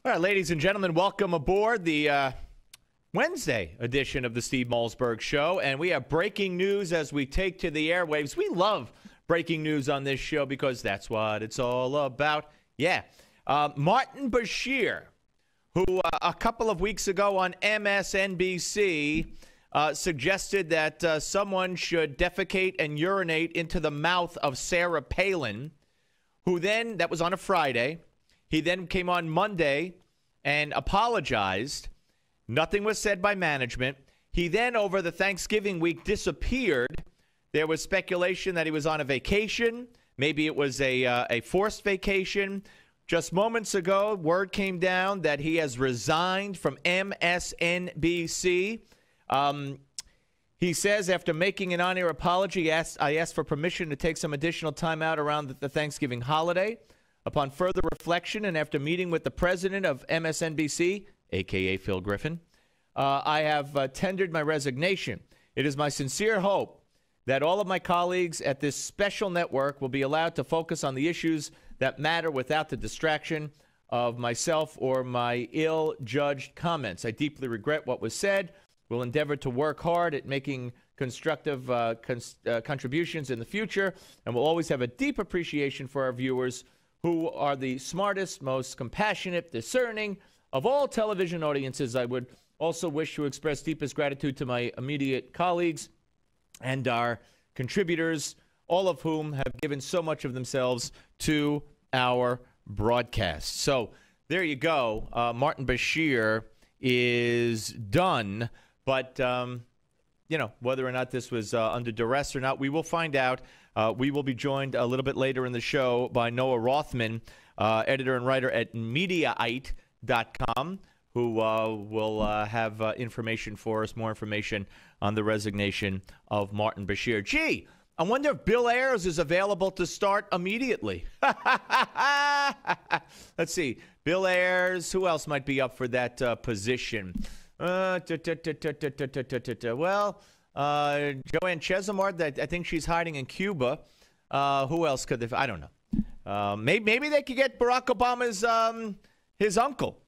All right, ladies and gentlemen, welcome aboard the Wednesday edition of the Steve Malzberg Show. And we have breaking news as we take to the airwaves. We love breaking news on this show because that's what it's all about. Yeah. Martin Bashir, who a couple of weeks ago on MSNBC suggested that someone should defecate and urinate into the mouth of Sarah Palin, who then, that was on a Friday, he then came on Monday and apologized. Nothing was said by management. He then, over the Thanksgiving week, disappeared. There was speculation that he was on a vacation. Maybe it was a forced vacation. Just moments ago, word came down that he has resigned from MSNBC. He says after making an on-air apology, I asked for permission to take some additional time out around the Thanksgiving holiday. Upon further reflection and after meeting with the president of MSNBC, a.k.a. Phil Griffin, I have tendered my resignation. It is my sincere hope that all of my colleagues at this special network will be allowed to focus on the issues that matter without the distraction of myself or my ill-judged comments. I deeply regret what was said. We'll endeavor to work hard at making constructive contributions in the future, and we'll always have a deep appreciation for our viewers who are the smartest, most compassionate, discerning of all television audiences. I would also wish to express deepest gratitude to my immediate colleagues and our contributors, all of whom have given so much of themselves to our broadcast. So there you go. Martin Bashir is done. But, whether or not this was under duress or not, we will find out. We will be joined a little bit later in the show by Noah Rothman, editor and writer at Mediaite.com, who will have information for us, more information on the resignation of Martin Bashir. Gee, I wonder if Bill Ayers is available to start immediately. Let's see. Bill Ayers, who else might be up for that position? Well, Joanne Chesimard, I think she's hiding in Cuba. Who else could they? I don't know. Maybe they could get Barack Obama's his uncle,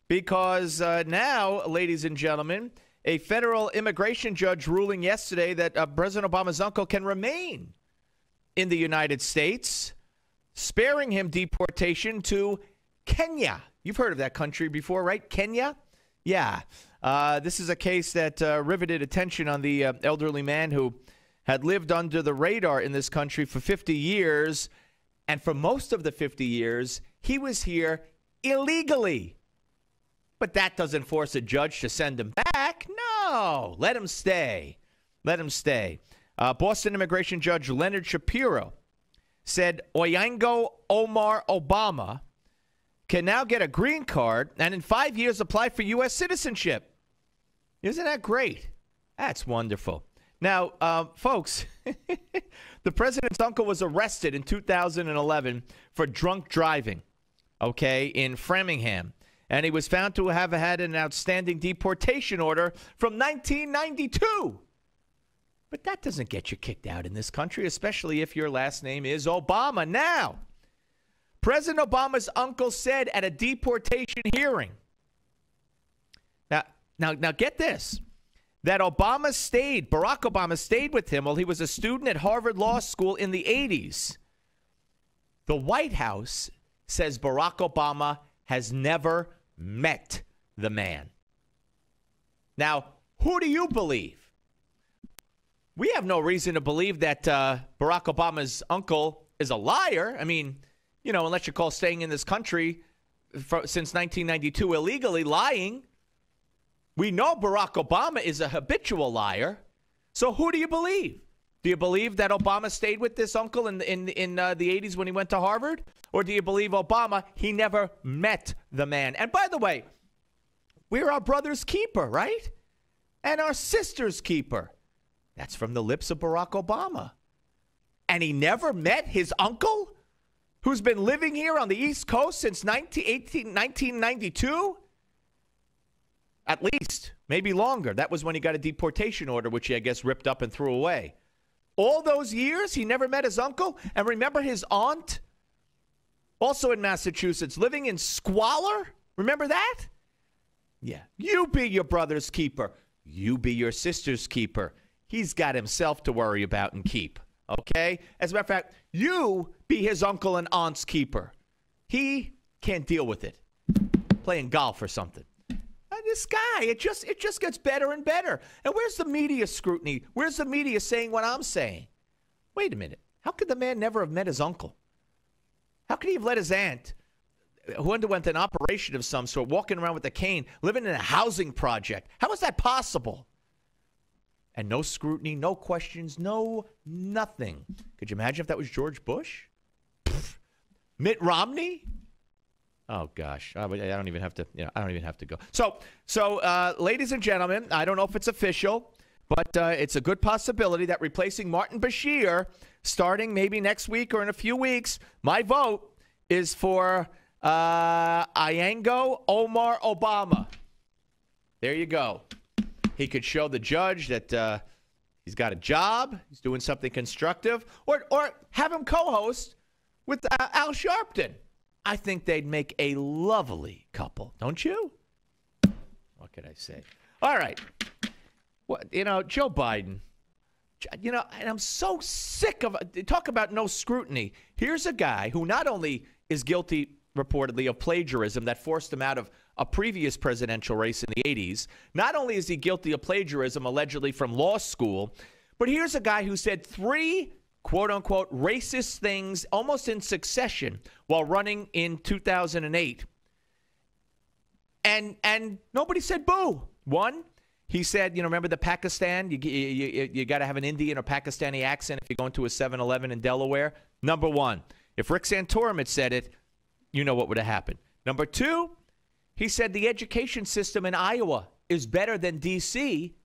because now, ladies and gentlemen, a federal immigration judge ruling yesterday that President Obama's uncle can remain in the United States, sparing him deportation to Kenya. You've heard of that country before, right? Kenya? Yeah. This is a case that riveted attention on the elderly man who had lived under the radar in this country for 50 years. And for most of the 50 years, he was here illegally. But that doesn't force a judge to send him back. No, let him stay. Let him stay. Boston immigration judge Leonard Shapiro said Oyango Omar Obama can now get a green card and in 5 years apply for U.S. citizenship. Isn't that great? That's wonderful. Now, folks, the president's uncle was arrested in 2011 for drunk driving, in Framingham. And he was found to have had an outstanding deportation order from 1992. But that doesn't get you kicked out in this country, especially if your last name is Obama. Now, President Obama's uncle said at a deportation hearing, now get this, that Barack Obama stayed with him while he was a student at Harvard Law School in the 80s. The White House says Barack Obama has never met the man. Now, who do you believe? We have no reason to believe that Barack Obama's uncle is a liar. I mean, unless you call staying in this country since 1992 illegally lying. We know Barack Obama is a habitual liar. So who do you believe? Do you believe that Obama stayed with this uncle in the 80s when he went to Harvard? Or do you believe Obama, he never met the man? And by the way, we're our brother's keeper, right? And our sister's keeper. That's from the lips of Barack Obama. And he never met his uncle, who's been living here on the East Coast since 1992? At least, maybe longer. That was when he got a deportation order, which he, I guess, ripped up and threw away. All those years, he never met his uncle? And remember his aunt, also in Massachusetts, living in squalor? Remember that? Yeah. You be your brother's keeper. You be your sister's keeper. He's got himself to worry about and keep. Okay? As a matter of fact, you be his uncle and aunt's keeper. He can't deal with it. Playing golf or something. This guy, it just gets better and better. And where's the media scrutiny? Where's the media saying what I'm saying? Wait a minute. How could the man never have met his uncle? How could he have let his aunt, who underwent an operation of some sort, walking around with a cane, living in a housing project? How is that possible? And no scrutiny, no questions, no nothing. Could you imagine if that was George Bush? Pfft. Mitt Romney? Oh gosh, I don't even have to. I don't even have to go. So, ladies and gentlemen, I don't know if it's official, but it's a good possibility that replacing Martin Bashir, starting maybe next week or in a few weeks, my vote is for Iango Omar Obama. There you go. He could show the judge that he's got a job, he's doing something constructive, or have him co-host with Al Sharpton. I think they'd make a lovely couple, don't you? What could I say? All right. Well, Joe Biden, and I'm so sick of talk about no scrutiny. Here's a guy who not only is guilty, reportedly, of plagiarism that forced him out of a previous presidential race in the 80s. Not only is he guilty of plagiarism, allegedly from law school, but here's a guy who said 3 quote-unquote racist things almost in succession while running in 2008. And nobody said boo. One, he said, remember the Pakistan? You got to have an Indian or Pakistani accent if you go into a 7-Eleven in Delaware. Number one, if Rick Santorum had said it, you know what would have happened. Number two, he said the education system in Iowa is better than D.C.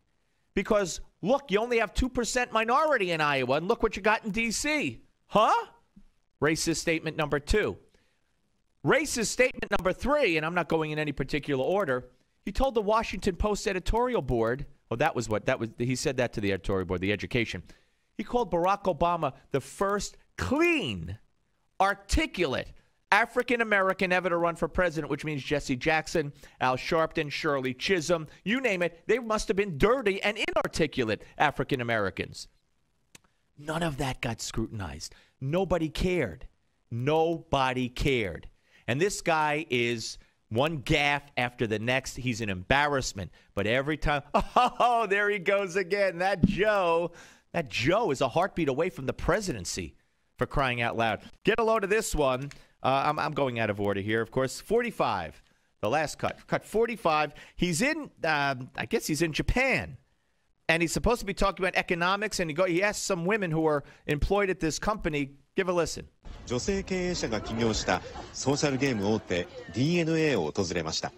because, look, you only have 2% minority in Iowa, and look what you got in D.C. Huh? Racist statement number 2. Racist statement number 3, and I'm not going in any particular order, he told the Washington Post editorial board, he said that to the editorial board, the education. He called Barack Obama the first clean, articulate African-American ever to run for president, which means Jesse Jackson, Al Sharpton, Shirley Chisholm, you name it. They must have been dirty and inarticulate African-Americans. None of that got scrutinized. Nobody cared. Nobody cared. And this guy is one gaffe after the next. He's an embarrassment. But every time, oh, there he goes again. That Joe is a heartbeat away from the presidency, for crying out loud. Get a load of this one. I'm going out of order here, of course. 45, the last cut. Cut 45. He's in, I guess he's in Japan. And he's supposed to be talking about economics. And he asks some women who are employed at this company. Give a listen. 女性経営者が起業したソーシャルゲーム大手 DNA を訪れました。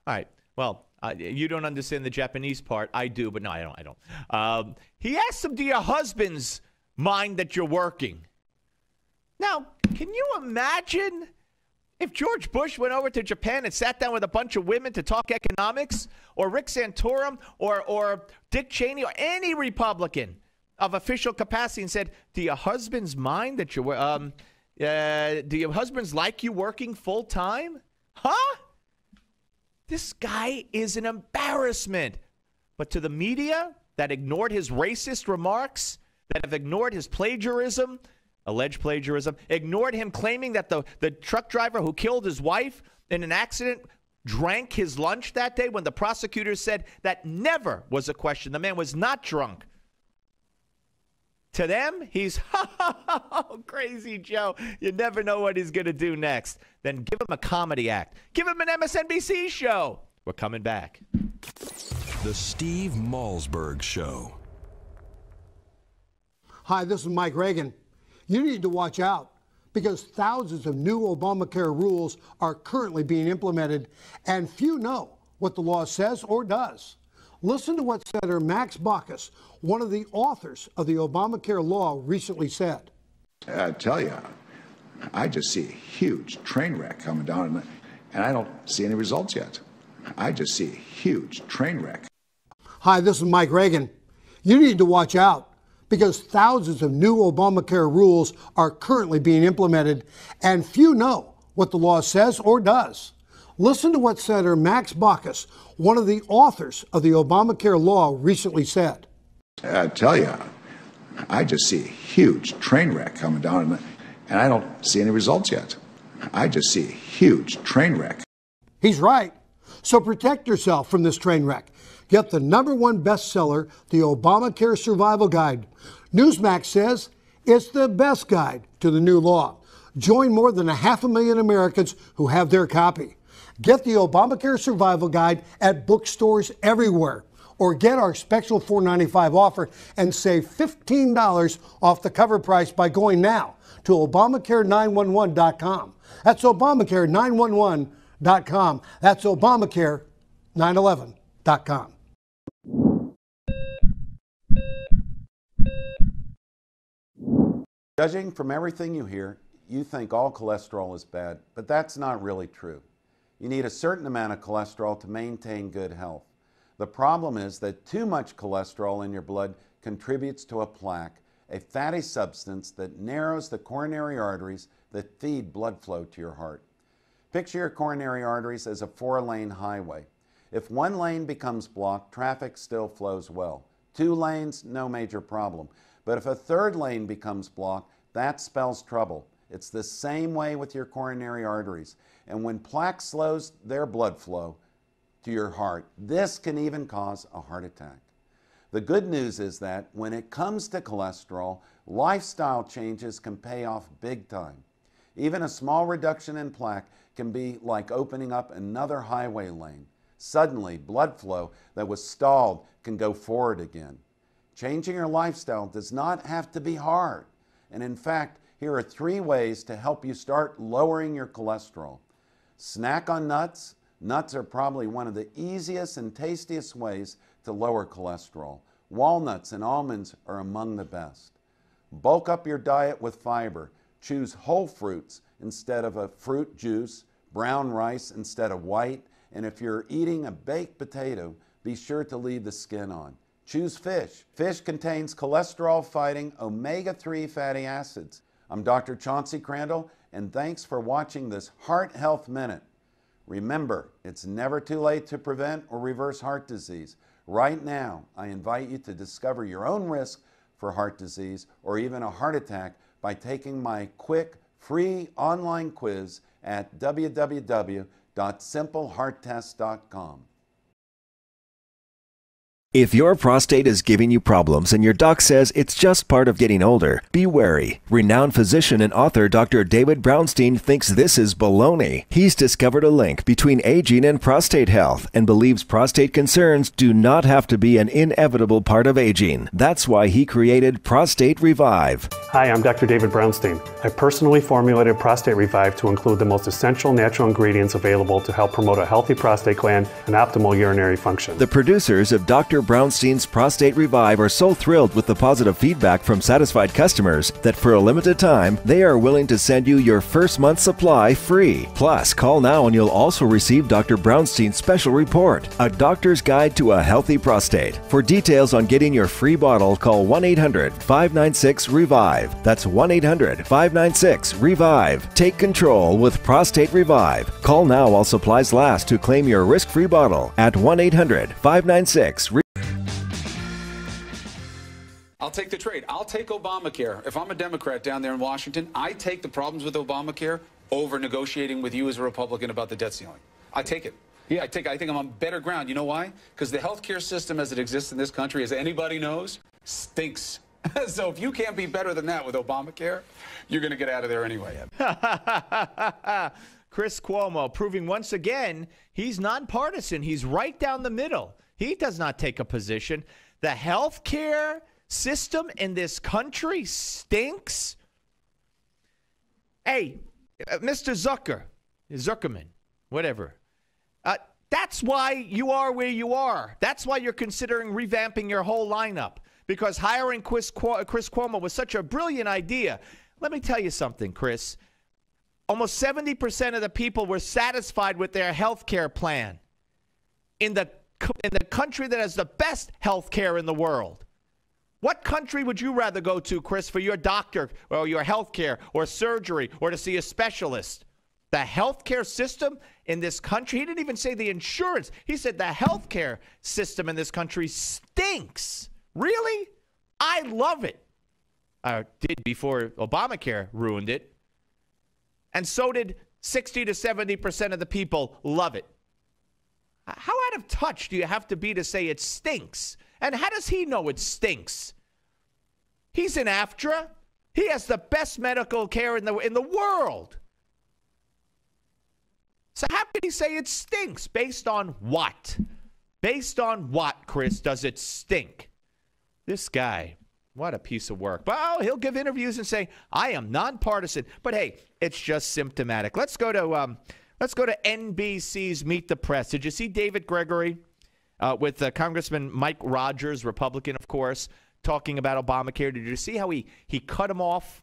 All right. Well, you don't understand the Japanese part. I do, but no, I don't. He asked them, do your husbands mind that you're working? Now, can you imagine if George Bush went over to Japan and sat down with a bunch of women to talk economics, or Rick Santorum, or Dick Cheney, or any Republican of official capacity and said, do your husbands mind that you're do your husbands like you working full time? Huh? This guy is an embarrassment. But to the media that ignored his racist remarks, that have ignored his plagiarism, alleged plagiarism, ignored him claiming that the truck driver who killed his wife in an accident drank his lunch that day, when the prosecutor said that never was a question. The man was not drunk. To them, he's, crazy Joe. You never know what he's going to do next. Then give him a comedy act. Give him an MSNBC show. We're coming back. The Steve Malzberg Show. Hi, this is Mike Reagan. You need to watch out because thousands of new Obamacare rules are currently being implemented, and few know what the law says or does. Listen to what Senator Max Baucus, one of the authors of the Obamacare law, recently said. I tell you, I just see a huge train wreck coming down, and I don't see any results yet. I just see a huge train wreck. Hi, this is Mike Reagan. You need to watch out because thousands of new Obamacare rules are currently being implemented, and few know what the law says or does. Listen to what Senator Max Baucus, one of the authors of the Obamacare law, recently said. I tell you, I just see a huge train wreck coming down, and I don't see any results yet. I just see a huge train wreck. He's right. So protect yourself from this train wreck. Get the #1 bestseller, The Obamacare Survival Guide. Newsmax says it's the best guide to the new law. Join more than 500,000 Americans who have their copy. Get the Obamacare Survival Guide at bookstores everywhere, or get our special $4.95 offer and save $15 off the cover price by going now to Obamacare911.com. That's Obamacare911.com. That's Obamacare911.com. Judging from everything you hear, you think all cholesterol is bad, but that's not really true. You need a certain amount of cholesterol to maintain good health. The problem is that too much cholesterol in your blood contributes to a plaque, a fatty substance that narrows the coronary arteries that feed blood flow to your heart. Picture your coronary arteries as a 4-lane highway. If one lane becomes blocked, traffic still flows well. 2 lanes, no major problem. But if a 3rd lane becomes blocked, that spells trouble. It's the same way with your coronary arteries. And when plaque slows their blood flow to your heart, this can even cause a heart attack. The good news is that when it comes to cholesterol, lifestyle changes can pay off big time. Even a small reduction in plaque can be like opening up another highway lane. Suddenly, blood flow that was stalled can go forward again. Changing your lifestyle does not have to be hard. And in fact, here are 3 ways to help you start lowering your cholesterol. Snack on nuts. Nuts are probably one of the easiest and tastiest ways to lower cholesterol. Walnuts and almonds are among the best. Bulk up your diet with fiber. Choose whole fruits instead of a fruit juice, brown rice instead of white, and if you're eating a baked potato, be sure to leave the skin on. Choose fish. Fish contains cholesterol-fighting omega-3 fatty acids. I'm Dr. Chauncey Crandall, and thanks for watching this Heart Health Minute. Remember, it's never too late to prevent or reverse heart disease. Right now, I invite you to discover your own risk for heart disease or even a heart attack by taking my quick, free online quiz at www.simplehearttest.com. If your prostate is giving you problems and your doc says it's just part of getting older, be wary. Renowned physician and author Dr. David Brownstein thinks this is baloney. He's discovered a link between aging and prostate health and believes prostate concerns do not have to be an inevitable part of aging. That's why he created Prostate Revive. Hi, I'm Dr. David Brownstein. I personally formulated Prostate Revive to include the most essential natural ingredients available to help promote a healthy prostate gland and optimal urinary function. The producers of Dr. Brownstein's Prostate Revive are so thrilled with the positive feedback from satisfied customers that for a limited time, they are willing to send you your first month's supply free. Plus, call now and you'll also receive Dr. Brownstein's special report, A Doctor's Guide to a Healthy Prostate. For details on getting your free bottle, call 1-800-596-REVIVE. That's 1-800-596-REVIVE. Take control with Prostate Revive. Call now while supplies last to claim your risk-free bottle at 1-800-596-REVIVE. I'll take the trade. I'll take Obamacare. If I'm a Democrat down there in Washington, I take the problems with Obamacare over negotiating with you as a Republican about the debt ceiling. I take it. Yeah, I think I'm on better ground. You know why? Because the healthcare system as it exists in this country, as anybody knows, stinks. So if you can't be better than that with Obamacare, you're going to get out of there anyway. Chris Cuomo proving once again he's nonpartisan. He's right down the middle. He does not take a position. The healthcare system in this country stinks. Hey, Mr. Zuckerman, whatever. That's why you are where you are. That's why you're considering revamping your whole lineup, because hiring Chris Cuomo was such a brilliant idea. Let me tell you something, Chris. Almost 70% of the people were satisfied with their health care plan in the country that has the best health care in the world. What country would you rather go to, Chris, for your doctor or your health care or surgery or to see a specialist? The health care system in this country, he didn't even say the insurance. He said the health care system in this country stinks. Really? I love it. I did before Obamacare ruined it. And so did 60 to 70% of the people love it. How out of touch do you have to be to say it stinks? And how does he know it stinks? He's in AFTRA. He has the best medical care in the world. So how can he say it stinks? Based on what? Based on what, Chris, does it stink? This guy, what a piece of work. Well, he'll give interviews and say, I am nonpartisan. But hey, it's just symptomatic. Let's go to NBC's Meet the Press. Did you see David Gregory with Congressman Mike Rogers, Republican, of course, talking about Obamacare? Did you see how he cut him off?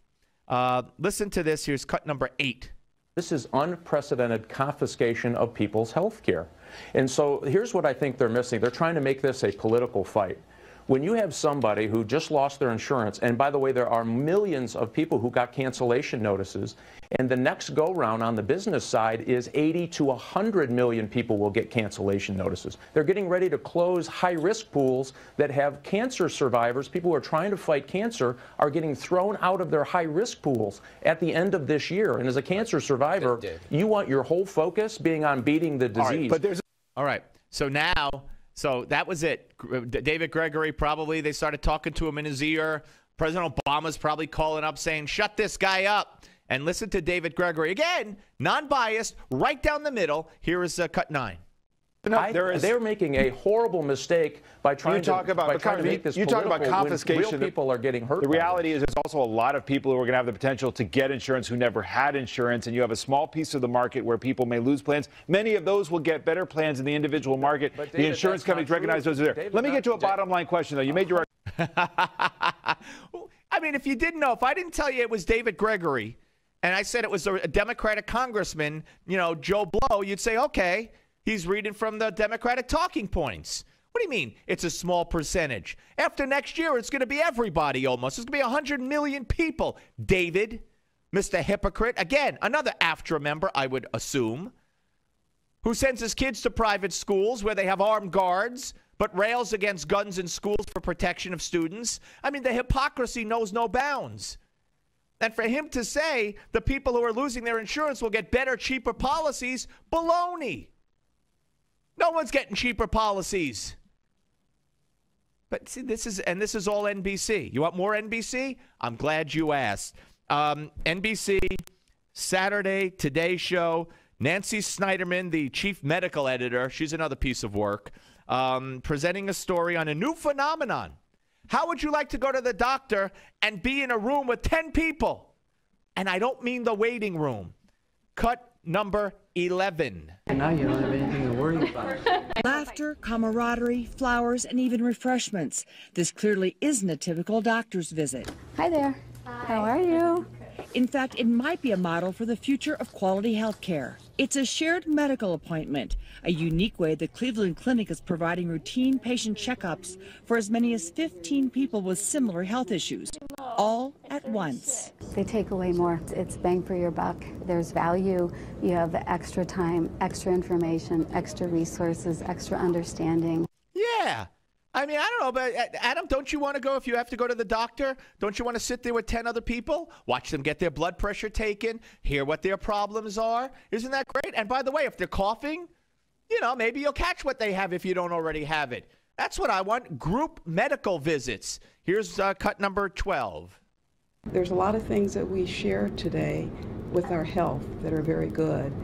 Listen to this. Here's cut number 8. This is unprecedented confiscation of people's health care. And so here's what I think they're missing. They're trying to make this a political fight. When you have somebody who just lost their insurance, and by the way, there are millions of people who got cancellation notices, and the next go-round on the business side is 80 to 100 million people will get cancellation notices. They're getting ready to close high-risk pools that have cancer survivors. People who are trying to fight cancer are getting thrown out of their high-risk pools at the end of this year. And as a cancer survivor, you want your whole focus being on beating the disease. All right. So now... So that was it. David Gregory, probably they started talking to him in his ear. President Obama's probably calling up saying, shut this guy up. And listen to David Gregory. Again, non-biased, right down the middle. Here is cut 9. They're making a horrible mistake by trying to make this political. You talk about confiscation. Real people are getting hurt. The reality is there's also a lot of people who are going to have the potential to get insurance who never had insurance, and you have a small piece of the market where people may lose plans. Many of those will get better plans in the individual market. But the David, insurance companies recognize those are there. David, Let me get to a bottom line question, though. You made your I mean, if you didn't know, if I didn't tell you it was David Gregory, and I said it was a Democratic congressman, Joe Blow, you'd say, okay. He's reading from the Democratic talking points. What do you mean it's a small percentage? After next year, it's going to be everybody almost. It's going to be 100 million people. David, Mr. Hypocrite, again, another AFTRA member, I would assume, who sends his kids to private schools where they have armed guards, but rails against guns in schools for protection of students. I mean, the hypocrisy knows no bounds. And for him to say the people who are losing their insurance will get better, cheaper policies, baloney. No one's getting cheaper policies. But see, this is all NBC. You want more NBC? I'm glad you asked. NBC, Saturday, Today Show, Nancy Snyderman, the chief medical editor, she's another piece of work, presenting a story on a new phenomenon. How would you like to go to the doctor and be in a room with 10 people? And I don't mean the waiting room. Cut number 11. And now you don't have anything to worry about. Laughter, camaraderie, flowers, and even refreshments. This clearly isn't a typical doctor's visit. Hi there. Hi. How are you? In fact, it might be a model for the future of quality health care. It's a shared medical appointment, a unique way the Cleveland Clinic is providing routine patient checkups for as many as 15 people with similar health issues, all at once. They take away more. It's bang for your buck. There's value. You have extra time, extra information, extra resources, extra understanding. Yeah. I mean, I don't know, but Adam, don't you want to go if you have to go to the doctor? Don't you want to sit there with 10 other people, watch them get their blood pressure taken, hear what their problems are? Isn't that great? And by the way, if they're coughing, maybe you'll catch what they have if you don't already have it. That's what I want, group medical visits. Here's cut number 12. There's a lot of things that we share today with our health that are very good,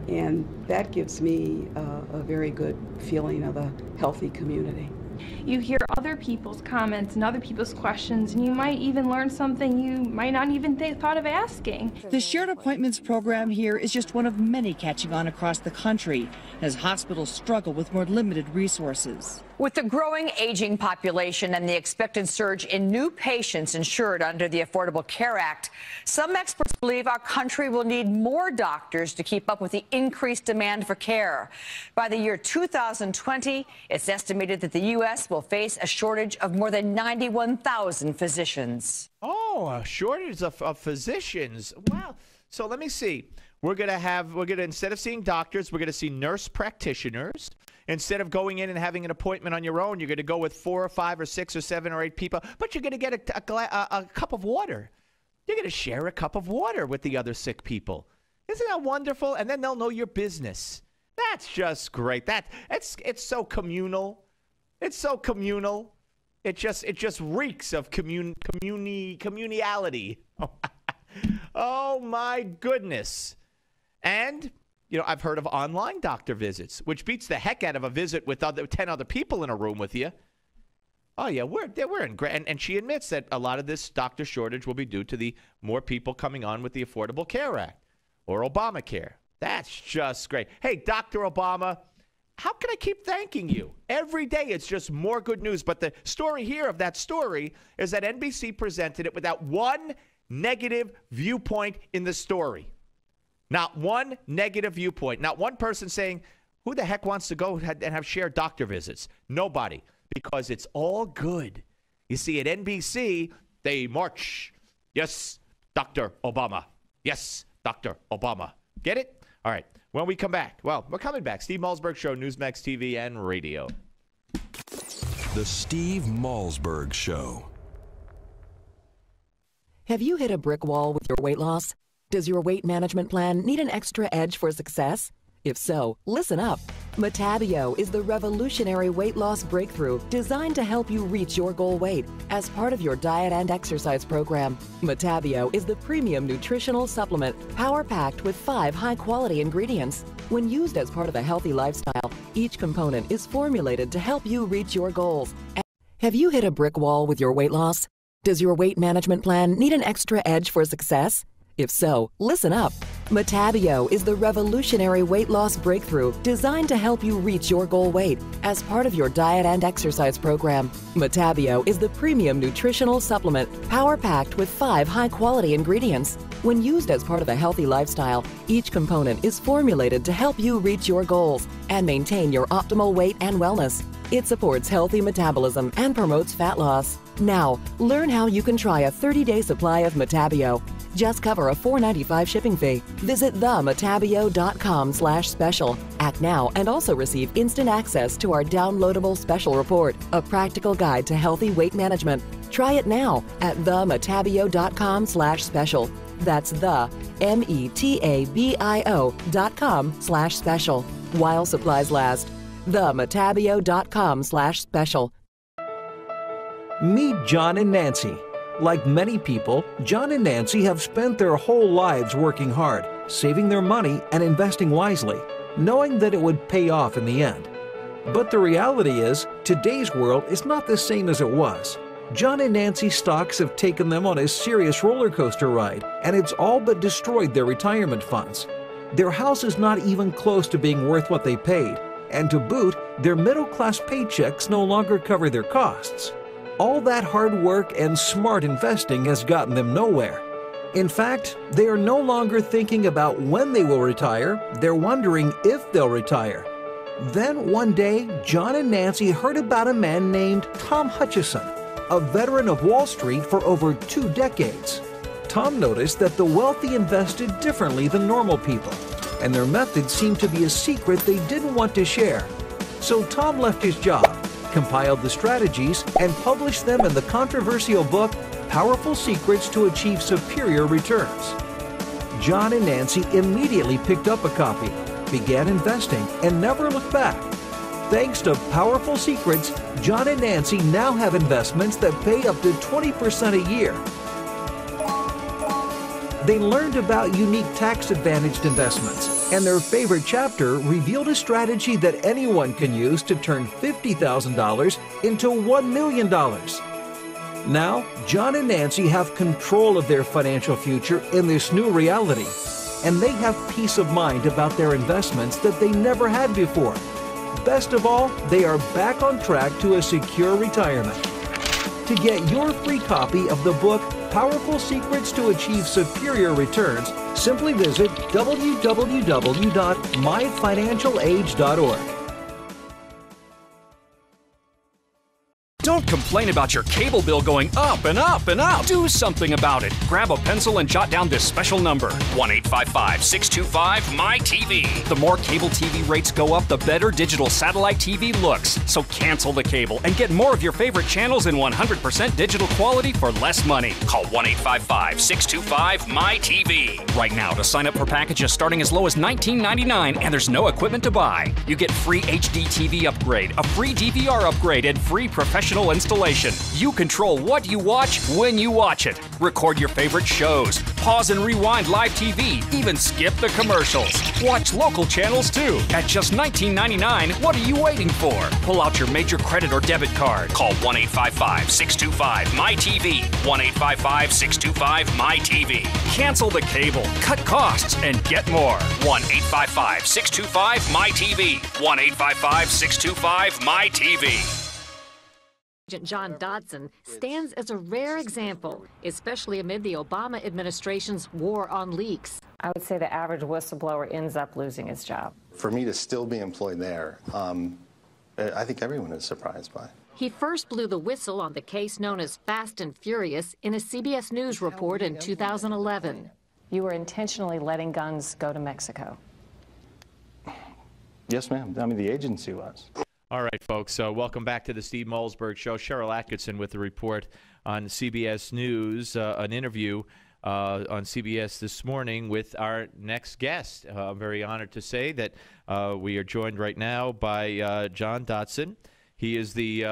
and that gives me a very good feeling of a healthy community. You hear other people's comments and other people's questions, and you might even learn something you might not even thought of asking. The Shared Appointments program here is just one of many catching on across the country as hospitals struggle with more limited resources. With the growing aging population and the expected surge in new patients insured under the Affordable Care Act, some experts believe our country will need more doctors to keep up with the increased demand for care. By the year 2020, it's estimated that the U.S. will face a shortage of more than 91,000 physicians. Oh, a shortage of physicians. Wow. So let me see. We're going to, instead of seeing doctors, we're going to see nurse practitioners. Instead of going in and having an appointment on your own, you're going to go with 4 or 5 or 6 or 7 or 8 people, but you're going to get a cup of water. You're going to share a cup of water with the other sick people. Isn't that wonderful? And then they'll know your business. That's just great. It's so communal. It's so communal. It just reeks of communality. Oh my goodness. And I've heard of online doctor visits, which beats the heck out of a visit with 10 other people in a room with you. Oh, yeah, we're in great. And she admits that a lot of this doctor shortage will be due to the more people coming on with the Affordable Care Act or Obamacare. That's just great. Hey, Dr. Obama, how can I keep thanking you? Every day it's just more good news. But the story here of that story is that NBC presented it without one negative viewpoint in the story. Not one negative viewpoint. Not one person saying, who the heck wants to go and have shared doctor visits? Nobody. Because it's all good. You see, at NBC, they march. Yes, Dr. Obama. Yes, Dr. Obama. Get it? All right. When we come back, well, we're coming back. Steve Malzberg Show, Newsmax TV and radio. The Steve Malzberg Show. Have you hit a brick wall with your weight loss? Does your weight management plan need an extra edge for success? If so, listen up. Metabio is the revolutionary weight loss breakthrough designed to help you reach your goal weight as part of your diet and exercise program. Metabio is the premium nutritional supplement power-packed with 5 high-quality ingredients. When used as part of a healthy lifestyle, each component is formulated to help you reach your goals. Have you hit a brick wall with your weight loss? Does your weight management plan need an extra edge for success? If so, listen up. Metabio is the revolutionary weight loss breakthrough designed to help you reach your goal weight as part of your diet and exercise program. Metabio is the premium nutritional supplement power-packed with 5 high-quality ingredients. When used as part of a healthy lifestyle, each component is formulated to help you reach your goals and maintain your optimal weight and wellness. It supports healthy metabolism and promotes fat loss. Now, learn how you can try a 30-day supply of Metabio. Just cover a $4.95 shipping fee. Visit themetabio.com/special. Act now and also receive instant access to our downloadable special report, a practical guide to healthy weight management. Try it now at themetabio.com/special. That's the metabio.com/special. While supplies last. themetabio.com/special. Meet John and Nancy. Like many people, John and Nancy have spent their whole lives working hard, saving their money and investing wisely, knowing that it would pay off in the end. But the reality is, today's world is not the same as it was. John and Nancy's stocks have taken them on a serious roller coaster ride, and it's all but destroyed their retirement funds. Their house is not even close to being worth what they paid, and to boot, their middle-class paychecks no longer cover their costs. All that hard work and smart investing has gotten them nowhere. In fact, they are no longer thinking about when they will retire, they're wondering if they'll retire. Then one day, John and Nancy heard about a man named Tom Hutchison, a veteran of Wall Street for over 2 decades. Tom noticed that the wealthy invested differently than normal people, and their methods seemed to be a secret they didn't want to share. So Tom left his job, compiled the strategies, and published them in the controversial book, Powerful Secrets to Achieve Superior Returns. John and Nancy immediately picked up a copy, began investing, and never looked back. Thanks to Powerful Secrets, John and Nancy now have investments that pay up to 20% a year. They learned about unique tax-advantaged investments, and their favorite chapter revealed a strategy that anyone can use to turn $50,000 into $1 million. Now, John and Nancy have control of their financial future in this new reality, and they have peace of mind about their investments that they never had before. Best of all, they are back on track to a secure retirement. To get your free copy of the book, Powerful Secrets to Achieve Superior Returns, simply visit www.myfinancialage.org. Don't complain about your cable bill going up and up and up. Do something about it. Grab a pencil and jot down this special number, 1-855-625-MY-TV. The more cable TV rates go up, the better digital satellite TV looks. So cancel the cable and get more of your favorite channels in 100% digital quality for less money. Call 1-855-625-MY-TV. Right now to sign up for packages starting as low as $19.99, and there's no equipment to buy. You get free HD TV upgrade, a free DVR upgrade, and free professional installation. You control what you watch when you watch it. Record your favorite shows. Pause and rewind live TV. Even skip the commercials. Watch local channels too. At just $19.99, what are you waiting for? Pull out your major credit or debit card. Call 1-855-625-MY-TV. 1-855-625-MY-TV. Cancel the cable, cut costs, and get more. 1-855-625-MY-TV. 1-855-625-MY-TV. Agent John Dodson stands as a rare example, especially amid the Obama administration's war on leaks. I would say the average whistleblower ends up losing his job. For me to still be employed there, I think everyone is surprised by. He first blew the whistle on the case known as Fast and Furious in a CBS News report in 2011. You were intentionally letting guns go to Mexico. Yes, ma'am. I mean, the agency was. All right, folks. Welcome back to the Steve Malzberg Show. Cheryl Atkinson with the report on CBS News, an interview on CBS this morning with our next guest. I'm very honored to say that we are joined right now by John Dodson. He is the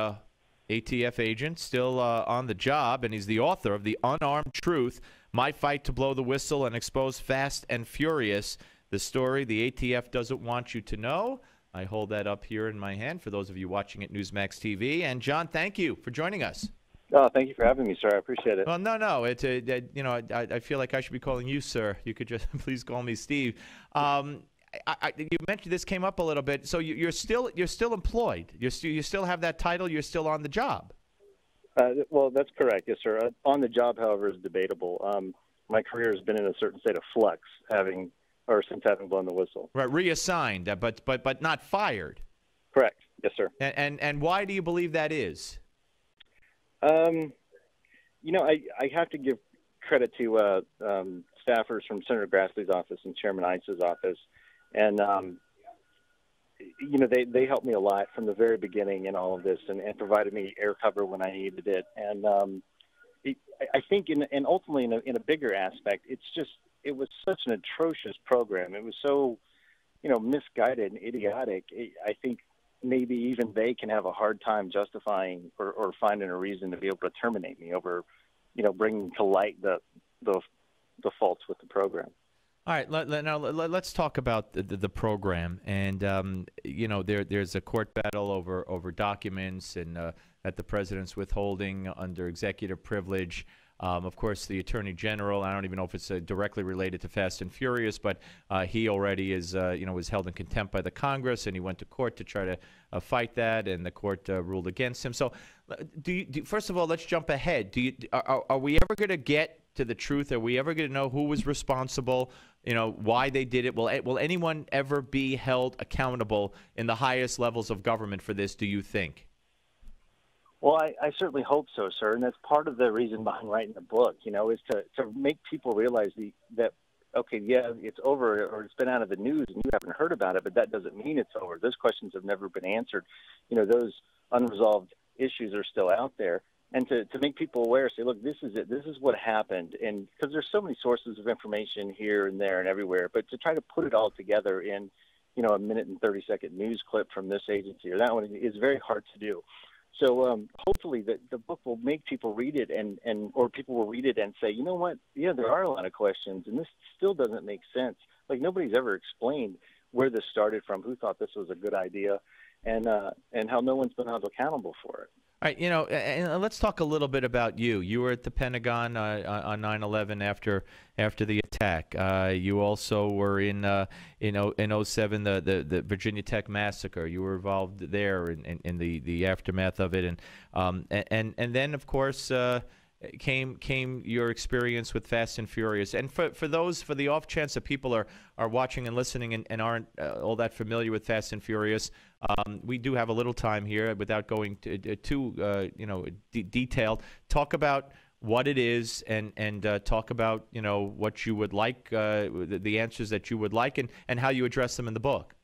ATF agent still on the job, and he's the author of The Unarmed Truth, My Fight to Blow the Whistle and Expose Fast and Furious, the story the ATF doesn't want you to know. I hold that up here in my hand for those of you watching at Newsmax TV. And, John, thank you for joining us. Oh, thank you for having me, sir. I appreciate it. Well, no. It's I feel like I should be calling you, sir. You could just please call me Steve. You mentioned this came up a little bit. So you're still employed. You still have that title. You're still on the job. Well, that's correct. Yes, sir. On the job, however, is debatable. My career has been in a certain state of flux, since having blown the whistle. Right, reassigned, but not fired. Correct. Yes, sir. And why do you believe that is? I have to give credit to staffers from Senator Grassley's office and Chairman Ice's office, and they helped me a lot from the very beginning in all of this, and provided me air cover when I needed it. And I think, and ultimately in a bigger aspect, it was such an atrocious program. It was so, misguided and idiotic. I think maybe even they can have a hard time justifying or finding a reason to be able to terminate me over, bringing to light the faults with the program. All right, now let's talk about the program. And there's a court battle over documents and that the president's withholding under executive privilege. Of course, the Attorney General, I don't even know if it's directly related to Fast and Furious, but he already is, was held in contempt by the Congress, and he went to court to try to fight that, and the court ruled against him. So, first of all, let's jump ahead. Are we ever going to get to the truth? Are we ever going to know who was responsible? Why they did it? Will anyone ever be held accountable in the highest levels of government for this? Do you think? Well, I certainly hope so, sir, and that's part of the reason behind writing the book, is to make people realize that, okay, yeah, it's over or it's been out of the news and you haven't heard about it, but that doesn't mean it's over. Those questions have never been answered. Those unresolved issues are still out there. And to make people aware, say, look, this is it. This is what happened. And because there's so many sources of information here and there and everywhere, but to try to put it all together in, a minute and 30-second news clip from this agency or that one is very hard to do. So hopefully the book will make people read it or people will read it and say, you know what? Yeah, there are a lot of questions, and this still doesn't make sense. Like nobody's ever explained where this started from, who thought this was a good idea, and how no one's been held accountable for it. All right, and let's talk a little bit about you. You were at the Pentagon on 9/11 after the attack. You also were in 07 the Virginia Tech massacre. You were involved there in the aftermath of it, and then of course came your experience with Fast and Furious. And for the off chance that people are watching and listening and aren't all that familiar with Fast and Furious, we do have a little time here without going too detailed. Talk about what it is and talk about what you would like, the answers that you would like, and how you address them in the book.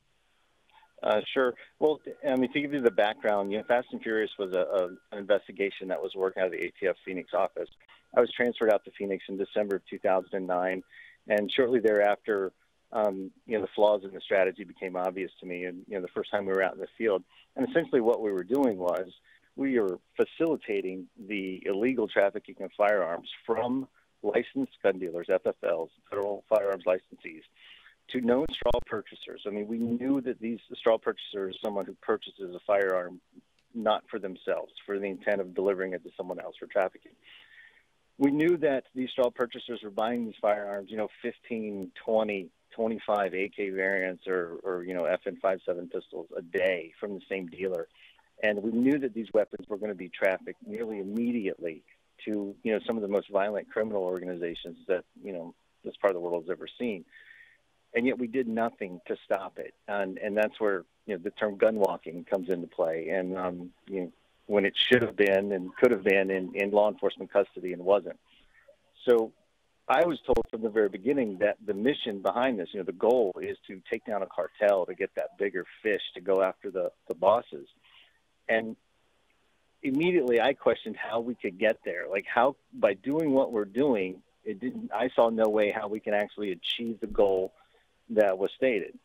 Sure. Well, I mean, to give you the background, Fast and Furious was an investigation that was working out of the ATF Phoenix office. I was transferred out to Phoenix in December of 2009, and shortly thereafter, the flaws in the strategy became obvious to me. And the first time we were out in the field, and essentially what we were doing was we were facilitating the illegal trafficking of firearms from licensed gun dealers, FFLs, federal firearms licensees, to known straw purchasers. I mean, we knew that these straw purchasers, someone who purchases a firearm not for themselves, for the intent of delivering it to someone else for trafficking. We knew that these straw purchasers were buying these firearms, 15, 20, 25 AK variants or FN57 pistols a day from the same dealer. And we knew that these weapons were going to be trafficked nearly immediately to, some of the most violent criminal organizations that, this part of the world has ever seen. And yet we did nothing to stop it. And that's where, the term gun walking comes into play. And, when it should have been and could have been in law enforcement custody and wasn't. So I was told from the very beginning that the mission behind this, the goal is to take down a cartel to get that bigger fish to go after the bosses. And immediately I questioned how we could get there. Like how, by doing what we're doing, I saw no way how we can actually achieve the goal that was stated.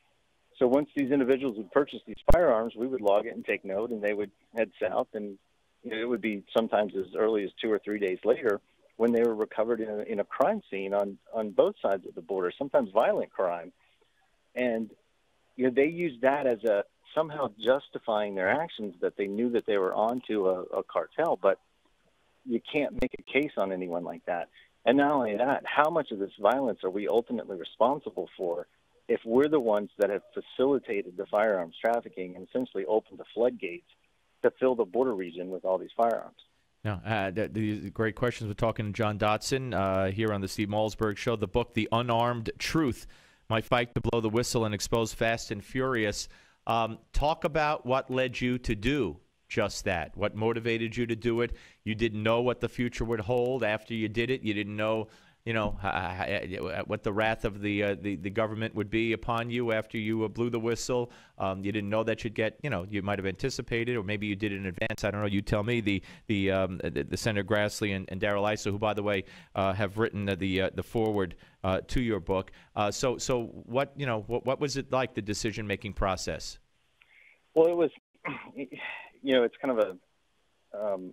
So once these individuals would purchase these firearms, we would log it and take note, and they would head south. And it would be sometimes as early as 2 or 3 days later when they were recovered in a crime scene on both sides of the border, sometimes violent crime. And they used that as a somehow justifying their actions, that they knew that they were onto a cartel. But you can't make a case on anyone like that. And not only that, how much of this violence are we ultimately responsible for if we're the ones that have facilitated the firearms trafficking and essentially opened the floodgates to fill the border region with all these firearms? No, these great questions. We're talking to John Dotson here on the Steve Malzberg Show. The book, The Unarmed Truth, My Fight to Blow the Whistle and Expose Fast and Furious. Talk about what led you to do just that. What motivated you to do it? You didn't know what the future would hold after you did it. You didn't know, what the wrath of the government would be upon you after you blew the whistle. You didn't know that you'd get, you might have anticipated, or maybe you did it in advance. I don't know. You tell me. The Senator Grassley and Darrell Issa, who, by the way, have written the foreword to your book. So what was it like, the decision-making process? Well, it was, it's kind of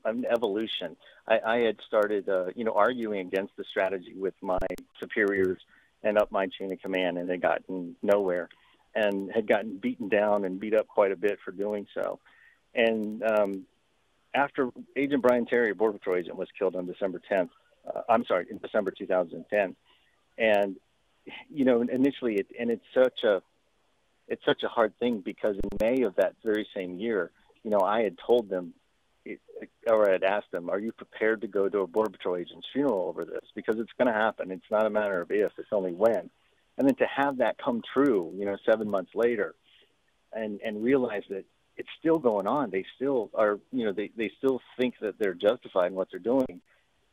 an evolution. I had started, arguing against the strategy with my superiors and up my chain of command, and had gotten nowhere, and had gotten beaten down and beat up quite a bit for doing so. And after Agent Brian Terry, a Border Patrol agent, was killed on December 10th, in December 2010, and initially, it's such a hard thing, because in May of that very same year, I had told them, or I had asked them, are you prepared to go to a Border Patrol agent's funeral over this? Because it's going to happen. It's not a matter of if, it's only when. And then to have that come true, 7 months later, and realize that it's still going on. They still are, they still think that they're justified in what they're doing.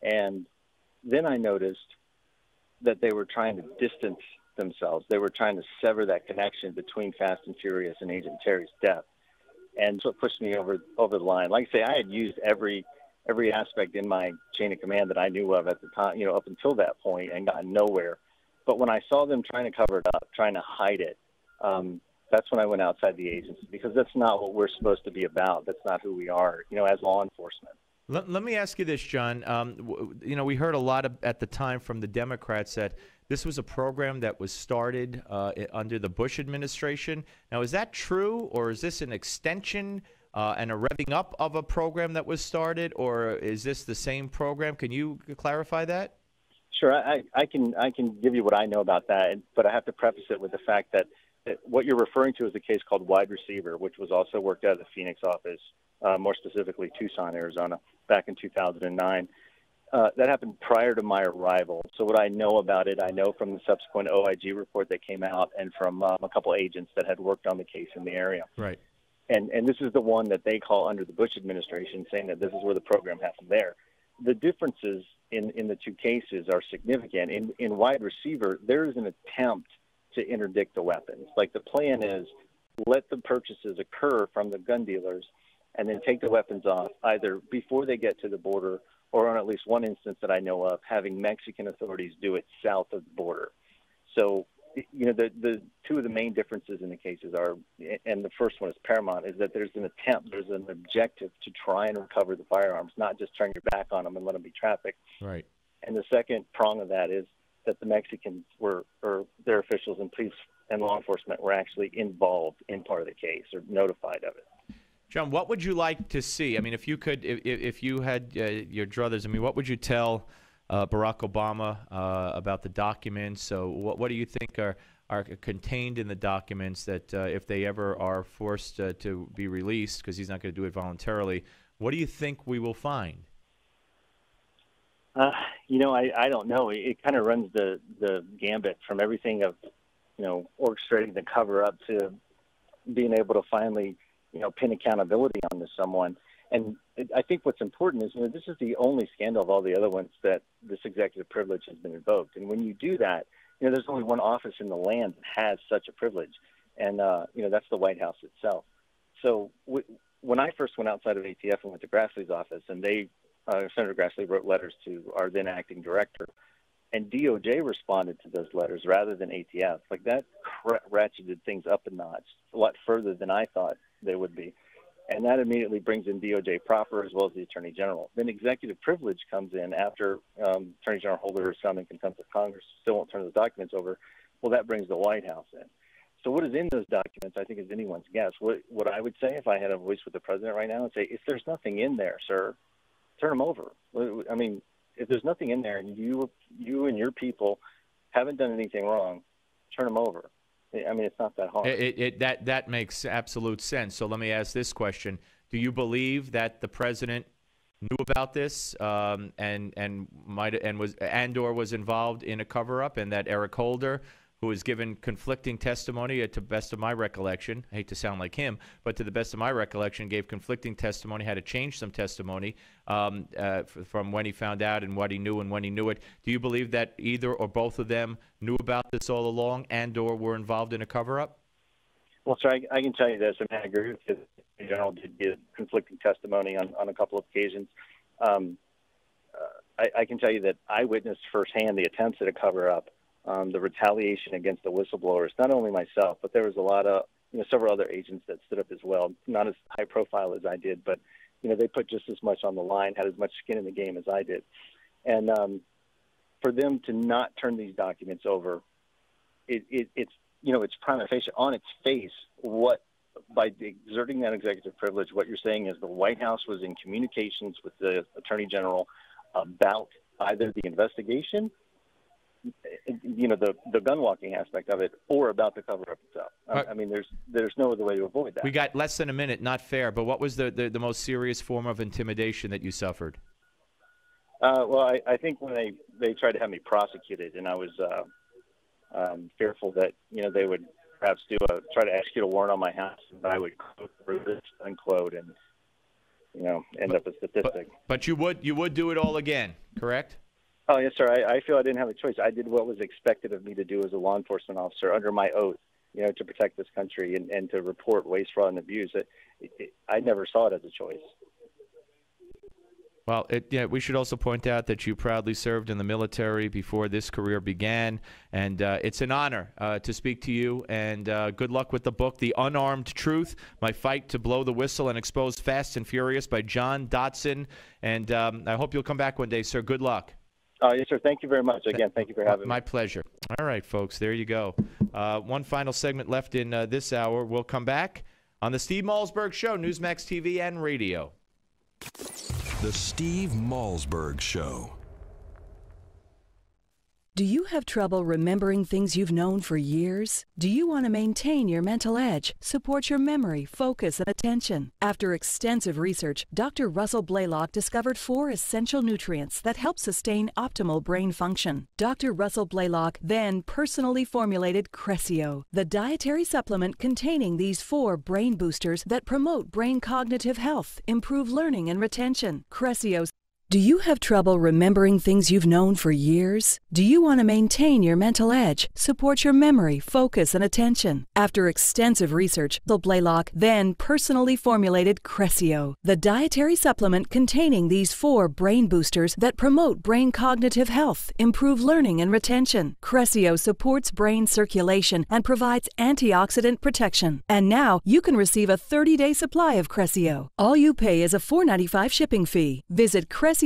And then I noticed that they were trying to distance themselves. They were trying to sever that connection between Fast and Furious and Agent Terry's death. And so it pushed me over the line. Like I say, I had used every aspect in my chain of command that I knew of at the time, up until that point, and gotten nowhere. But when I saw them trying to cover it up, trying to hide it, that's when I went outside the agency, because that's not what we're supposed to be about. That's not who we are, as law enforcement. Let me ask you this, John. We heard a lot at the time from the Democrats that this was a program that was started under the Bush administration. Now, is that true, or is this an extension and a revving up of a program that was started, or is this the same program? Can you clarify that? Sure, I can give you what I know about that, but I have to preface it with the fact that what you're referring to is a case called Wide Receiver, which was also worked out of the Phoenix office, more specifically Tucson, Arizona, back in 2009. That happened prior to my arrival. So what I know about it, I know from the subsequent OIG report that came out and from a couple agents that had worked on the case in the area. Right. And this is the one that they call under the Bush administration, saying that this is where the program happened there. The differences in the two cases are significant. In Wide Receiver, there is an attempt to interdict the weapons. Like the plan is, let the purchases occur from the gun dealers and then take the weapons off either before they get to the border or on at least one instance that I know of, having Mexican authorities do it south of the border. So, you know, the two of the main differences in the cases are, and the first one is paramount, is that there's an attempt, there's an objective to try and recover the firearms, not just turn your back on them and let them be trafficked. Right. And the second prong of that is that the Mexicans were, or their officials and police and law enforcement were actually involved in part of the case or notified of it. John, what would you like to see? I mean, if you could, if you had your druthers, I mean, what would you tell Barack Obama about the documents? So what do you think are contained in the documents that if they ever are forced to be released, because he's not going to do it voluntarily, what do you think we will find? You know, I don't know. It kind of runs the gambit from everything of, you know, orchestrating the cover-up to being able to finally, you know, pin accountability onto someone. And I think what's important is, you know, this is the only scandal of all the other ones that this executive privilege has been invoked. And when you do that, you know, there's only one office in the land that has such a privilege, and, you know, that's the White House itself. So when I first went outside of ATF and went to Grassley's office, and Senator Grassley wrote letters to our then acting director, and DOJ responded to those letters rather than ATF. Like, that ratcheted things up a notch, a lot further than I thought they would be. And that immediately brings in DOJ proper as well as the Attorney General. Then executive privilege comes in after Attorney General Holder is found in contempt of Congress, still won't turn those documents over. Well, that brings the White House in. So what is in those documents, I think, is anyone's guess. What I would say if I had a voice with the president right now and say, if there's nothing in there, sir, turn them over. I mean, if there's nothing in there and you and your people haven't done anything wrong, turn them over. I mean, it's not that hard. That makes absolute sense. So let me ask this question: do you believe that the president knew about this and was involved in a cover-up, and that Eric Holder, who has given conflicting testimony, to the best of my recollection, I hate to sound like him, but to the best of my recollection, gave conflicting testimony, had to change some testimony from when he found out and what he knew and when he knew it. Do you believe that either or both of them knew about this all along and or were involved in a cover-up? Well, sir, I can tell you this. I mean, I agree with you. The General did give conflicting testimony on a couple of occasions. I can tell you that I witnessed firsthand the attempts at a cover-up. The retaliation against the whistleblowers, not only myself, but there was a lot of, you know, several other agents that stood up as well, not as high profile as I did, but, you know, they put just as much on the line, had as much skin in the game as I did. And for them to not turn these documents over, it's, you know, it's prima facie, on its face, by exerting that executive privilege, what you're saying is the White House was in communications with the Attorney General about either the investigation, you know, the gun walking aspect of it, or about the cover-up itself. I mean, there's no other way to avoid that. We got less than a minute, not fair, but what was the most serious form of intimidation that you suffered? Well, I think when they tried to have me prosecuted, and I was fearful that, you know, they would perhaps try to execute a warrant on my house, and I would quote this, unquote, and, you know, end up a statistic. But you would do it all again, correct? Oh, yes, sir. I feel I didn't have a choice. I did what was expected of me to do as a law enforcement officer under my oath, you know, to protect this country and to report waste, fraud, and abuse. I never saw it as a choice. Well, we should also point out that you proudly served in the military before this career began, and it's an honor to speak to you, and good luck with the book, The Unarmed Truth, My Fight to Blow the Whistle and Expose Fast and Furious by John Dotson, and I hope you'll come back one day, sir. Good luck. Yes, sir. Thank you very much. Again, thank you for having me. My pleasure. All right, folks, there you go. One final segment left in this hour. We'll come back on the Steve Malzberg Show, Newsmax TV and radio. The Steve Malzberg Show. Do you have trouble remembering things you've known for years? Do you want to maintain your mental edge, support your memory, focus, and attention? After extensive research, Dr. Russell Blaylock discovered 4 essential nutrients that help sustain optimal brain function. Dr. Russell Blaylock then personally formulated Crescio, the dietary supplement containing these 4 brain boosters that promote brain cognitive health, improve learning and retention. Crescio. Do you have trouble remembering things you've known for years? Do you want to maintain your mental edge, support your memory, focus, and attention? After extensive research, Blaylock then personally formulated Crescio, the dietary supplement containing these 4 brain boosters that promote brain cognitive health, improve learning and retention. Crescio supports brain circulation and provides antioxidant protection. And now you can receive a 30-day supply of Crescio. All you pay is a $4.95 shipping fee. Visit Crescio.com/special.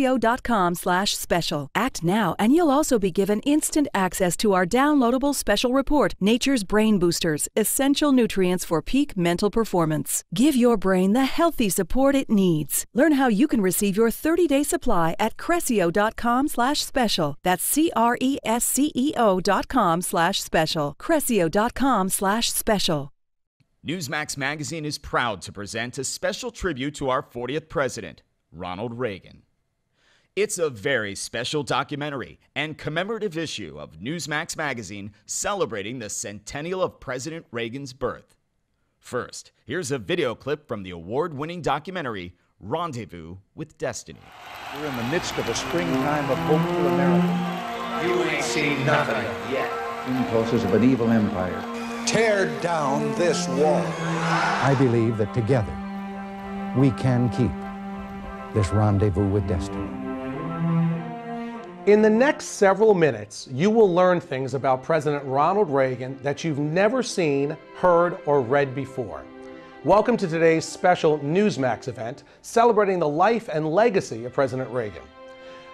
Act now, and you'll also be given instant access to our downloadable special report, Nature's Brain Boosters, Essential Nutrients for Peak Mental Performance. Give your brain the healthy support it needs. Learn how you can receive your 30-day supply at Crescio.com/special. That's CRESCEO.com/special. Crescio.com/special. Newsmax Magazine is proud to present a special tribute to our 40th president, Ronald Reagan. It's a very special documentary and commemorative issue of Newsmax Magazine celebrating the centennial of President Reagan's birth. First, here's a video clip from the award-winning documentary, Rendezvous with Destiny. We're in the midst of a springtime of hope for America. You ain't seen nothing yet. Impulses of an evil empire. Tear down this wall. I believe that together we can keep this rendezvous with destiny. In the next several minutes, you will learn things about President Ronald Reagan that you've never seen, heard, or read before. Welcome to today's special Newsmax event celebrating the life and legacy of President Reagan.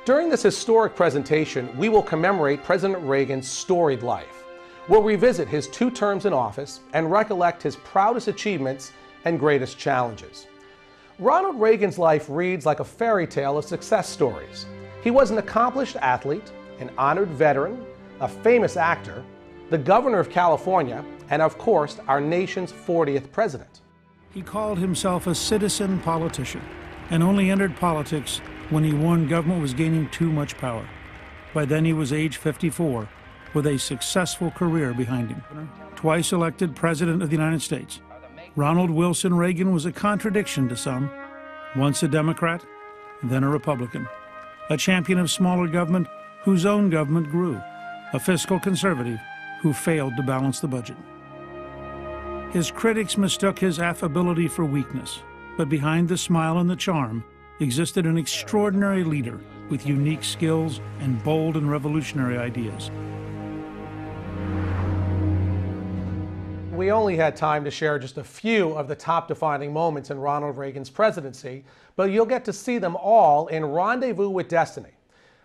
During this historic presentation, we will commemorate President Reagan's storied life. We'll revisit his 2 terms in office and recollect his proudest achievements and greatest challenges. Ronald Reagan's life reads like a fairy tale of success stories. He was an accomplished athlete, an honored veteran, a famous actor, the governor of California, and of course, our nation's 40th president. He called himself a citizen politician and only entered politics when he warned government was gaining too much power. By then he was age 54, with a successful career behind him. Twice elected President of the United States, Ronald Wilson Reagan was a contradiction to some. Once a Democrat, then a Republican. A champion of smaller government whose own government grew. A fiscal conservative who failed to balance the budget. His critics mistook his affability for weakness, but behind the smile and the charm existed an extraordinary leader with unique skills and bold and revolutionary ideas. We only had time to share just a few of the top defining moments in Ronald Reagan's presidency, but you'll get to see them all in Rendezvous with Destiny.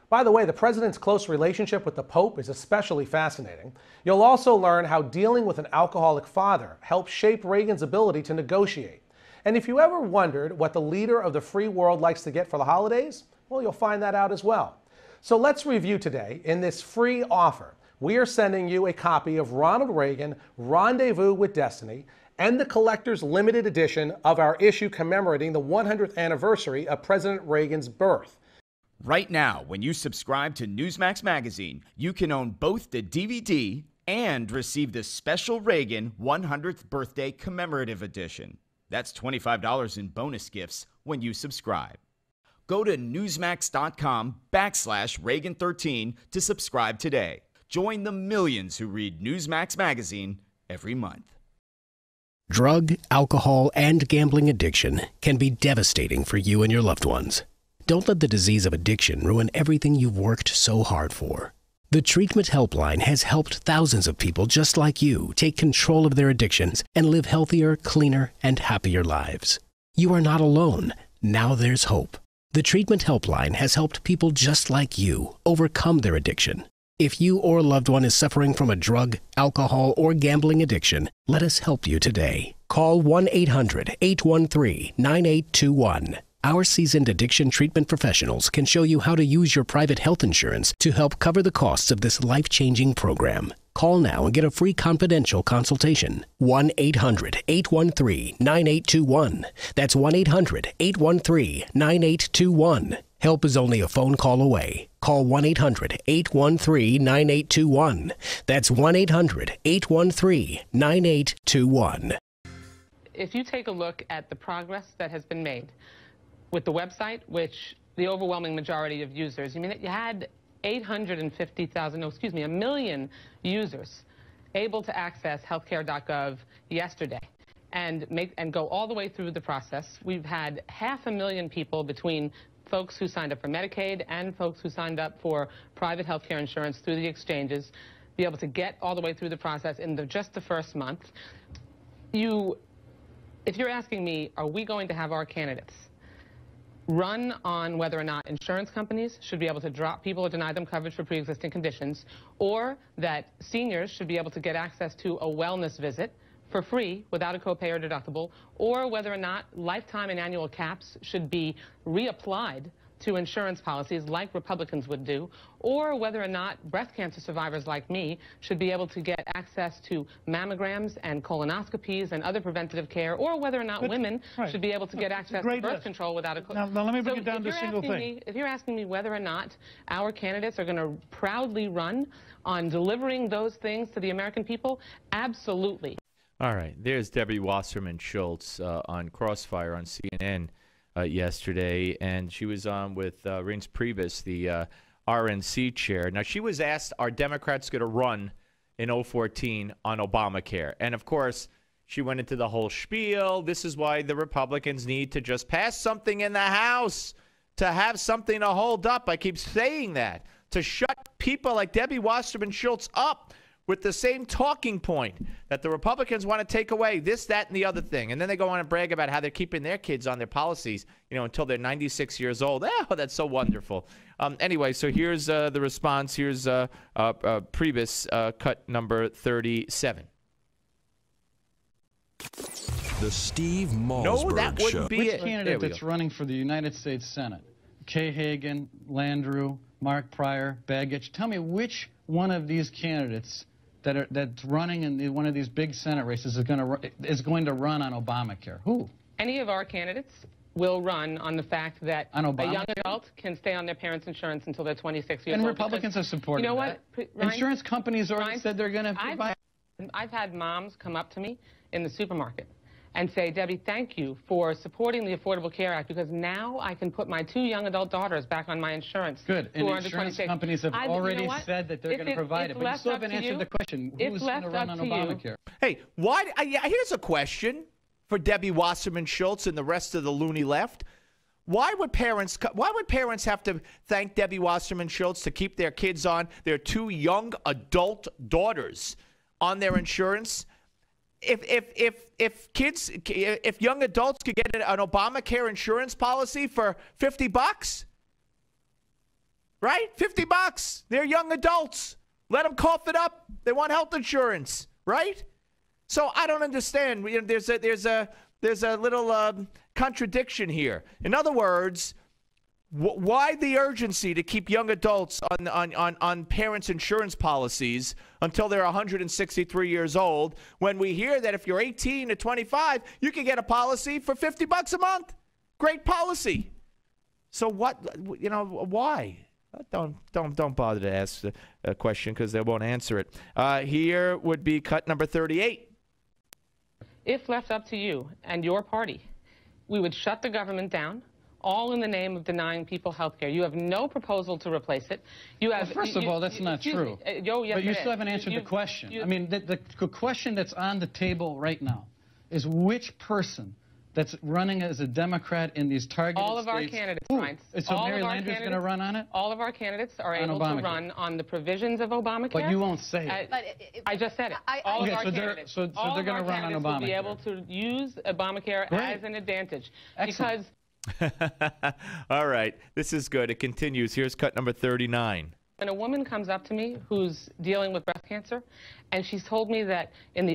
By the way, the president's close relationship with the Pope is especially fascinating. You'll also learn how dealing with an alcoholic father helped shape Reagan's ability to negotiate. And if you ever wondered what the leader of the free world likes to get for the holidays, well, you'll find that out as well. So let's review today in this free offer. We are sending you a copy of Ronald Reagan, Rendezvous with Destiny, and the collector's limited edition of our issue commemorating the 100th anniversary of President Reagan's birth. Right now, when you subscribe to Newsmax Magazine, you can own both the DVD and receive the special Reagan 100th Birthday Commemorative Edition. That's $25 in bonus gifts when you subscribe. Go to newsmax.com/Reagan13 to subscribe today. Join the millions who read Newsmax Magazine every month. Drug, alcohol, and gambling addiction can be devastating for you and your loved ones. Don't let the disease of addiction ruin everything you've worked so hard for. The Treatment Helpline has helped thousands of people just like you take control of their addictions and live healthier, cleaner, and happier lives. You are not alone. Now there's hope. The Treatment Helpline has helped people just like you overcome their addiction. If you or a loved one is suffering from a drug, alcohol, or gambling addiction, let us help you today. Call 1-800-813-9821. Our seasoned addiction treatment professionals can show you how to use your private health insurance to help cover the costs of this life-changing program. Call now and get a free confidential consultation. 1-800-813-9821. That's 1-800-813-9821. Help is only a phone call away. Call 1-800-813-9821. That's 1-800-813-9821. If you take a look at the progress that has been made with the website, which the overwhelming majority of users, you had 1 million users able to access healthcare.gov yesterday and go all the way through the process. We've had 500,000 people between folks who signed up for Medicaid and folks who signed up for private health care insurance through the exchanges be able to get all the way through the process in just the first month. If you're asking me, are we going to have our candidates run on whether or not insurance companies should be able to drop people or deny them coverage for pre-existing conditions, or that seniors should be able to get access to a wellness visit for free without a copay or deductible, or whether or not lifetime and annual caps should be reapplied to insurance policies like Republicans would do, or whether or not breast cancer survivors like me should be able to get access to mammograms and colonoscopies and other preventative care, or whether or not women should be able to get access to birth control without a copay. Now let me bring it down to a single thing. If you're asking me whether or not our candidates are going to proudly run on delivering those things to the American people, absolutely. All right, there's Debbie Wasserman Schultz on Crossfire on CNN yesterday, and she was on with Reince Priebus, the RNC chair. Now, she was asked, are Democrats going to run in 2014 on Obamacare? And, of course, she went into the whole spiel. This is why the Republicans need to just pass something in the House to have something to hold up. I keep saying that, to shut people like Debbie Wasserman Schultz up with the same talking point that the Republicans want to take away this, that, and the other thing. And then they go on and brag about how they're keeping their kids on their policies, until they're 96 years old. Oh, that's so wonderful. Anyway, so here's the response. Here's Priebus, cut number 37. The Steve Malzberg No, that wouldn't Show. be Which it. candidate that's running for the United States Senate? Kay Hagan, Landrieu, Mark Pryor, Begich. Tell me which one of these candidates that's running in one of these big Senate races is going to run on Obamacare. Who? Any of our candidates will run on the fact that a young adult can stay on their parents' insurance until they're 26 years old. And Republicans have supported You know what? Ryan, insurance companies already said they're going to provide. I've had moms come up to me in the supermarket and say, Debbie, thank you for supporting the Affordable Care Act, because now I can put my 2 young adult daughters back on my insurance. Good. And insurance companies have already said that they're going to provide it. But you still haven't answered the question. Who's going to run on Obamacare? Hey, here's a question for Debbie Wasserman Schultz and the rest of the loony left. Why would parents have to thank Debbie Wasserman Schultz to keep their kids on, their 2 young adult daughters on their insurance? If young adults could get an Obamacare insurance policy for $50, right? $50. They're young adults. Let them cough it up. They want health insurance, right? So I don't understand. There's a little contradiction here. In other words, why the urgency to keep young adults on parents' insurance policies until they're 163 years old, when we hear that if you're 18 to 25, you can get a policy for $50 a month? Great policy. So what? Why? Don't bother to ask a question because they won't answer it. Here would be cut number 38. If left up to you and your party, we would shut the government down, all in the name of denying people health care. You have no proposal to replace it. You have. Well, first of all, that's not true. Yes, but you still haven't answered the question. I mean, the question that's on the table right now is which person that's running as a Democrat in these targeted states. All of our candidates, Ryan. So Mary Landrieu's going to run on it? All of our candidates are able to run on the provisions of Obamacare. But you won't say it. I just said it. All of our candidates. So they're going to run on Obamacare. Will be able to use Obamacare as an advantage. Excellent. Because All right. This is good. It continues. Here's cut number 39. When a woman comes up to me who's dealing with breast cancer, and she's told me that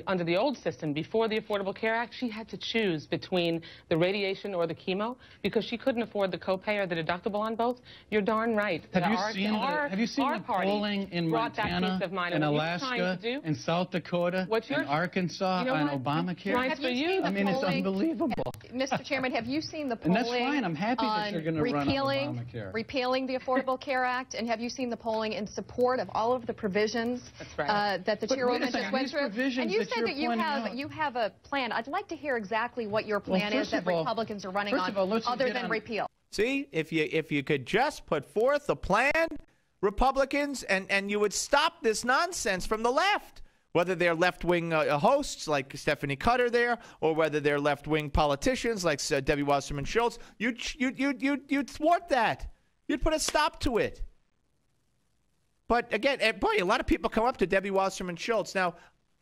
under the old system, before the Affordable Care Act, she had to choose between the radiation or the chemo because she couldn't afford the copay or the deductible on both. You're darn right. Have you seen the polling in Montana, in Alaska, in South Dakota, in Arkansas on Obamacare? I mean, it's unbelievable. Mr. Chairman, have you seen the polling and that's fine. I'm happy that you're going to run on Obamacare. Repealing the Affordable Care Act, and have you seen the polling in support of all of the provisions that the chairwoman just went through? And you said that you have a plan. I'd like to hear exactly what your plan is that Republicans are running on, other than repeal. See, if you could just put forth a plan, Republicans, and you would stop this nonsense from the left. Whether they're left-wing hosts like Stephanie Cutter there, or whether they're left-wing politicians like Debbie Wasserman Schultz, you'd thwart that. You'd put a stop to it. But again, boy, a lot of people come up to Debbie Wasserman Schultz. Now,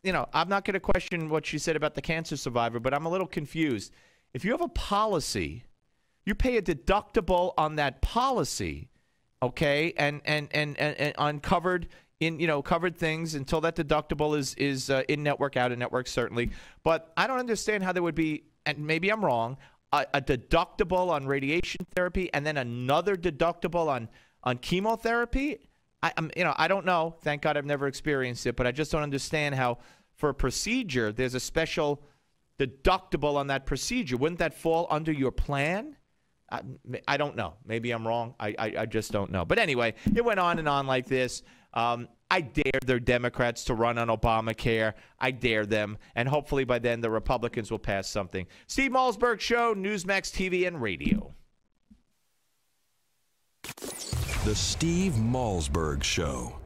I'm not going to question what she said about the cancer survivor, but I'm a little confused. If you have a policy, you pay a deductible on that policy, okay, and on covered things until that deductible is in network, out of network, certainly. But I don't understand how there would be, and maybe I'm wrong, a deductible on radiation therapy and then another deductible on chemotherapy. I don't know. Thank God I've never experienced it, but I just don't understand how for a procedure there's a special deductible on that procedure. Wouldn't that fall under your plan? I don't know. Maybe I'm wrong. I just don't know. But anyway, it went on and on like this. I dare their Democrats to run on Obamacare. I dare them. And hopefully by then the Republicans will pass something. Steve Malzberg Show, Newsmax TV and radio. The Steve Malzberg Show.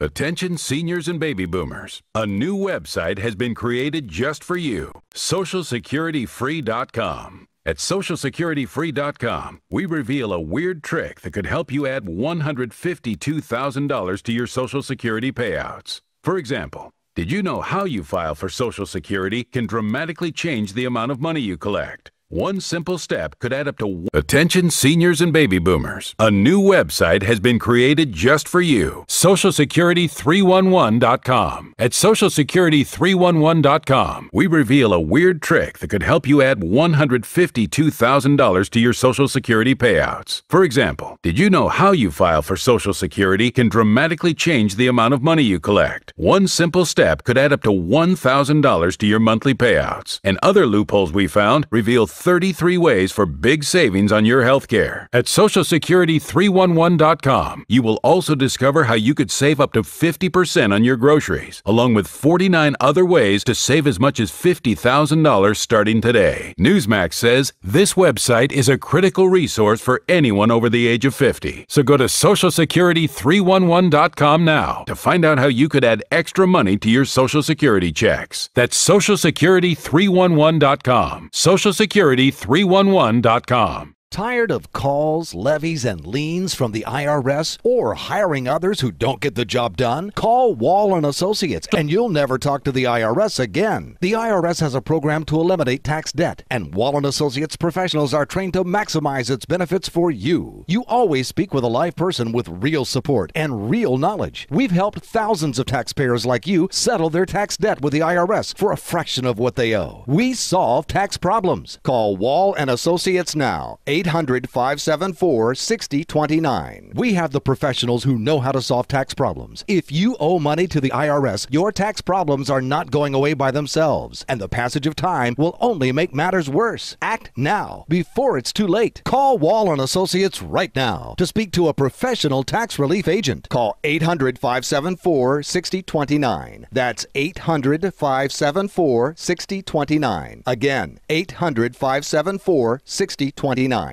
Attention seniors and baby boomers. A new website has been created just for you. SocialSecurityFree.com. At SocialSecurityFree.com, we reveal a weird trick that could help you add $152,000 to your Social Security payouts. For example, did you know how you file for Social Security can dramatically change the amount of money you collect? One simple step could add up to... Attention seniors and baby boomers. A new website has been created just for you. SocialSecurity311.com. At SocialSecurity311.com, we reveal a weird trick that could help you add $152,000 to your Social Security payouts. For example, did you know how you file for Social Security can dramatically change the amount of money you collect? One simple step could add up to $1,000 to your monthly payouts. And other loopholes we found reveal 33 ways for big savings on your health care. At SocialSecurity311.com, you will also discover how you could save up to 50% on your groceries, along with 49 other ways to save as much as $50,000 starting today. Newsmax says this website is a critical resource for anyone over the age of 50. So go to SocialSecurity311.com now to find out how you could add extra money to your Social Security checks. That's SocialSecurity311.com. SocialSecurity311.com. Tired of calls, levies, and liens from the IRS or hiring others who don't get the job done? Call Wall & Associates and you'll never talk to the IRS again. The IRS has a program to eliminate tax debt, and Wall & Associates professionals are trained to maximize its benefits for you. You always speak with a live person with real support and real knowledge. We've helped thousands of taxpayers like you settle their tax debt with the IRS for a fraction of what they owe. We solve tax problems. Call Wall & Associates now. 800-574-6029. We have the professionals who know how to solve tax problems. If you owe money to the IRS, your tax problems are not going away by themselves, and the passage of time will only make matters worse. Act now, before it's too late. Call Wall & Associates right now to speak to a professional tax relief agent. Call 800-574-6029. That's 800-574-6029. Again, 800-574-6029.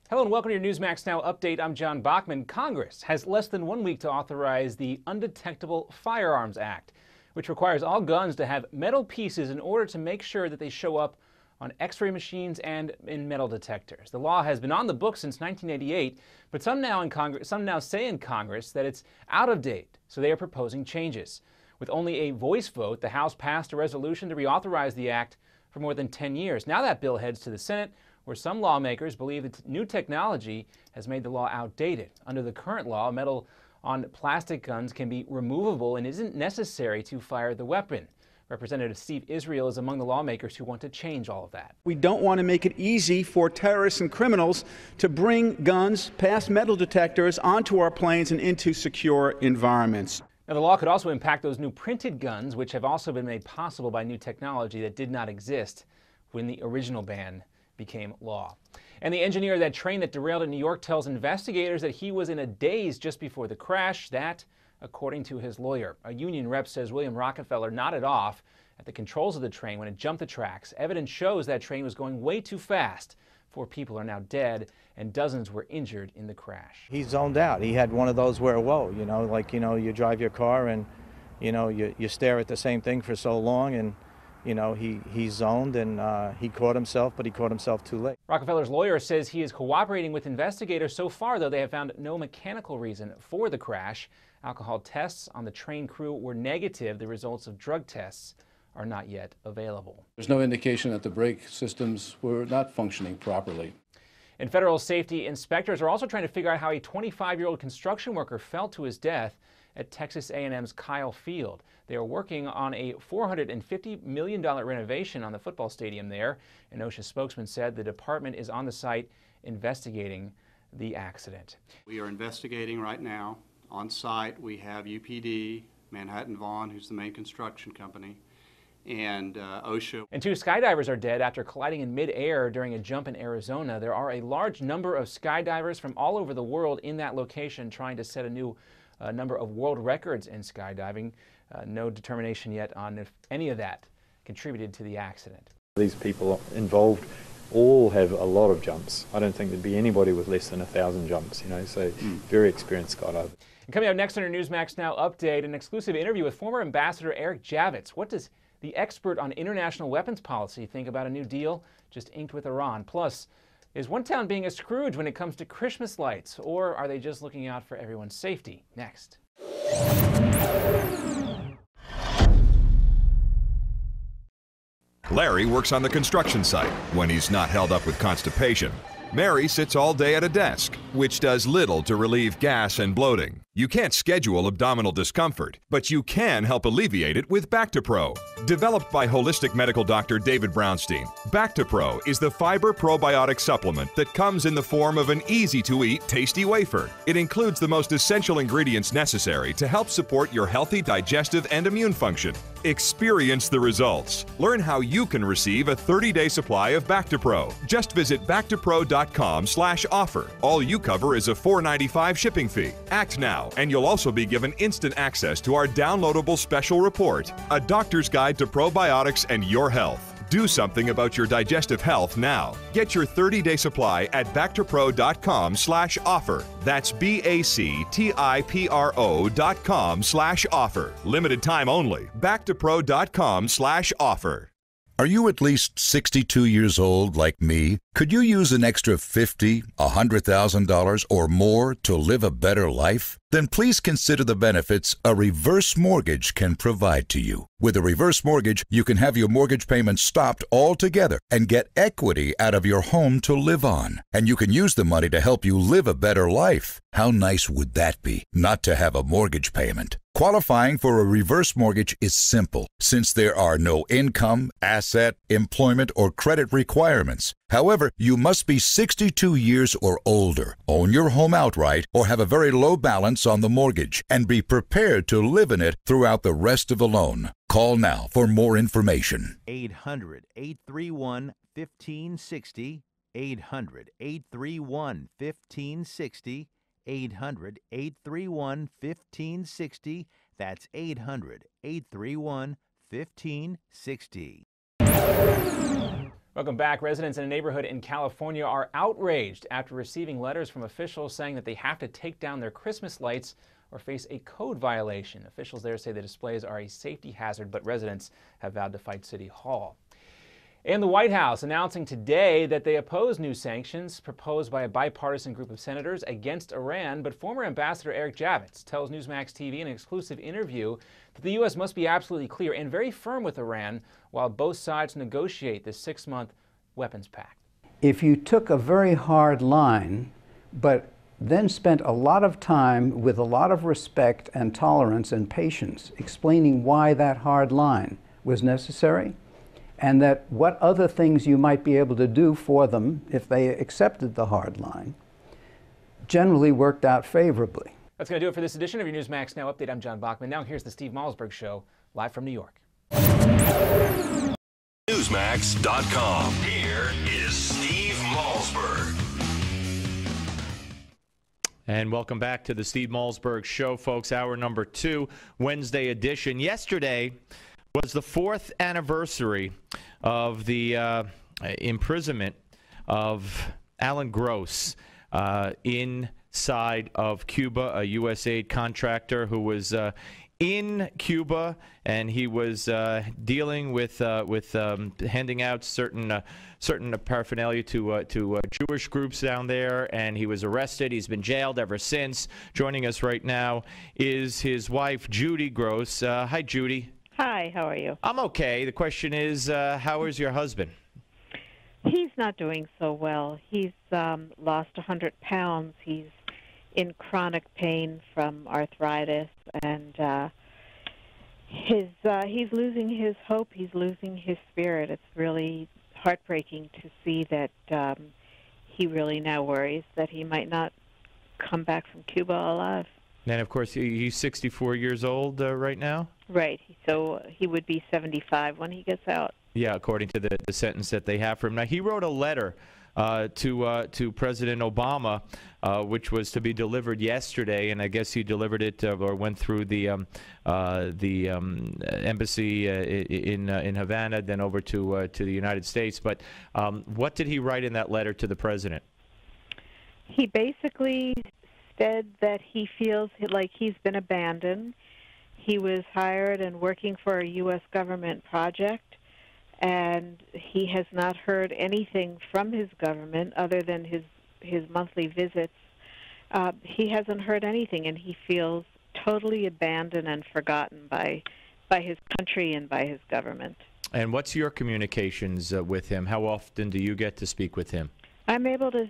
Hello and welcome to your Newsmax Now update. I'm John Bachman. Congress has less than 1 week to authorize the Undetectable Firearms Act, which requires all guns to have metal pieces in order to make sure that they show up on X-ray machines and in metal detectors. The law has been on the books since 1988, but some now say in Congress that it's out of date, so they are proposing changes. With only a voice vote, the House passed a resolution to reauthorize the act for more than 10 years. Now that bill heads to the Senate, where some lawmakers believe that new technology has made the law outdated. Under the current law, metal on plastic guns can be removable and isn't necessary to fire the weapon. Representative Steve Israel is among the lawmakers who want to change all of that. We don't want to make it easy for terrorists and criminals to bring guns past metal detectors onto our planes and into secure environments. Now, the law could also impact those new printed guns, which have also been made possible by new technology that did not exist when the original ban became law. And the engineer of that train that derailed in New York tells investigators that he was in a daze just before the crash. That, according to his lawyer. A union rep says William Rockefeller nodded off at the controls of the train when it jumped the tracks. Evidence shows that train was going way too fast. 4 people are now dead and dozens were injured in the crash. He zoned out. He had one of those where, whoa, you drive your car and, you stare at the same thing for so long, and, he zoned and he caught himself, but he caught himself too late. Rockefeller's lawyer says he is cooperating with investigators. So far, though, they have found no mechanical reason for the crash. Alcohol tests on the train crew were negative. The results of drug tests are not yet available. There's no indication that the brake systems were not functioning properly. And federal safety inspectors are also trying to figure out how a 25-year-old construction worker fell to his death at Texas A&M's Kyle Field. They are working on a $450 million renovation on the football stadium there. An OSHA spokesman said the department is on the site investigating the accident. We are investigating right now. On site, we have UPD, Manhattan Vaughn, who's the main construction company, and OSHA. And 2 skydivers are dead after colliding in mid-air during a jump in Arizona. There are a large number of skydivers from all over the world in that location trying to set a new number of world records in skydiving. No determination yet on if any of that contributed to the accident. These people involved all have a lot of jumps. I don't think there'd be anybody with less than 1,000 jumps, so very experienced skydivers. And coming up next on our Newsmax Now update, an exclusive interview with former Ambassador Eric Javits. What does the expert on international weapons policy think about a new deal just inked with Iran? Plus, is one town being a Scrooge when it comes to Christmas lights, or are they just looking out for everyone's safety? Next. Larry works on the construction site when he's not held up with constipation. Mary sits all day at a desk, which does little to relieve gas and bloating. You can't schedule abdominal discomfort, but you can help alleviate it with Bactipro. Developed by holistic medical doctor David Brownstein, Bactipro is the fiber probiotic supplement that comes in the form of an easy-to-eat, tasty wafer. It includes the most essential ingredients necessary to help support your healthy digestive and immune function. Experience the results. Learn how you can receive a 30-day supply of Bactipro. Just visit Bactipro.com/offer. All you cover is a $4.95 shipping fee. Act now, and you'll also be given instant access to our downloadable special report, A Doctor's Guide to Probiotics and Your Health. Do something about your digestive health now. Get your 30-day supply at Bactipro.com/offer. That's BACTIPRO.com/offer. Limited time only. Bactipro.com/offer. Are you at least 62 years old like me? Could you use an extra $50,000, $100,000 or more to live a better life? Then please consider the benefits a reverse mortgage can provide to you. With a reverse mortgage, you can have your mortgage payments stopped altogether and get equity out of your home to live on. And you can use the money to help you live a better life. How nice would that be, not to have a mortgage payment? Qualifying for a reverse mortgage is simple, since there are no income, asset, employment, or credit requirements. However, you must be 62 years or older, own your home outright, or have a very low balance on the mortgage, and be prepared to live in it throughout the rest of the loan. Call now for more information. 800-831-1560, 800-831-1560, 800-831-1560. That's 800-831-1560. Welcome back. Residents in a neighborhood in California are outraged after receiving letters from officials saying that they have to take down their Christmas lights or face a code violation. Officials there say the displays are a safety hazard, but residents have vowed to fight City Hall. And the White House announcing today that they oppose new sanctions proposed by a bipartisan group of senators against Iran. But former Ambassador Eric Javits tells Newsmax TV in an exclusive interview that the U.S. must be absolutely clear and very firm with Iran while both sides negotiate this 6-month weapons pact. If you took a very hard line, but then spent a lot of time with a lot of respect and tolerance and patience explaining why that hard line was necessary, and that what other things you might be able to do for them if they accepted the hard line, generally worked out favorably. That's going to do it for this edition of your Newsmax Now Update. I'm John Bachman. Now here's the Steve Malzberg Show, live from New York. Newsmax.com. Here is Steve Malzberg. And welcome back to the Steve Malzberg Show, folks. Hour number 2, Wednesday edition. Yesterday was the 4th anniversary of the imprisonment of Alan Gross inside of Cuba, a U.S. aid contractor who was in Cuba, and he was dealing with handing out certain paraphernalia to Jewish groups down there, and he was arrested. He's been jailed ever since. Joining us right now is his wife, Judy Gross. Hi, Judy. Hi, how are you? I'm okay. The question is, how is your husband? He's not doing so well. He's lost 100 pounds. He's in chronic pain from arthritis, and he's losing his hope. He's losing his spirit. It's really heartbreaking to see that he really now worries that he might not come back from Cuba alive. And, of course, he's 64 years old right now? Right. So he would be 75 when he gets out. Yeah, according to the sentence that they have for him. Now, he wrote a letter to President Obama, which was to be delivered yesterday, and I guess he delivered it or went through the embassy in Havana, then over to the United States. But what did he write in that letter to the president? He basically said that he feels like he's been abandoned. He was hired and working for a U.S. government project, and he has not heard anything from his government other than his monthly visits. He hasn't heard anything, and he feels totally abandoned and forgotten by his country and by his government. And what's your communications with him? How often do you get to speak with him? I'm able to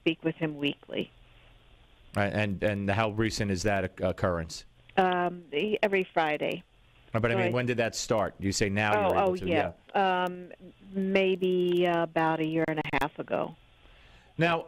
speak with him weekly. Right, and how recent is that occurrence? Every Friday. But I mean, when did that start? You say now you're able to? Yeah. Maybe about a year and a half ago. Now,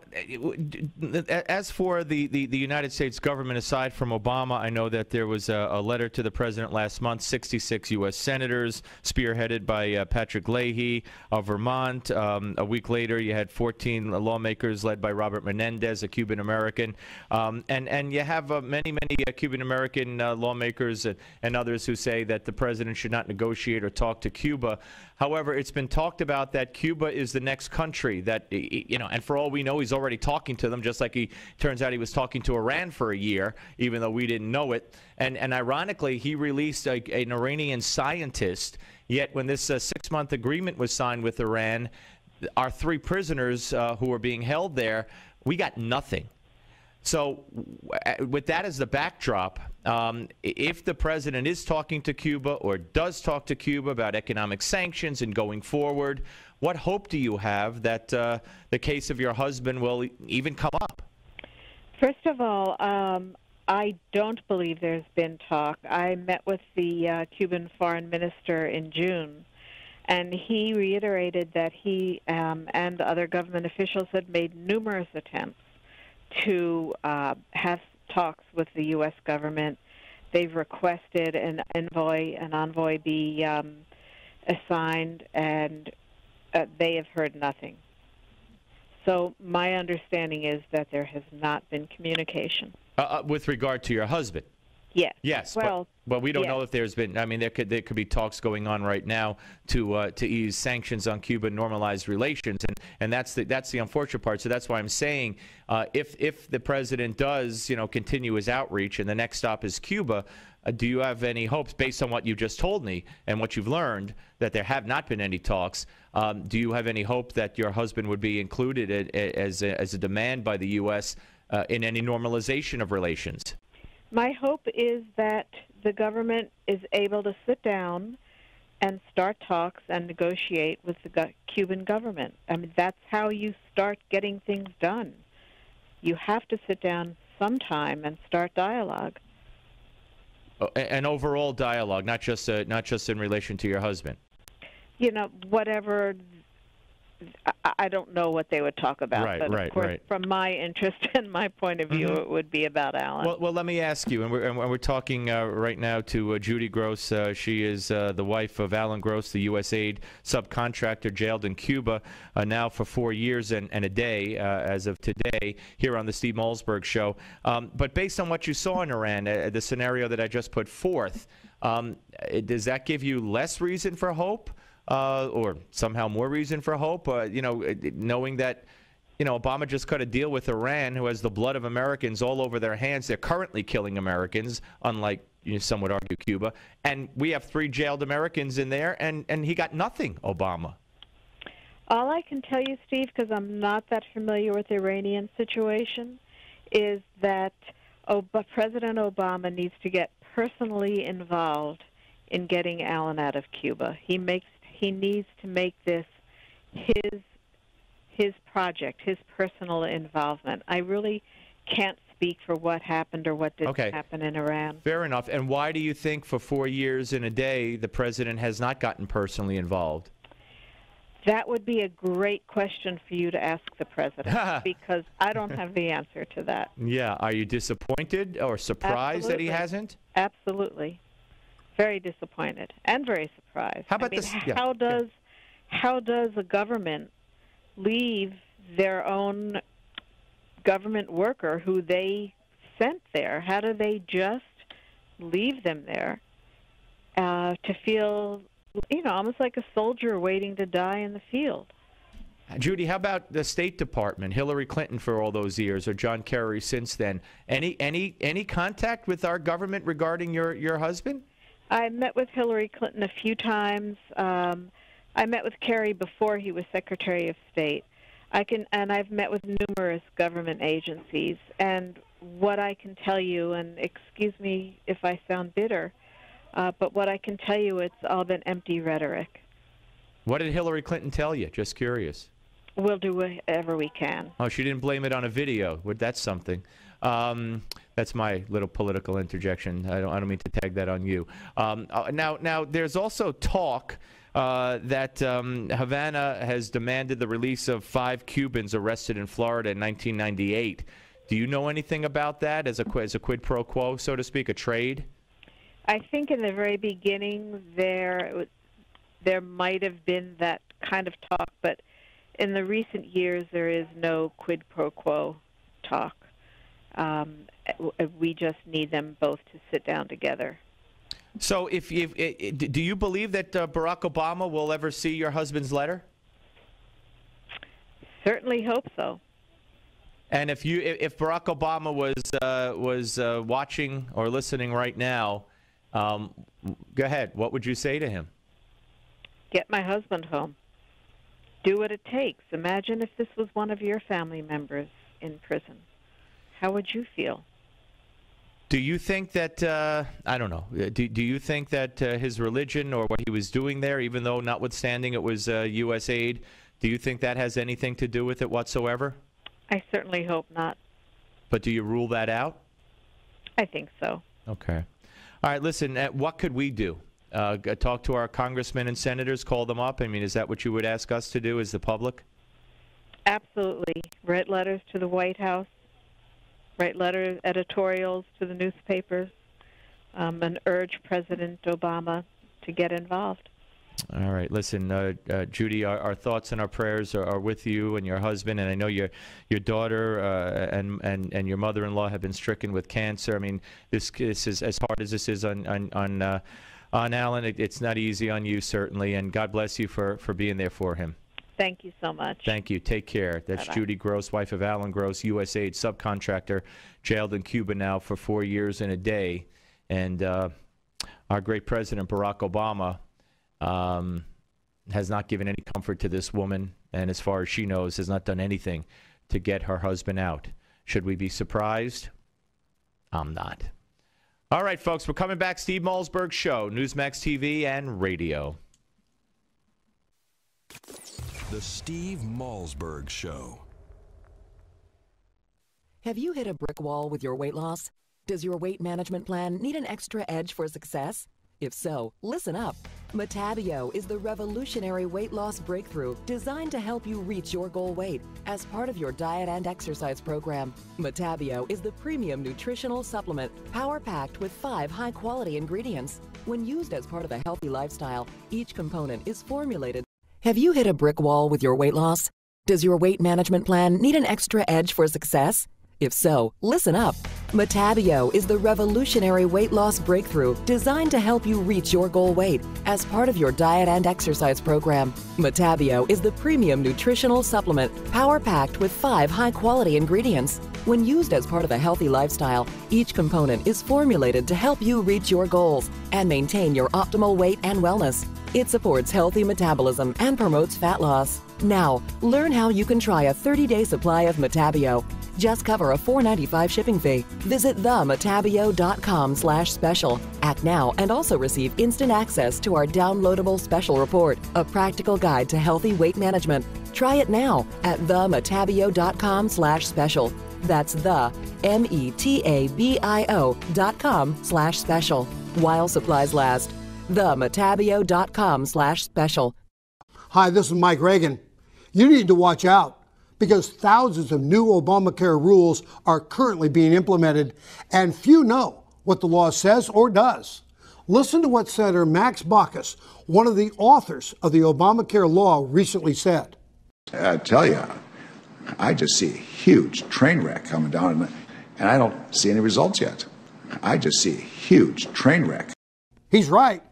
as for the United States government, aside from Obama, I know that there was a letter to the president last month, 66 U.S. senators, spearheaded by Patrick Leahy of Vermont. A week later, you had 14 lawmakers led by Robert Menendez, a Cuban-American. And you have many Cuban-American lawmakers and others who say that the president should not negotiate or talk to Cuba. However, it's been talked about that Cuba is the next country that, and for all we know, he's already talking to them, just like he turns out he was talking to Iran for a year, even though we didn't know it. And ironically, he released an Iranian scientist, yet when this 6-month agreement was signed with Iran, our 3 prisoners who were being held there, we got nothing. So with that as the backdrop, if the president is talking to Cuba or does talk to Cuba about economic sanctions and going forward, what hope do you have that the case of your husband will even come up? First of all, I don't believe there's been talk. I met with the Cuban foreign minister in June, and he reiterated that he and other government officials had made numerous attempts to have talks with the U.S. government. They've requested an envoy be assigned, and they have heard nothing. So my understanding is that there has not been communication. With regard to your husband? Yes. Yes, well, but we don't know if there's been. I mean, there could be talks going on right now to ease sanctions on Cuba, normalize relations, and that's the unfortunate part. So that's why I'm saying, if the president does continue his outreach, and the next stop is Cuba, do you have any hopes, based on what you just told me and what you've learned, that there have not been any talks? Do you have any hope that your husband would be included as a demand by the U.S. In any normalization of relations? My hope is that the government is able to sit down and start talks and negotiate with the Cuban government. I mean, that's how you start getting things done. You have to sit down sometime and start dialogue. An overall dialogue, not just in relation to your husband. You know, whatever. I don't know what they would talk about, but of course, from my interest and my point of view, it would be about Alan. Well, let me ask you, and we're talking right now to Judy Gross. She is the wife of Alan Gross, the USAID subcontractor jailed in Cuba now for 4 years and a day as of today here on the Steve Malzberg Show. But based on what you saw in Iran, the scenario that I just put forth, does that give you less reason for hope? Or somehow more reason for hope, knowing that, Obama just cut a deal with Iran, who has the blood of Americans all over their hands. They're currently killing Americans, unlike some would argue Cuba. And we have 3 jailed Americans in there, and he got nothing, Obama. All I can tell you, Steve, because I'm not that familiar with the Iranian situation, is that President Obama needs to get personally involved in getting Alan out of Cuba. He needs to make this his project, his personal involvement. I really can't speak for what happened or what didn't happen in Iran. Fair enough. And why do you think for 4 years and a day the president has not gotten personally involved? That would be a great question for you to ask the president, because I don't have the answer to that. Yeah. Are you disappointed or surprised that he hasn't? Absolutely. Very disappointed and very surprised. How about this? Yeah. How does a government leave their own government worker who they sent there? How do they just leave them there to feel, almost like a soldier waiting to die in the field? Judy, how about the State Department? Hillary Clinton for all those years, or John Kerry since then. Any contact with our government regarding your husband? I met with Hillary Clinton a few times. I met with Kerry before he was Secretary of State. I've met with numerous government agencies. And what I can tell you, and excuse me if I sound bitter, but what I can tell you, it's all been empty rhetoric. What did Hillary Clinton tell you? Just curious. We'll do whatever we can. Oh, she didn't blame it on a video. That's something. That's my little political interjection. I don't mean to tag that on you. Now, there's also talk that Havana has demanded the release of 5 Cubans arrested in Florida in 1998. Do you know anything about that as a quid pro quo, so to speak, a trade? I think in the very beginning there might have been that kind of talk, but in the recent years there is no quid pro quo talk. We just need them both to sit down together. So do you believe that Barack Obama will ever see your husband's letter? Certainly hope so. And if Barack Obama was watching or listening right now, go ahead. What would you say to him? Get my husband home. Do what it takes. Imagine if this was one of your family members in prison. How would you feel? Do you think that, I don't know, do you think that his religion or what he was doing there, even though notwithstanding it was U.S. aid, do you think that has anything to do with it whatsoever? I certainly hope not. But do you rule that out? I think so. Okay. All right, listen, what could we do? Talk to our congressmen and senators, call them up? I mean, is that what you would ask us to do as the public? Absolutely. Write letters to the White House. Write letters, editorials to the newspapers, and urge President Obama to get involved. All right. Listen, Judy, our thoughts and our prayers are with you and your husband, and I know your daughter and your mother-in-law have been stricken with cancer. I mean, this is as hard as this is on Alan. It's not easy on you, certainly, and God bless you for being there for him. Thank you so much. Thank you. Take care. That's Bye-bye. Judy Gross, wife of Alan Gross, USAID subcontractor, jailed in Cuba now for 4 years and a day. And our great President Barack Obama has not given any comfort to this woman, and as far as she knows, has not done anything to get her husband out. Should we be surprised? I'm not. All right, folks, we're coming back. Steve Malzberg Show, Newsmax TV and radio. The Steve Malzberg Show. Have you hit a brick wall with your weight loss? Does your weight management plan need an extra edge for success? If so, listen up. Metabio is the revolutionary weight loss breakthrough designed to help you reach your goal weight as part of your diet and exercise program. Metabio is the premium nutritional supplement power-packed with 5 high-quality ingredients. When used as part of a healthy lifestyle, each component is formulated. Have you hit a brick wall with your weight loss? Does your weight management plan need an extra edge for success? If so, listen up. Metabio is the revolutionary weight loss breakthrough designed to help you reach your goal weight as part of your diet and exercise program. Metabio is the premium nutritional supplement power-packed with 5 high-quality ingredients. When used as part of a healthy lifestyle, each component is formulated to help you reach your goals and maintain your optimal weight and wellness. It supports healthy metabolism and promotes fat loss. Now, learn how you can try a 30-day supply of Metabio. Just cover a $4.95 shipping fee. Visit themetabio.com/special. Act now and also receive instant access to our downloadable special report, a practical guide to healthy weight management. Try it now at themetabio.com/special. That's the metabio.com/special. While supplies last. themetabio.com/special. Hi, this is Mike Reagan. You need to watch out because thousands of new Obamacare rules are currently being implemented, and few know what the law says or does. Listen to what Senator Max Baucus, one of the authors of the Obamacare law, recently said. I tell you, I just see a huge train wreck coming down, and I don't see any results yet. I just see a huge train wreck. He's right.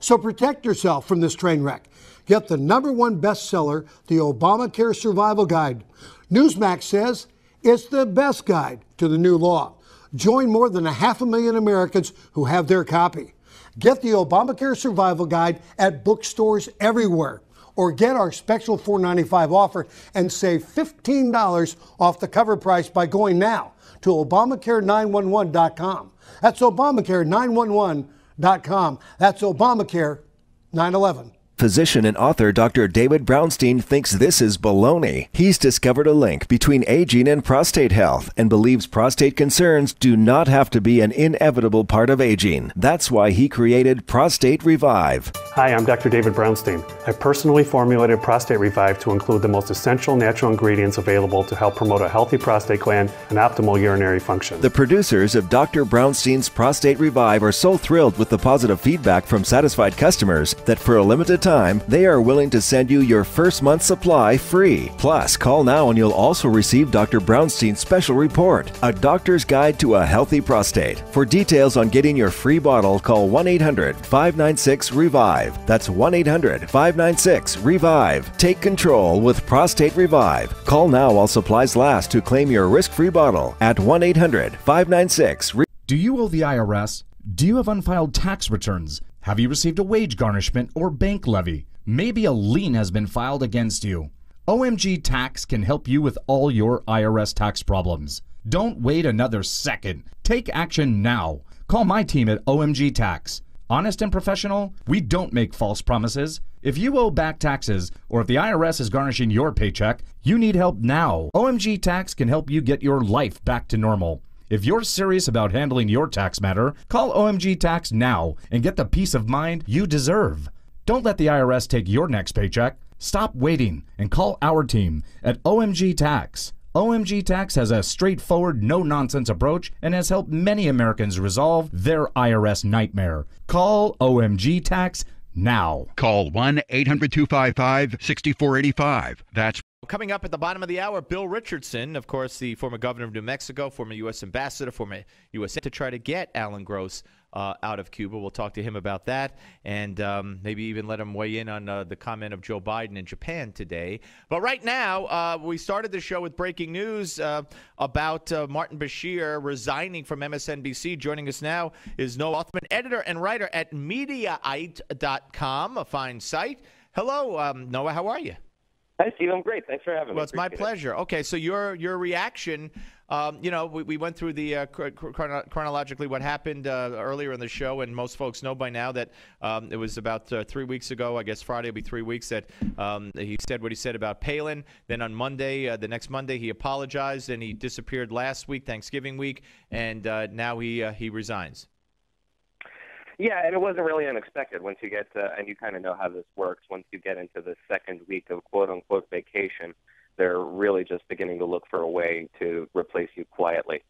So protect yourself from this train wreck. Get the #1 bestseller, the Obamacare Survival Guide. Newsmax says it's the best guide to the new law. Join more than 500,000 Americans who have their copy. Get the Obamacare Survival Guide at bookstores everywhere, or get our special $4.95 offer and save $15 off the cover price by going now to Obamacare911.com. That's Obamacare911.com. That's Obamacare 911. Physician and author Dr. David Brownstein thinks this is baloney. He's discovered a link between aging and prostate health and believes prostate concerns do not have to be an inevitable part of aging. That's why he created Prostate Revive. Hi, I'm Dr. David Brownstein. I personally formulated Prostate Revive to include the most essential natural ingredients available to help promote a healthy prostate gland and optimal urinary function. The producers of Dr. Brownstein's Prostate Revive are so thrilled with the positive feedback from satisfied customers that for a limited time, they are willing to send you your first month's supply free. Plus, call now and you'll also receive Dr. Brownstein's special report, A Doctor's Guide to a Healthy Prostate. For details on getting your free bottle, call 1-800-596-REVIVE. That's 1-800-596-REVIVE. Take control with Prostate Revive. Call now while supplies last to claim your risk-free bottle at 1-800-596-REVIVE. Do you owe the IRS? Do you have unfiled tax returns? Have you received a wage garnishment or bank levy? Maybe a lien has been filed against you. OMG Tax can help you with all your IRS tax problems. Don't wait another second. Take action now. Call my team at OMG Tax. Honest and professional, we don't make false promises. If you owe back taxes or if the IRS is garnishing your paycheck, you need help now. OMG Tax can help you get your life back to normal. If you're serious about handling your tax matter, call OMG Tax now and get the peace of mind you deserve. Don't let the IRS take your next paycheck. Stop waiting and call our team at OMG Tax. OMG Tax has a straightforward, no-nonsense approach and has helped many Americans resolve their IRS nightmare. Call OMG Tax now. Call 1-800-255-6485. That's Coming up at the bottom of the hour, Bill Richardson, of course, the former governor of New Mexico, former U.S. ambassador, former U.S. to try to get Alan Gross out of Cuba. We'll talk to him about that and maybe even let him weigh in on the comment of Joe Biden in Japan today. But right now, we started the show with breaking news about Martin Bashir resigning from MSNBC. Joining us now is Noah Rothman, editor and writer at Mediaite.com, a fine site. Hello, Noah. How are you? Hi, Steve. I'm great. Thanks for having me. Well, it's my pleasure. Okay, so your reaction, we went through the chronologically what happened earlier in the show, and most folks know by now that it was about 3 weeks ago, I guess Friday will be 3 weeks, that he said what he said about Palin. Then on Monday, the next Monday, he apologized, and he disappeared last week, Thanksgiving week, and now he resigns. Yeah, and it wasn't really unexpected once you get to, and you kind of know how this works, once you get into the second week of quote-unquote vacation, they're really just beginning to look for a way to replace you quietly.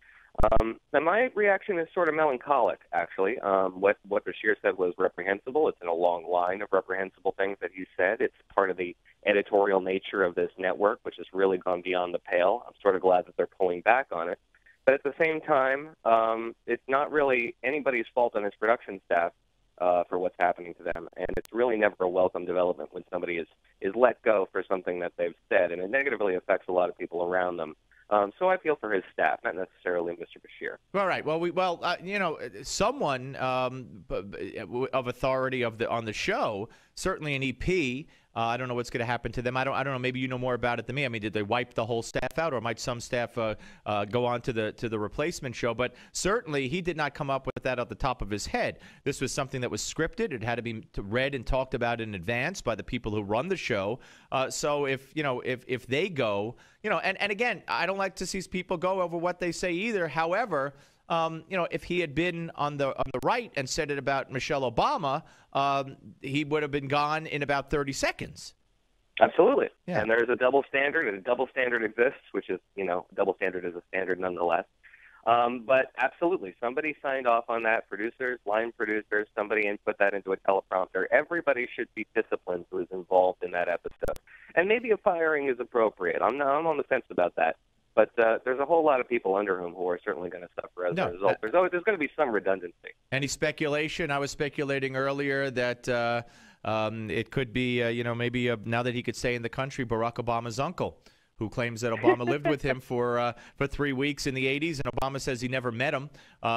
And my reaction is sort of melancholic, actually. What Bashir said was reprehensible. It's in a long line of reprehensible things that he said. It's part of the editorial nature of this network, which has really gone beyond the pale. I'm sort of glad that they're pulling back on it. But at the same time, it's not really anybody's fault on his production staff for what's happening to them. And it's really never a welcome development when somebody is let go for something that they've said. And it negatively affects a lot of people around them. So I feel for his staff, not necessarily Mr. Bashir. All right. Well, someone of authority on the show, certainly an EP. I don't know what's going to happen to them. I don't know. Maybe you know more about it than me. I mean, did they wipe the whole staff out, or might some staff go on to the replacement show? But certainly, he did not come up with that at the top of his head. This was something that was scripted. It had to be read and talked about in advance by the people who run the show. So if they go, and again, I don't like to see people go over what they say either. However, if he had been on the right and said it about Michelle Obama, he would have been gone in about 30 seconds. Absolutely. Yeah. And there's a double standard, and a double standard exists, which is, double standard is a standard nonetheless. But absolutely, somebody signed off on that, producers, line producers, somebody input that into a teleprompter. Everybody should be disciplined who is involved in that episode. And maybe a firing is appropriate. I'm on the fence about that. But there's a whole lot of people under him who are certainly going to suffer as a result. There's going to be some redundancy. Any speculation? I was speculating earlier that it could be, maybe now that he could stay in the country, Barack Obama's uncle, who claims that Obama lived with him for 3 weeks in the 80s, and Obama says he never met him,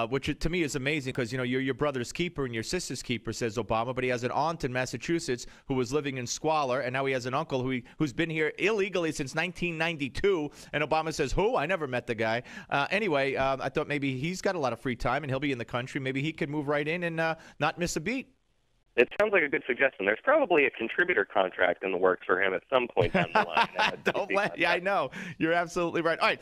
which to me is amazing because, you're your brother's keeper and your sister's keeper, says Obama, but he has an aunt in Massachusetts who was living in squalor, and now he has an uncle who's been here illegally since 1992, and Obama says, who? I never met the guy. Anyway, I thought maybe he's got a lot of free time, and he'll be in the country. Maybe he could move right in and not miss a beat. It sounds like a good suggestion. There's probably a contributor contract in the works for him at some point down the line. Yeah, I know. You're absolutely right. All right.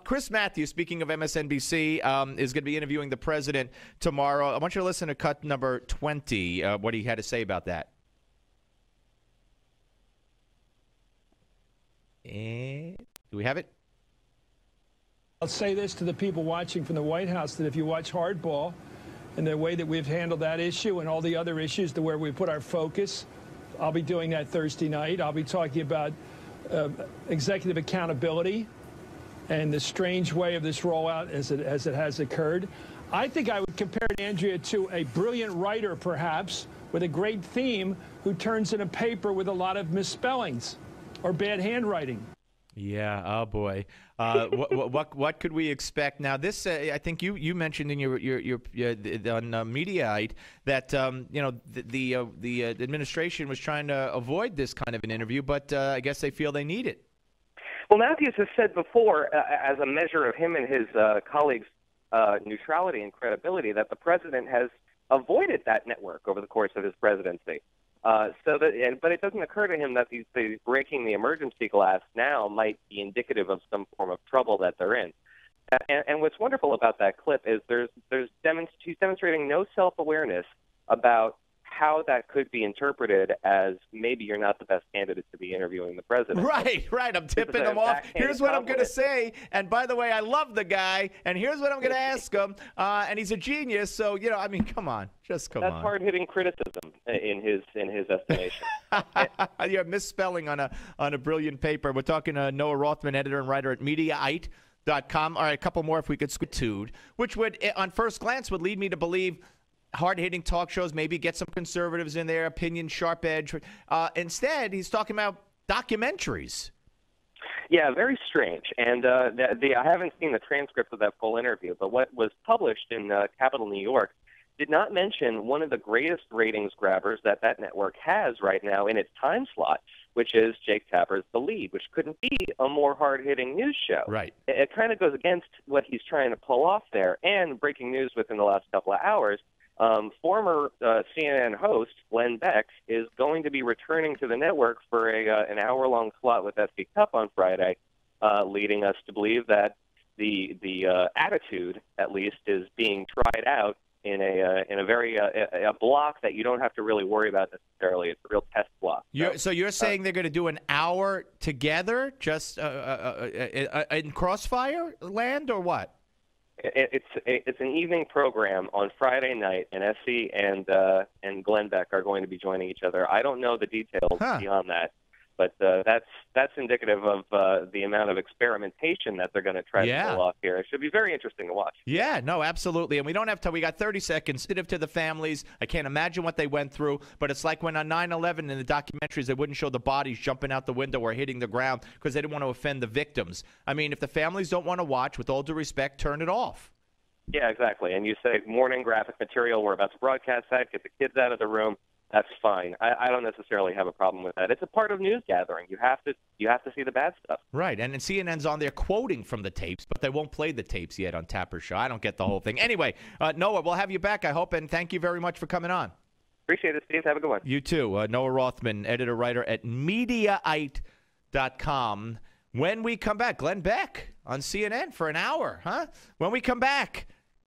Chris Matthews, speaking of MSNBC, is going to be interviewing the president tomorrow. I want you to listen to cut number 20, what he had to say about that. And do we have it? I'll say this to the people watching from the White House, that if you watch Hardball, and the way that we've handled that issue and all the other issues to where we put our focus, I'll be doing that Thursday night. I'll be talking about executive accountability and the strange way of this rollout as it has occurred. I think I would compare Andrea to a brilliant writer, perhaps, with a great theme who turns in a paper with a lot of misspellings or bad handwriting. Yeah. Oh boy. What could we expect now? This I think you mentioned in your on Mediaite that the administration was trying to avoid this kind of an interview, but I guess they feel they need it. Well, Matthews has said before, as a measure of him and his colleagues' neutrality and credibility, that the president has avoided that network over the course of his presidency. But it doesn't occur to him that the breaking the emergency glass now might be indicative of some form of trouble that they're in. And what's wonderful about that clip is he's demonstrating no self-awareness about how that could be interpreted as maybe you're not the best candidate to be interviewing the president. Right. I'm tipping him off. Here's what I'm going to say. And by the way, I love the guy. And here's what I'm going to ask him. And he's a genius. So, come on. Just come on. That's hard-hitting criticism in his estimation. You're misspelling on a brilliant paper. We're talking to Noah Rothman, editor and writer at Mediaite.com. All right, a couple more if we could squitude, which would, on first glance, would lead me to believe hard-hitting talk shows, maybe get some conservatives in there, opinion, sharp edge. Instead, he's talking about documentaries. Yeah, very strange. And I haven't seen the transcript of that full interview, but what was published in Capital New York did not mention one of the greatest ratings grabbers that network has right now in its time slot, which is Jake Tapper's The Lead, which couldn't be a more hard-hitting news show. Right. It kind of goes against what he's trying to pull off there. And breaking news within the last couple of hours, former CNN host Glenn Beck is going to be returning to the network for an hour-long slot with FD Cup on Friday, leading us to believe that the attitude, at least, is being tried out in a very a block that you don't have to really worry about necessarily. It's a real test block. So you're saying they're going to do an hour together, just in Crossfire land, or what? It's an evening program on Friday night, and SC and Glenn Beck are going to be joining each other. I don't know the details beyond that, but that's indicative of the amount of experimentation that they're going to try to pull off here. It should be very interesting to watch. Yeah, no, absolutely. And we don't have to. We got 30 seconds. Sensitive to the families. I can't imagine what they went through, but it's like when on 9/11 in the documentaries they wouldn't show the bodies jumping out the window or hitting the ground because they didn't want to offend the victims. I mean, if the families don't want to watch, with all due respect, turn it off. Yeah, exactly. And you say morning graphic material, we're about to broadcast that, get the kids out of the room. That's fine. I don't necessarily have a problem with that. It's a part of news gathering. You have to see the bad stuff. Right, and CNN's on there quoting from the tapes, but they won't play the tapes yet on Tapper's show. I don't get the whole thing. Anyway, Noah, we'll have you back, I hope, and thank you very much for coming on. Appreciate it, Steve. Have a good one. You too. Noah Rothman, editor-writer at Mediaite.com. When we come back, Glenn Beck on CNN for an hour, huh? When we come back,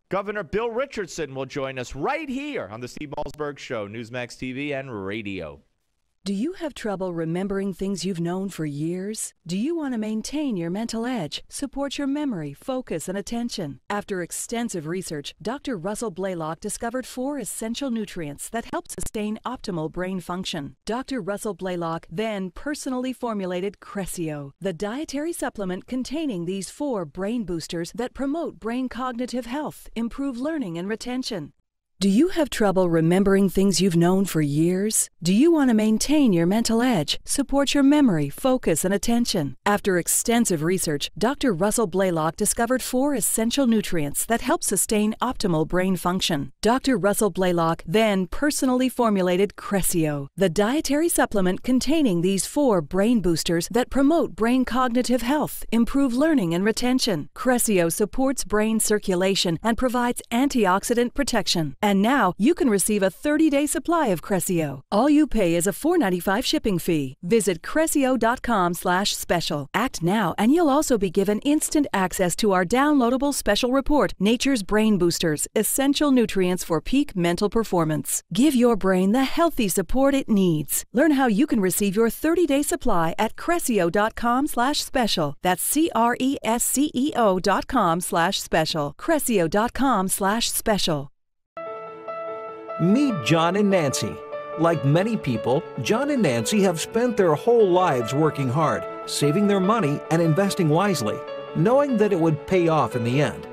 Governor Bill Richardson will join us right here on the Steve Malzberg Show, Newsmax TV and radio. Do you have trouble remembering things you've known for years? Do you want to maintain your mental edge, support your memory, focus, and attention? After extensive research, Dr. Russell Blaylock discovered 4 essential nutrients that help sustain optimal brain function. Dr. Russell Blaylock then personally formulated Crescio, the dietary supplement containing these 4 brain boosters that promote brain cognitive health, improve learning, and retention. Do you have trouble remembering things you've known for years? Do you want to maintain your mental edge, support your memory, focus, and attention? After extensive research, Dr. Russell Blaylock discovered 4 essential nutrients that help sustain optimal brain function. Dr. Russell Blaylock then personally formulated Crescio, the dietary supplement containing these 4 brain boosters that promote brain cognitive health, improve learning, and retention. Crescio supports brain circulation and provides antioxidant protection. And now you can receive a 30-day supply of Crescio. All you pay is a $4.95 shipping fee. Visit Crescio.com/special. Act now and you'll also be given instant access to our downloadable special report, Nature's Brain Boosters, Essential Nutrients for Peak Mental Performance. Give your brain the healthy support it needs. Learn how you can receive your 30-day supply at Crescio.com/special. That's Cresceo.com/special. Crescio.com/special. Meet John and Nancy. Like many people, John and Nancy have spent their whole lives working hard, saving their money and investing wisely, knowing that it would pay off in the end.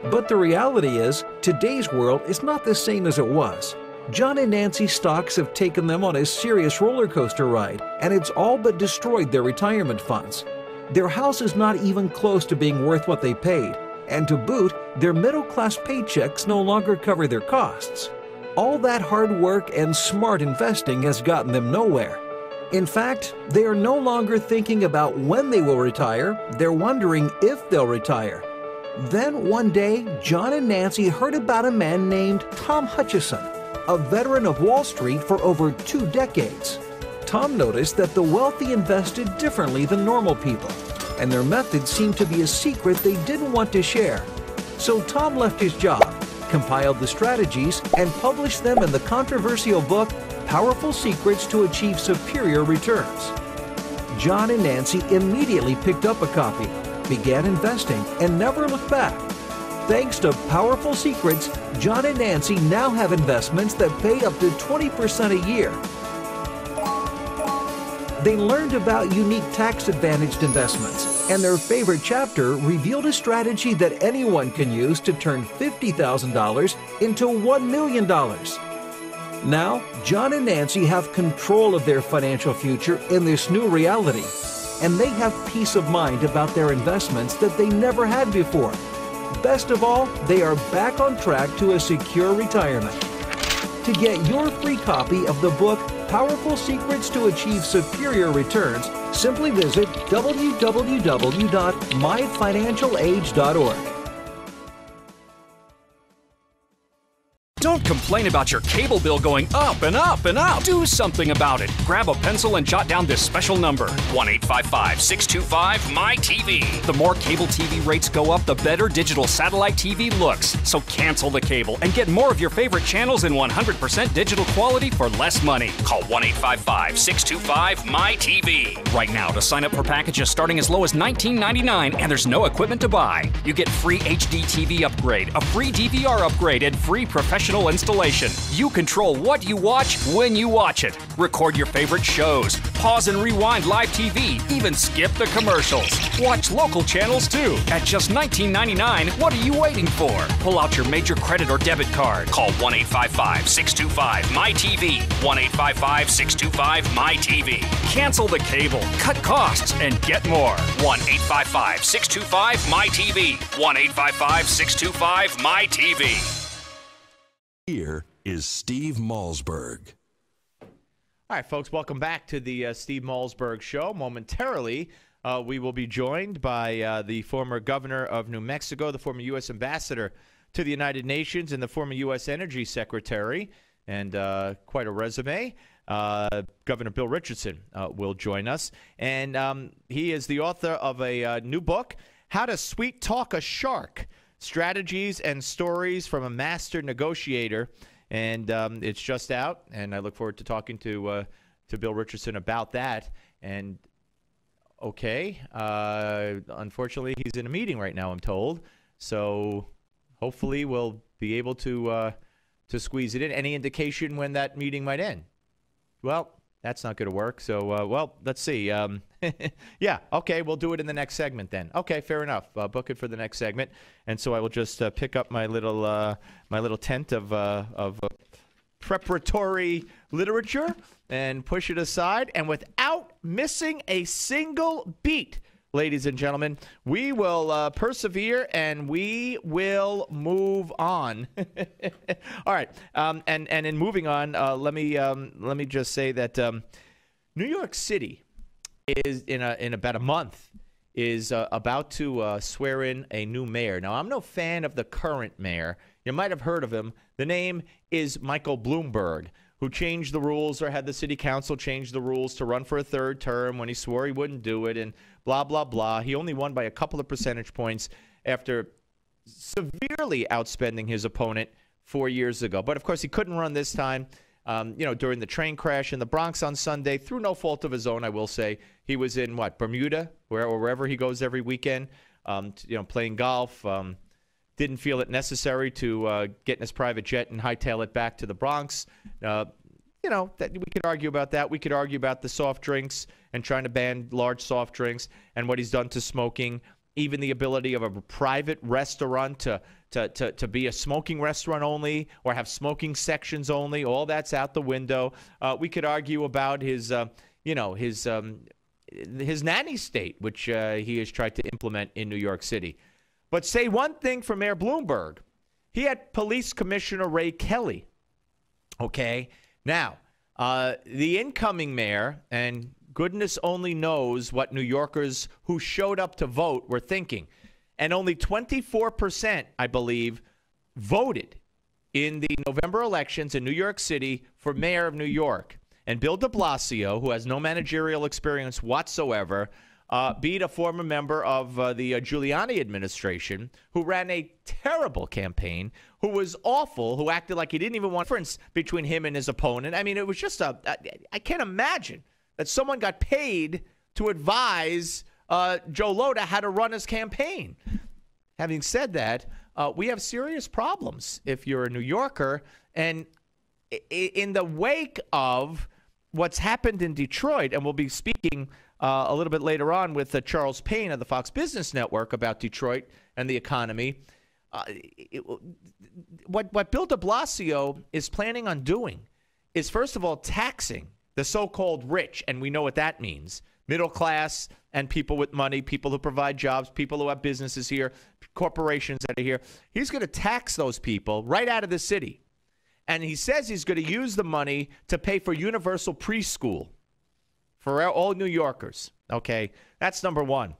But the reality is, today's world is not the same as it was. John and Nancy's stocks have taken them on a serious roller coaster ride, and it's all but destroyed their retirement funds. Their house is not even close to being worth what they paid, and to boot, their middle-class paychecks no longer cover their costs. All that hard work and smart investing has gotten them nowhere. In fact, they are no longer thinking about when they will retire, they're wondering if they'll retire. Then one day, John and Nancy heard about a man named Tom Hutchison, a veteran of Wall Street for over 2 decades. Tom noticed that the wealthy invested differently than normal people, and their methods seemed to be a secret they didn't want to share. So Tom left his job, compiled the strategies, and published them in the controversial book, Powerful Secrets to Achieve Superior Returns. John and Nancy immediately picked up a copy, began investing, and never looked back. Thanks to Powerful Secrets, John and Nancy now have investments that pay up to 20% a year. They learned about unique tax-advantaged investments And their favorite chapter revealed a strategy that anyone can use to turn $50,000 into $1 million. Now, John and Nancy have control of their financial future in this new reality, and they have peace of mind about their investments that they never had before. Best of all, they are back on track to a secure retirement. To get your free copy of the book, Powerful Secrets to Achieve Superior Returns, simply visit www.myfinancialage.org. Don't complain about your cable bill going up and up and up. Do something about it. Grab a pencil and jot down this special number, 1-855-625-MY-TV. The more cable TV rates go up, the better digital satellite TV looks. So cancel the cable and get more of your favorite channels in 100% digital quality for less money. Call 1-855-625-MY-TV. Right now to sign up for packages starting as low as $19.99, and there's no equipment to buy. You get free HD TV upgrade, a free DVR upgrade, and free professional installation. You control what you watch when you watch it. Record your favorite shows. Pause and rewind live TV. Even skip the commercials. Watch local channels too. At just $19.99, what are you waiting for? Pull out your major credit or debit card. Call 1-855-625-MY-TV. 1-855-625-MY-TV. Cancel the cable, cut costs, and get more. 1-855-625-MY-TV. 1-855-625-MY-TV. Here is Steve Malzberg. All right, folks, welcome back to the Steve Malzberg Show. Momentarily, we will be joined by the former governor of New Mexico, the former U.S. ambassador to the United Nations, and the former U.S. Energy Secretary, and quite a resume. Governor Bill Richardson will join us. And he is the author of a new book, How to Sweet Talk a Shark, Strategies and Stories from a Master Negotiator. And it's just out, and I look forward to talking to Bill Richardson about that. And, okay, unfortunately, he's in a meeting right now, I'm told. So hopefully we'll be able to squeeze it in. Any indication when that meeting might end? Well, that's not going to work. So, well, let's see. Yeah, okay, we'll do it in the next segment then. Okay, fair enough. Book it for the next segment. And so I will just pick up my little tent of preparatory literature and push it aside. And without missing a single beat, ladies and gentlemen, we will persevere and we will move on. All right, and in moving on, let me just say that New York City is in about a month is about to swear in a new mayor. Now, I'm no fan of the current mayor. You might have heard of him. The name is Michael Bloomberg, who changed the rules or had the city council change the rules to run for a third term when he swore he wouldn't do it, and blah, blah, blah. He only won by a couple of percentage points after severely outspending his opponent 4 years ago. But, of course, he couldn't run this time. During the train crash in the Bronx on Sunday, through no fault of his own, I will say, he was in, Bermuda, or wherever he goes every weekend, playing golf. Didn't feel it necessary to get in his private jet and hightail it back to the Bronx. That we could argue about that. We could argue about the soft drinks and trying to ban large soft drinks and what he's done to smoking. Even the ability of a private restaurant to be a smoking restaurant only or have smoking sections only, all that's out the window. We could argue about his nanny state, which he has tried to implement in New York City. But say one thing for Mayor Bloomberg. He had Police Commissioner Ray Kelly. Okay? Now, the incoming mayor, and goodness only knows what New Yorkers who showed up to vote were thinking. And only 24%, I believe, voted in the November elections in New York City for mayor of New York. And Bill de Blasio, who has no managerial experience whatsoever, beat a former member of the Giuliani administration who ran a terrible campaign, who was awful, who acted like he didn't even want a difference between him and his opponent. I mean, it was just I can't imagine that someone got paid to advise Joe Lhota how to run his campaign. Having said that, we have serious problems if you're a New Yorker. And in the wake of what's happened in Detroit, and we'll be speaking a little bit later on with Charles Payne of the Fox Business Network about Detroit and the economy. What Bill de Blasio is planning on doing is, first of all, taxing the so-called rich, and we know what that means. Middle class and people with money, people who provide jobs, people who have businesses here, corporations that are here. He's going to tax those people right out of the city. And he says he's going to use the money to pay for universal preschool for all New Yorkers. Okay, that's number one.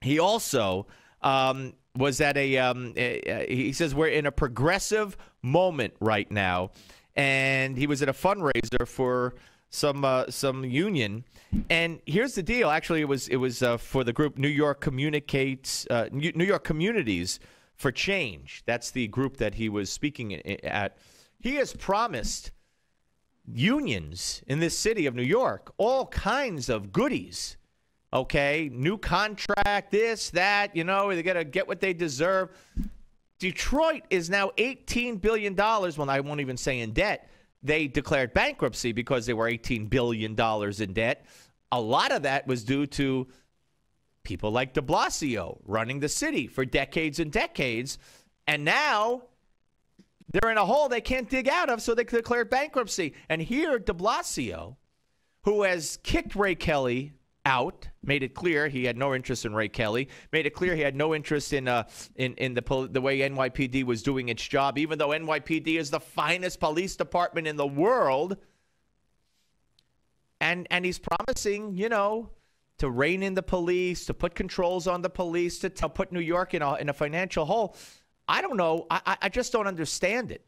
He also was at he says we're in a progressive moment right now. And he was at a fundraiser for some union. And here's the deal. Actually, it was for the group New York Communities for Change. That's the group that he was speaking at. He has promised unions in this city of New York all kinds of goodies. Okay, new contract, this, that, they got to get what they deserve. Detroit is now $18 billion. Well, I won't even say in debt. They declared bankruptcy because they were $18 billion in debt. A lot of that was due to people like de Blasio running the city for decades and decades. And now they're in a hole they can't dig out of, so they declared bankruptcy. And here, de Blasio, who has kicked Ray Kelly out, made it clear he had no interest in Ray Kelly, made it clear he had no interest in the way NYPD was doing its job, even though NYPD is the finest police department in the world. And he's promising, to rein in the police, to put controls on the police, to put New York in a financial hole. I don't know. I just don't understand it.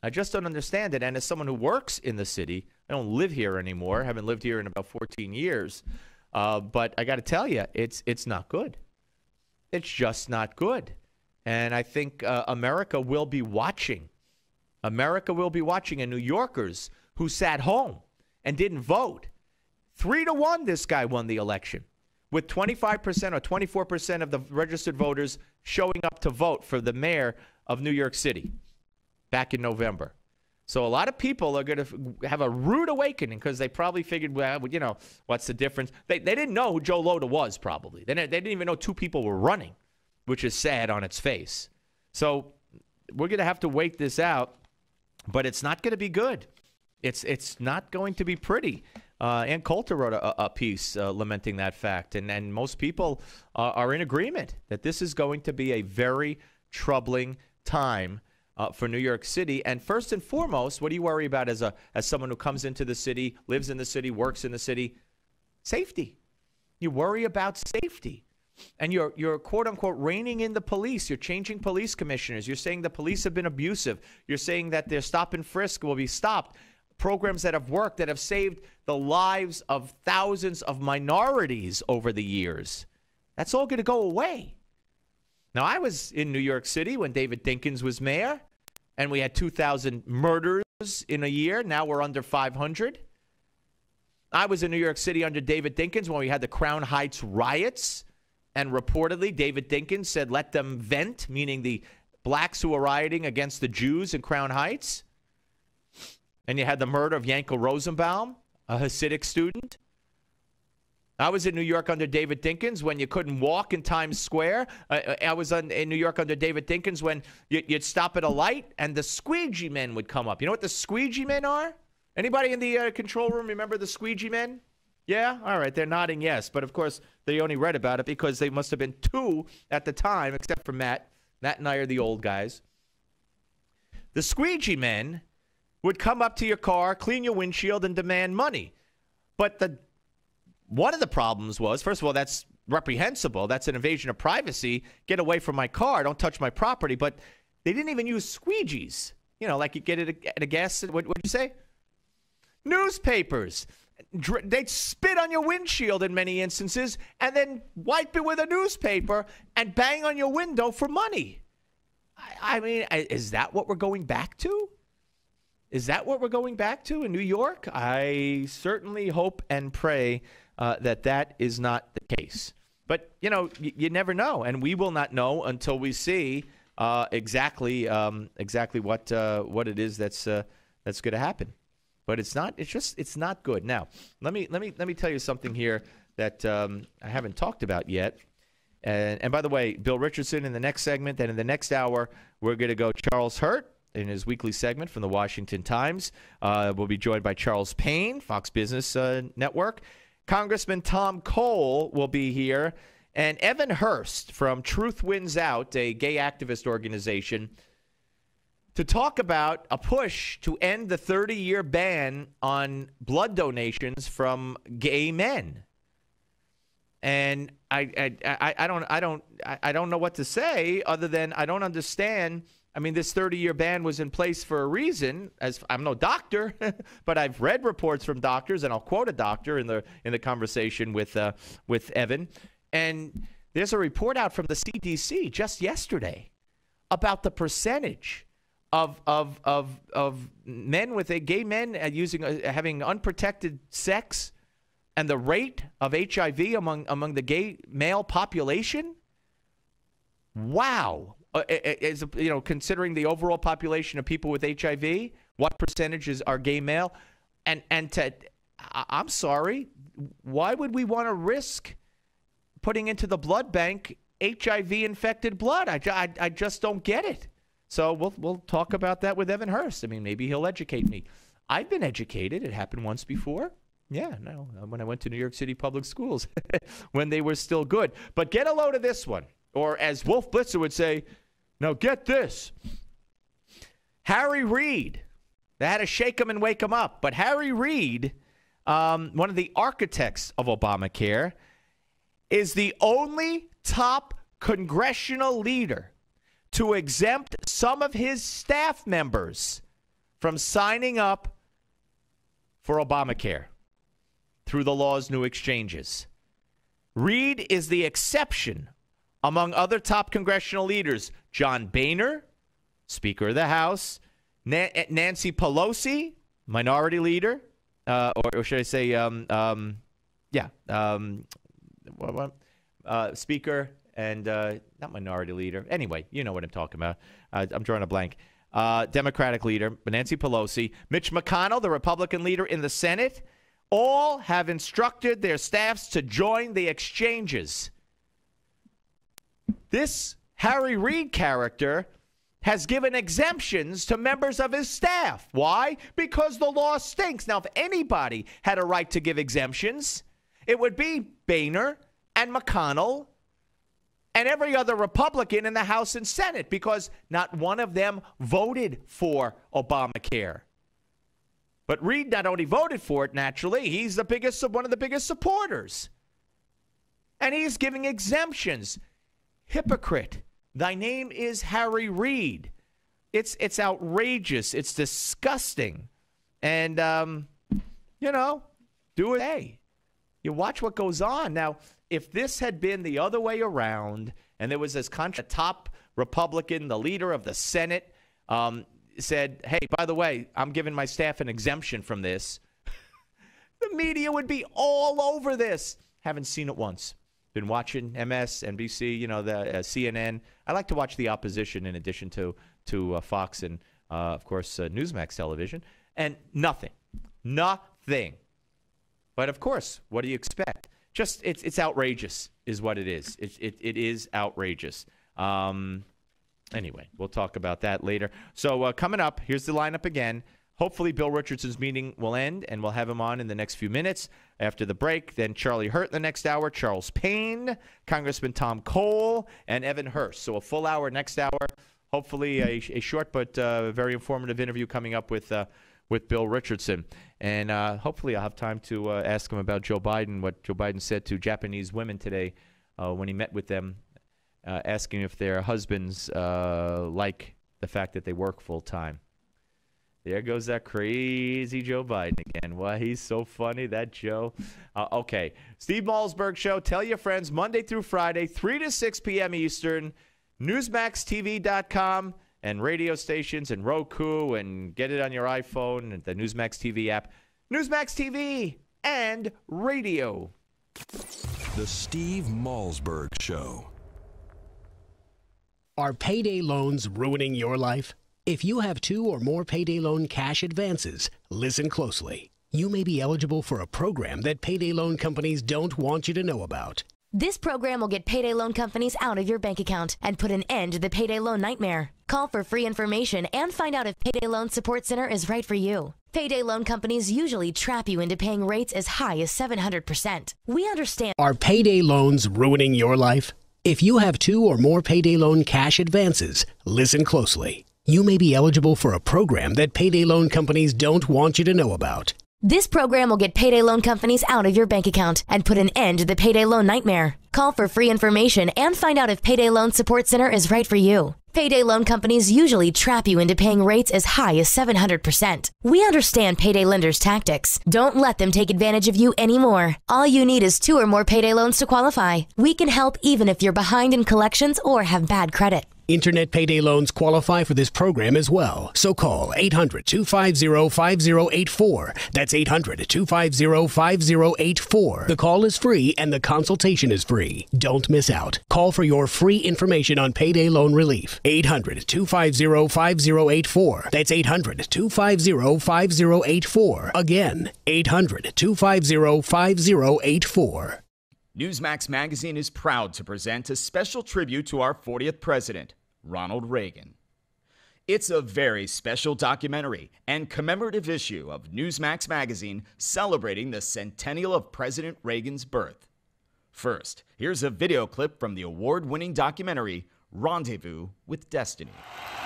I just don't understand it. And as someone who works in the city, I don't live here anymore. I haven't lived here in about 14 years. But I got to tell you, it's not good. It's just not good. And I think America will be watching. America will be watching. And New Yorkers who sat home and didn't vote, 3-1 this guy won the election, with 25% or 24% of the registered voters showing up to vote for the mayor of New York City back in November. So a lot of people are going to have a rude awakening because they probably figured, well, what's the difference? They didn't know who Joe Lhota was, probably. They didn't even know two people were running, which is sad on its face. So we're going to have to wait this out, but it's not going to be good. It's not going to be pretty. Ann Coulter wrote a piece lamenting that fact, and most people are in agreement that this is going to be a very troubling time for New York City. And first and foremost, what do you worry about as someone who comes into the city, lives in the city, works in the city? Safety. You worry about safety. And you're quote unquote reining in the police. You're changing police commissioners. You're saying the police have been abusive. You're saying that their stop and frisk will be stopped. Programs that have worked, that have saved the lives of thousands of minorities over the years. That's all going to go away. Now, I was in New York City when David Dinkins was mayor, and we had 2,000 murders in a year. Now we're under 500. I was in New York City under David Dinkins when we had the Crown Heights riots, and reportedly David Dinkins said, let them vent, meaning the blacks who were rioting against the Jews in Crown Heights. And you had the murder of Yankel Rosenbaum, a Hasidic student. I was in New York under David Dinkins when you couldn't walk in Times Square. I was in New York under David Dinkins when you'd stop at a light and the squeegee men would come up. You know what the squeegee men are? Anybody in the control room remember the squeegee men? Yeah? All right, they're nodding yes. But, of course, they only read about it because they must have been two at the time, except for Matt. Matt and I are the old guys. The squeegee men would come up to your car, clean your windshield, and demand money. But one of the problems was, first of all, that's reprehensible. That's an invasion of privacy. Get away from my car. Don't touch my property. But they didn't even use squeegees. Like you get it at a gas. What'd you say? Newspapers. They'd spit on your windshield in many instances and then wipe it with a newspaper and bang on your window for money. I mean, is that what we're going back to? Is that what we're going back to in New York? I certainly hope and pray that is not the case. But, you never know, and we will not know until we see exactly what it is that's going to happen. But it's not good. Now, let me tell you something here that I haven't talked about yet. And by the way, Bill Richardson in the next segment. Then in the next hour, we're going to go Charles Hurt in his weekly segment from the Washington Times. We'll be joined by Charles Payne, Fox Business Network. Congressman Tom Cole will be here. And Evan Hurst from Truth Wins Out, a gay activist organization, to talk about a push to end the 30-year ban on blood donations from gay men. And I don't know what to say other than I don't understand. I mean, this 30-year ban was in place for a reason. As I'm no doctor, but I've read reports from doctors, and I'll quote a doctor in the conversation with Evan. And there's a report out from the CDC just yesterday about the percentage of men with gay men having unprotected sex. And the rate of HIV among the gay male population, wow! Considering the overall population of people with HIV, what percentages are gay male? I'm sorry, why would we want to risk putting into the blood bank HIV-infected blood? I just don't get it. So we'll talk about that with Evan Hurst. I mean, maybe he'll educate me. I've been educated. It happened once before. Yeah, no, when I went to New York City public schools, when they were still good. But get a load of this one. Or as Wolf Blitzer would say, now get this. Harry Reid. They had to shake him and wake him up. But Harry Reid, one of the architects of Obamacare, is the only top congressional leader to exempt some of his staff members from signing up for Obamacare through the law's new exchanges. Reid is the exception among other top congressional leaders. John Boehner, Speaker of the House, Nancy Pelosi, Minority Leader, or should I say, Speaker and not Minority Leader. Anyway, you know what I'm talking about. I'm drawing a blank. Democratic Leader, Nancy Pelosi, Mitch McConnell, the Republican leader in the Senate, all have instructed their staffs to join the exchanges. This Harry Reid character has given exemptions to members of his staff. Why? Because the law stinks. Now, if anybody had a right to give exemptions, it would be Boehner and McConnell and every other Republican in the House and Senate, because not one of them voted for Obamacare. But Reid not only voted for it, naturally, he's one of the biggest supporters. And he's giving exemptions. Hypocrite. Thy name is Harry Reid. It's outrageous. It's disgusting. And, do it. Hey, you watch what goes on. Now, if this had been the other way around and there was this top Republican, the leader of the Senate, said, hey, by the way, I'm giving my staff an exemption from this, the media would be all over this. Haven't seen it once. Been watching MS, NBC, the CNN. I like to watch the opposition in addition to Fox and, of course, Newsmax television. And nothing. But, of course, what do you expect? Just it's outrageous is what it is. It is outrageous. Anyway, we'll talk about that later. So coming up, here's the lineup again. Hopefully Bill Richardson's meeting will end, and we'll have him on in the next few minutes after the break. Then Charlie Hurt in the next hour, Charles Payne, Congressman Tom Cole, and Evan Hurst. So a full hour next hour. Hopefully a short but very informative interview coming up with Bill Richardson. And hopefully I'll have time to ask him about Joe Biden, what Joe Biden said to Japanese women today when he met with them, asking if their husbands like the fact that they work full time. There goes that crazy Joe Biden again. Why, he's so funny, that Joe. Okay, Steve Malzberg Show. Tell your friends, Monday through Friday, 3 to 6 p.m. Eastern, NewsmaxTV.com, and radio stations and Roku, and get it on your iPhone and the Newsmax TV app. Newsmax TV and radio. The Steve Malzberg Show. Are payday loans ruining your life? If you have 2 or more payday loan cash advances, listen closely. You may be eligible for a program that payday loan companies don't want you to know about. This program will get payday loan companies out of your bank account and put an end to the payday loan nightmare. Call for free information and find out if Payday Loan Support Center is right for you. Payday loan companies usually trap you into paying rates as high as 700%. We understand. Are payday loans ruining your life? If you have 2 or more payday loan cash advances, listen closely. You may be eligible for a program that payday loan companies don't want you to know about. This program will get payday loan companies out of your bank account and put an end to the payday loan nightmare. Call for free information and find out if Payday Loan Support Center is right for you. Payday loan companies usually trap you into paying rates as high as 700%. We understand payday lenders' tactics. Don't let them take advantage of you anymore. All you need is 2 or more payday loans to qualify. We can help even if you're behind in collections or have bad credit. Internet payday loans qualify for this program as well. So call 800-250-5084. That's 800-250-5084. The call is free and the consultation is free. Don't miss out. Call for your free information on payday loan relief. 800-250-5084. That's 800-250-5084. Again, 800-250-5084. Newsmax Magazine is proud to present a special tribute to our 40th president, Ronald Reagan. It's a very special documentary and commemorative issue of Newsmax Magazine celebrating the centennial of President Reagan's birth. First, here's a video clip from the award-winning documentary, Rendezvous with Destiny.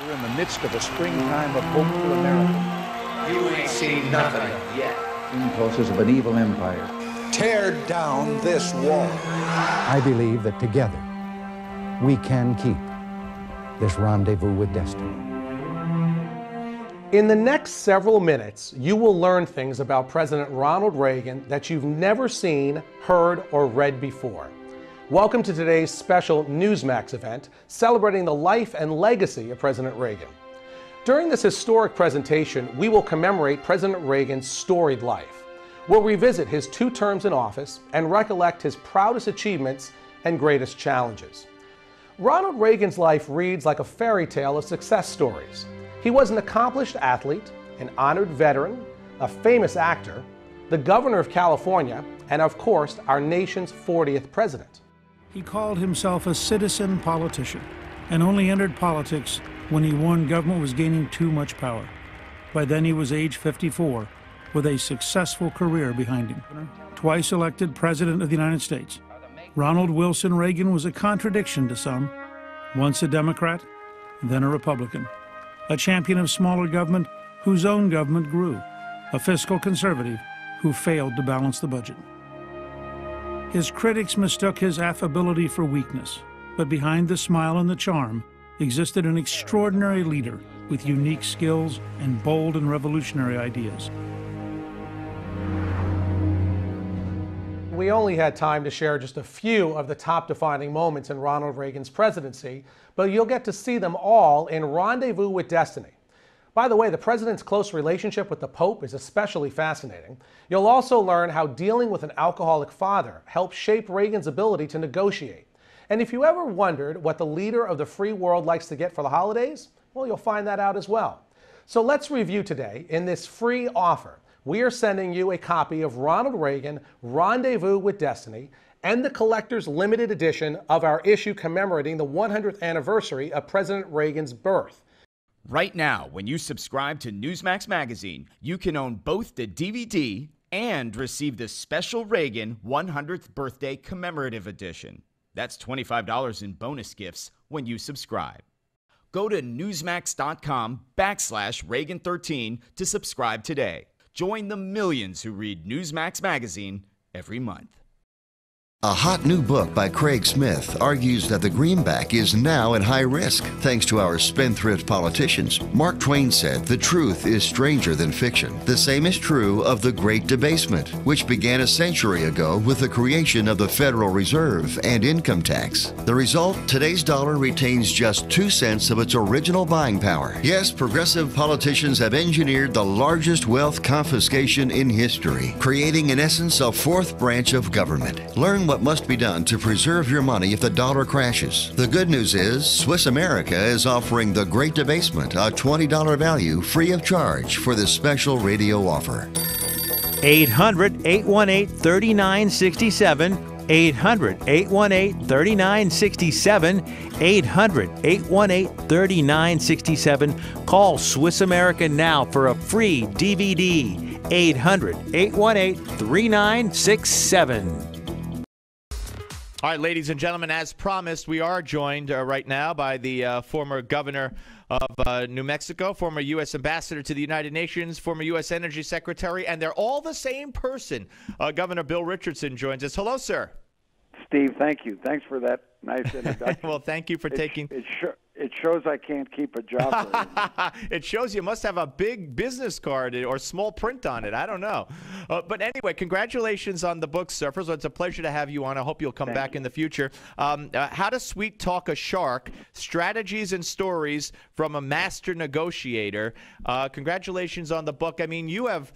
We're in the midst of a springtime of hope for America. You ain't seen nothing yet. Impulses of an evil empire. Tear down this wall. I believe that together we can keep this rendezvous with destiny. In the next several minutes, you will learn things about President Ronald Reagan that you've never seen, heard, or read before. Welcome to today's special Newsmax event celebrating the life and legacy of President Reagan. During this historic presentation, we will commemorate President Reagan's storied life. We'll revisit his 2 terms in office and recollect his proudest achievements and greatest challenges. Ronald Reagan's life reads like a fairy tale of success stories. He was an accomplished athlete, an honored veteran, a famous actor, the governor of California, and of course, our nation's 40th president. He called himself a citizen politician and only entered politics when he warned government was gaining too much power. By then he was age 54. With a successful career behind him. Twice elected President of the United States, Ronald Wilson Reagan was a contradiction to some. Once a Democrat, then a Republican. A champion of smaller government whose own government grew. A fiscal conservative who failed to balance the budget. His critics mistook his affability for weakness, but behind the smile and the charm existed an extraordinary leader with unique skills and bold and revolutionary ideas. We only had time to share just a few of the top defining moments in Ronald Reagan's presidency, but you'll get to see them all in Rendezvous with Destiny. By the way, the president's close relationship with the Pope is especially fascinating. You'll also learn how dealing with an alcoholic father helped shape Reagan's ability to negotiate. And if you ever wondered what the leader of the free world likes to get for the holidays, well, you'll find that out as well. So let's review today in this free offer. We are sending you a copy of Ronald Reagan, Rendezvous with Destiny, and the collector's limited edition of our issue commemorating the 100th anniversary of President Reagan's birth. Right now, when you subscribe to Newsmax Magazine, you can own both the DVD and receive the special Reagan 100th Birthday Commemorative Edition. That's $25 in bonus gifts when you subscribe. Go to newsmax.com/Reagan13 to subscribe today. Join the millions who read Newsmax Magazine every month. A hot new book by Craig Smith argues that the greenback is now at high risk thanks to our spendthrift politicians. Mark Twain said, "The truth is stranger than fiction." The same is true of the Great Debasement, which began a century ago with the creation of the Federal Reserve and income tax. The result, today's dollar retains just 2 cents of its original buying power. Yes, progressive politicians have engineered the largest wealth confiscation in history, creating in essence a fourth branch of government. Learn what must be done to preserve your money if the dollar crashes. The good news is Swiss America is offering the Great Debasement, a $20 value free of charge for this special radio offer. 800-818-3967. 800-818-3967. 800-818-3967. Call Swiss America now for a free DVD. 800-818-3967. All right, ladies and gentlemen, as promised, we are joined right now by the former governor of New Mexico, former U.S. ambassador to the United Nations, former U.S. Energy Secretary, and they're all the same person. Governor Bill Richardson joins us. Hello, sir. Steve, thank you. Thanks for that nice introduction. Well, thank you for taking... It shows I can't keep a job. It shows you must have a big business card or small print on it. I don't know. But anyway, congratulations on the book, sir. First of all, it's a pleasure to have you on. I hope you'll come back in the future. How to Sweet Talk a Shark, Strategies and Stories from a Master Negotiator. Congratulations on the book. I mean, you've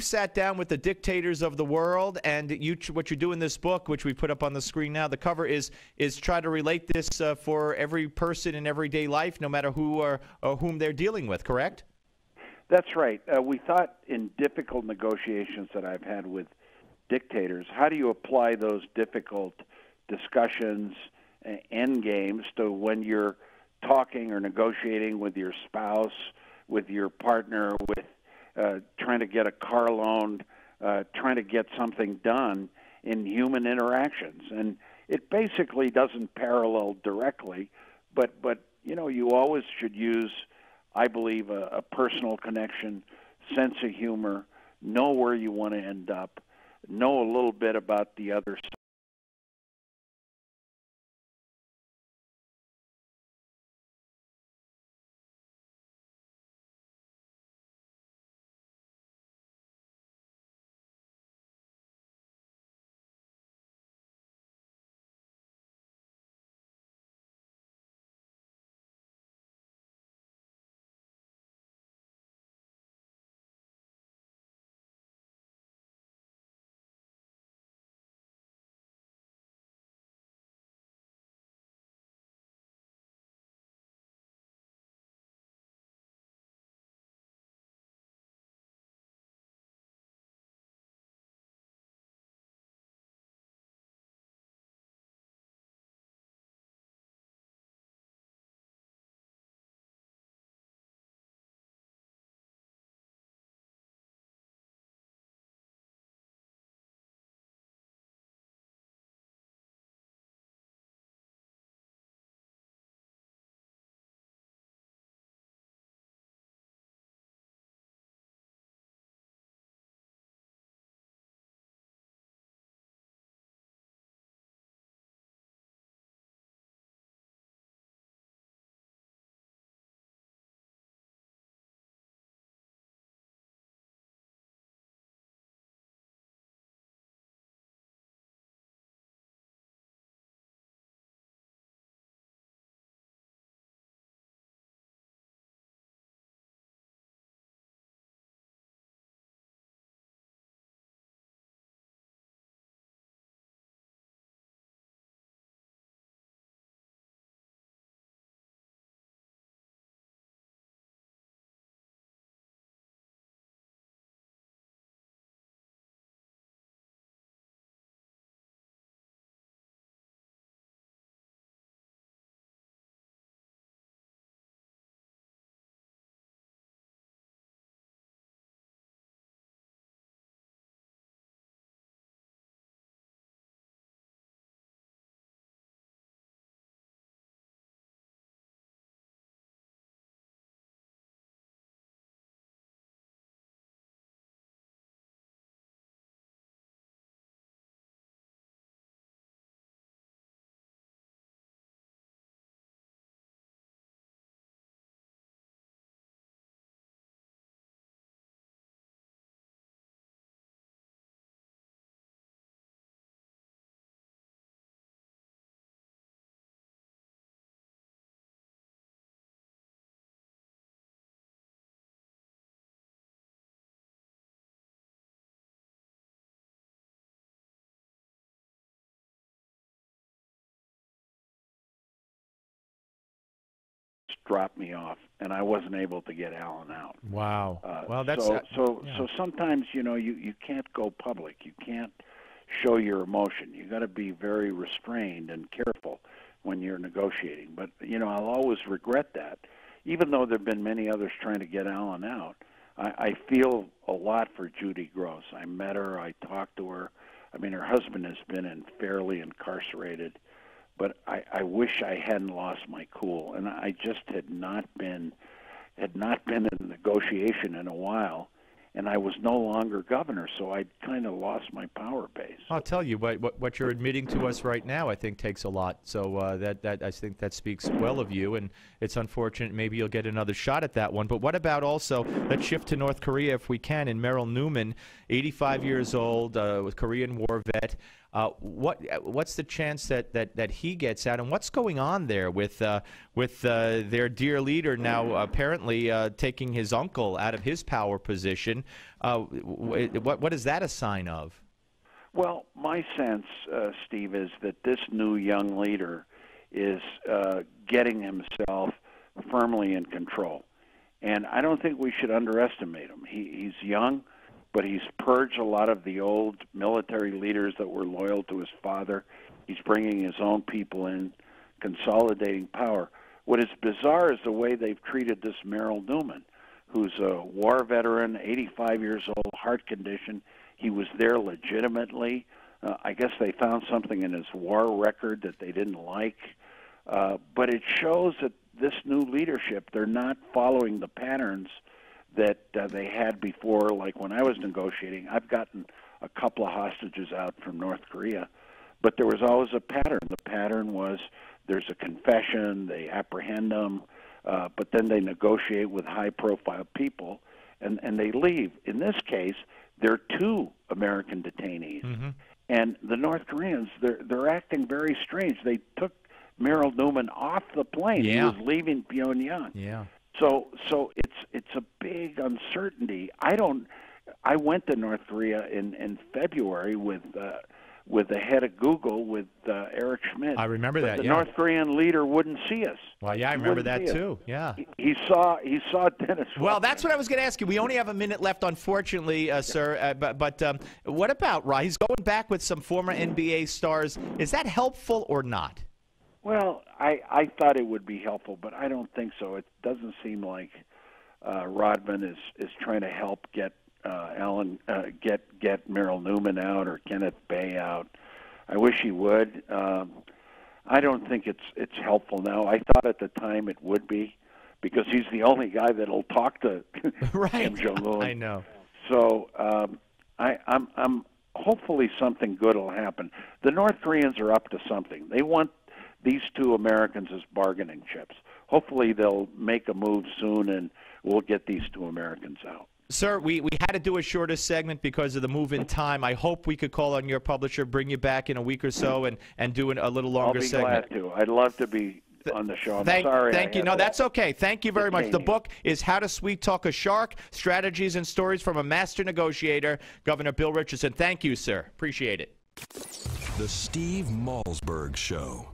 sat down with the dictators of the world, and what you do in this book, which we put up on the screen now, the cover is try to relate this for every person in everyday life, no matter who or whom they're dealing with, correct? That's right. We thought in difficult negotiations that I've had with dictators, how do you apply those difficult discussions, end games, to when you're talking or negotiating with your spouse, with your partner, with trying to get a car loan, trying to get something done in human interactions. And it basically doesn't parallel directly, but you always should use, I believe, a personal connection, sense of humor, know where you want to end up, know a little bit about the other side. dropped me off, and I wasn't able to get Alan out. Wow. Well, that's so sometimes you can't go public. You can't show your emotion. You got to be very restrained and careful when you're negotiating. But I'll always regret that, even though there've been many others trying to get Alan out. I feel a lot for Judy Gross. I met her. I talked to her. I mean, her husband has been fairly incarcerated, but I wish I hadn't lost my cool, and I just had not been in a negotiation in a while, and I was no longer governor, so I kind of lost my power base. I'll tell you what you're admitting to us right now, I think, takes a lot. So that I think that speaks well of you, and it's unfortunate. Maybe you'll get another shot at that one. But what about also, let's shift to North Korea if we can, and Merrill Newman, 85 years old, with Korean War vet. What's the chance that he gets out, and what's going on there with their dear leader now apparently taking his uncle out of his power position? What is that a sign of? Well, my sense, Steve, is that this new young leader is getting himself firmly in control, and I don't think we should underestimate him. He's young, but he's purged a lot of the old military leaders that were loyal to his father. He's bringing his own people in, consolidating power. What is bizarre is the way they've treated this Merrill Newman, who's a war veteran, 85 years old, heart condition. He was there legitimately. I guess they found something in his war record that they didn't like. But it shows that this new leadership, they're not following the patterns that they had before. Like when I was negotiating, I've gotten a couple of hostages out from North Korea, but there was always a pattern. The pattern was there's a confession, they apprehend them, but then they negotiate with high-profile people, and they leave. In this case, there are 2 American detainees, and the North Koreans, they're acting very strange. They took Merrill Newman off the plane. He was leaving Pyongyang. Yeah. So it's a big uncertainty. I went to North Korea in February with the head of Google, with Eric Schmidt. I remember that. The North Korean leader wouldn't see us. Well, yeah, I remember that too. Yeah. He saw Dennis. Well, that's what I was going to ask you. We only have a minute left, unfortunately, sir. But what about Rye? He's going back with some former NBA stars. Is that helpful or not? Well, I thought it would be helpful, but I don't think so. It doesn't seem like Rodman is trying to help get get Merrill Newman out or Kenneth Bay out. I wish he would. I don't think it's helpful now. I thought at the time it would be, because he's the only guy that'll talk to Kim Jong-un. I know. So I'm hopefully something good will happen. The North Koreans are up to something. They want these 2 Americans as bargaining chips. Hopefully they'll make a move soon, and we'll get these 2 Americans out. Sir, we had to do a shorter segment because of the move in time. I hope we could call on your publisher, bring you back in a week or so, and do a little longer segment. I'll be glad to. I'd love to be on the show. I'm sorry. Thank you. No, that's okay. Thank you very much. The book is How to Sweet Talk a Shark, Strategies and Stories from a Master Negotiator, Governor Bill Richardson. Thank you, sir. Appreciate it. The Steve Malzberg Show.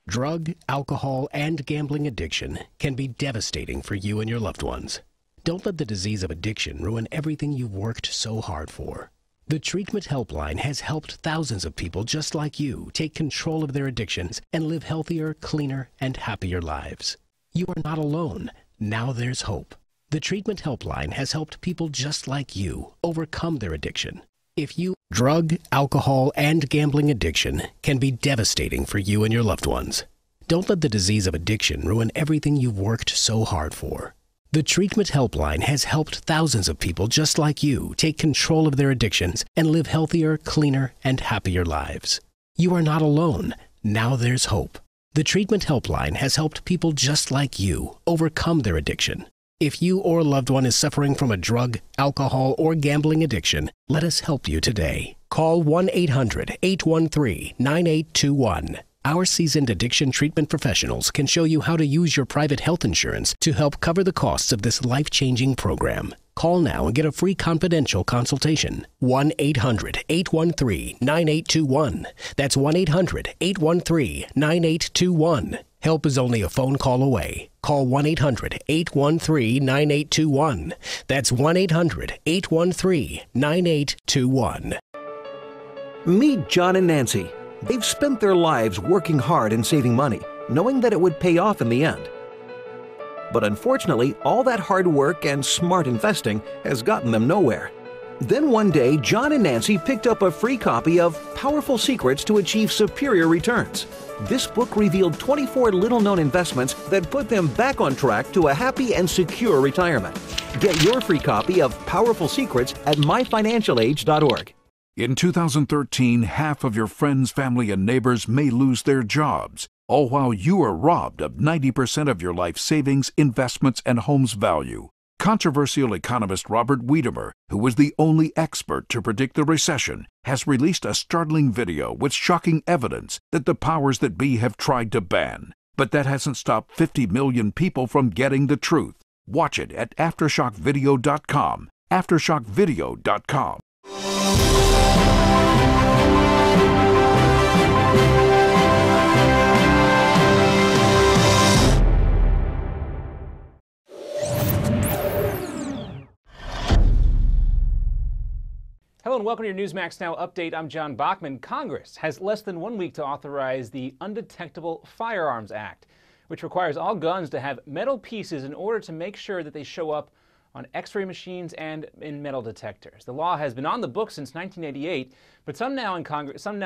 Drug, alcohol, and gambling addiction can be devastating for you and your loved ones. Don't let the disease of addiction ruin everything you've worked so hard for. The Treatment Helpline has helped thousands of people just like you take control of their addictions and live healthier, cleaner, and happier lives. You are not alone. Now there's hope. The Treatment Helpline has helped people just like you overcome their addiction. If you drug, alcohol, and gambling addiction can be devastating for you and your loved ones. Don't let the disease of addiction ruin everything you've worked so hard for. The Treatment Helpline has helped thousands of people just like you take control of their addictions and live healthier, cleaner, and happier lives. You are not alone. Now there's hope. The Treatment Helpline has helped people just like you overcome their addiction. If you or a loved one is suffering from a drug, alcohol, or gambling addiction, let us help you today. Call 1-800-813-9821. Our seasoned addiction treatment professionals can show you how to use your private health insurance to help cover the costs of this life-changing program. Call now and get a free confidential consultation. 1-800-813-9821. That's 1-800-813-9821. Help is only a phone call away. Call 1-800-813-9821. That's 1-800-813-9821. Meet John and Nancy. They've spent their lives working hard and saving money, knowing that it would pay off in the end. But unfortunately, all that hard work and smart investing has gotten them nowhere. Then one day, John and Nancy picked up a free copy of Powerful Secrets to Achieve Superior Returns. This book revealed 24 little-known investments that put them back on track to a happy and secure retirement. Get your free copy of Powerful Secrets at myfinancialage.org. In 2013, half of your friends, family, and neighbors may lose their jobs, all while you are robbed of 90% of your life savings, investments, and home's value. Controversial economist Robert Wiedemer, who was the only expert to predict the recession, has released a startling video with shocking evidence that the powers that be have tried to ban. But that hasn't stopped 50 million people from getting the truth. Watch it at AftershockVideo.com. AftershockVideo.com. Hello and welcome to your Newsmax Now update. I'm John Bachman. Congress has less than 1 week to authorize the Undetectable Firearms Act, which requires all guns to have metal pieces in order to make sure that they show up on X-ray machines and in metal detectors. The law has been on the books since 1988, but some now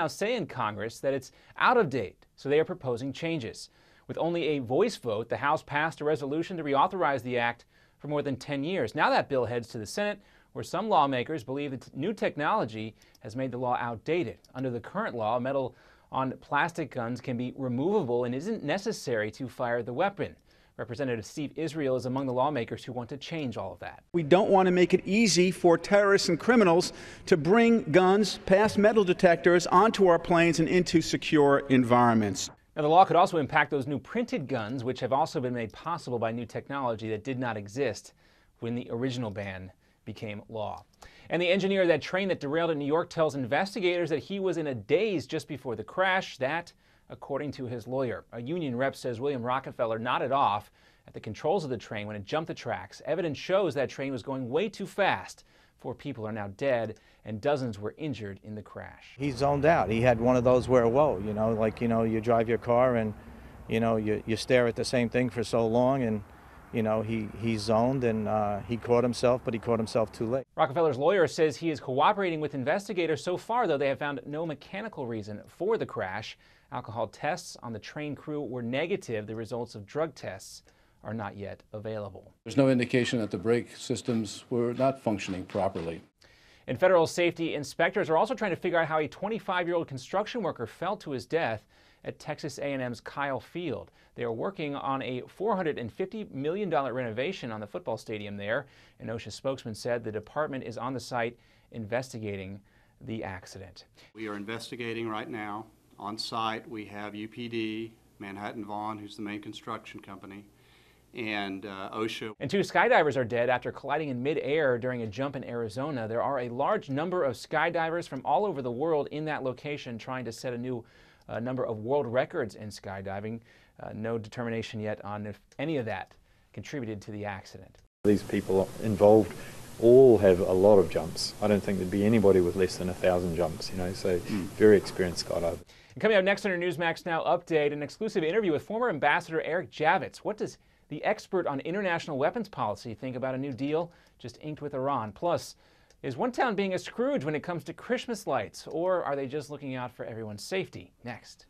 say in Congress that it's out of date, so they are proposing changes. With only a voice vote, the House passed a resolution to reauthorize the act for more than 10 years. Now that bill heads to the Senate, where some lawmakers believe that new technology has made the law outdated. Under the current law, metal on plastic guns can be removable and isn't necessary to fire the weapon. Representative Steve Israel is among the lawmakers who want to change all of that. We don't want to make it easy for terrorists and criminals to bring guns past metal detectors onto our planes and into secure environments. Now, the law could also impact those new printed guns, which have also been made possible by new technology that did not exist when the original ban became law. And the engineer of that train that derailed in New York tells investigators that he was in a daze just before the crash. That, according to his lawyer. A union rep says William Rockefeller nodded off at the controls of the train when it jumped the tracks. Evidence shows that train was going way too fast. 4 people are now dead and dozens were injured in the crash. He zoned out. He had one of those where, whoa, you drive your car and, you stare at the same thing for so long, and he zoned and he caught himself, but he caught himself too late. Rockefeller's lawyer says he is cooperating with investigators. So far, though, they have found no mechanical reason for the crash. Alcohol tests on the train crew were negative. The results of drug tests are not yet available. There's no indication that the brake systems were not functioning properly. And federal safety inspectors are also trying to figure out how a 25-year-old construction worker fell to his death at Texas A&M's Kyle Field. They are working on a $450 million renovation on the football stadium there. An OSHA spokesman said the department is on the site investigating the accident. We are investigating right now. On site, we have UPD, Manhattan Vaughn, who's the main construction company, and OSHA. And 2 skydivers are dead after colliding in mid-air during a jump in Arizona. There are a large number of skydivers from all over the world in that location trying to set a new number of world records in skydiving. No determination yet on if any of that contributed to the accident. These people involved all have a lot of jumps. I don't think there'd be anybody with less than 1,000 jumps, so very experienced skydivers. And coming up next on our Newsmax Now update, an exclusive interview with former Ambassador Eric Javits. What does the expert on international weapons policy think about a new deal just inked with Iran? Plus, is one town being a Scrooge when it comes to Christmas lights, or are they just looking out for everyone's safety? Next.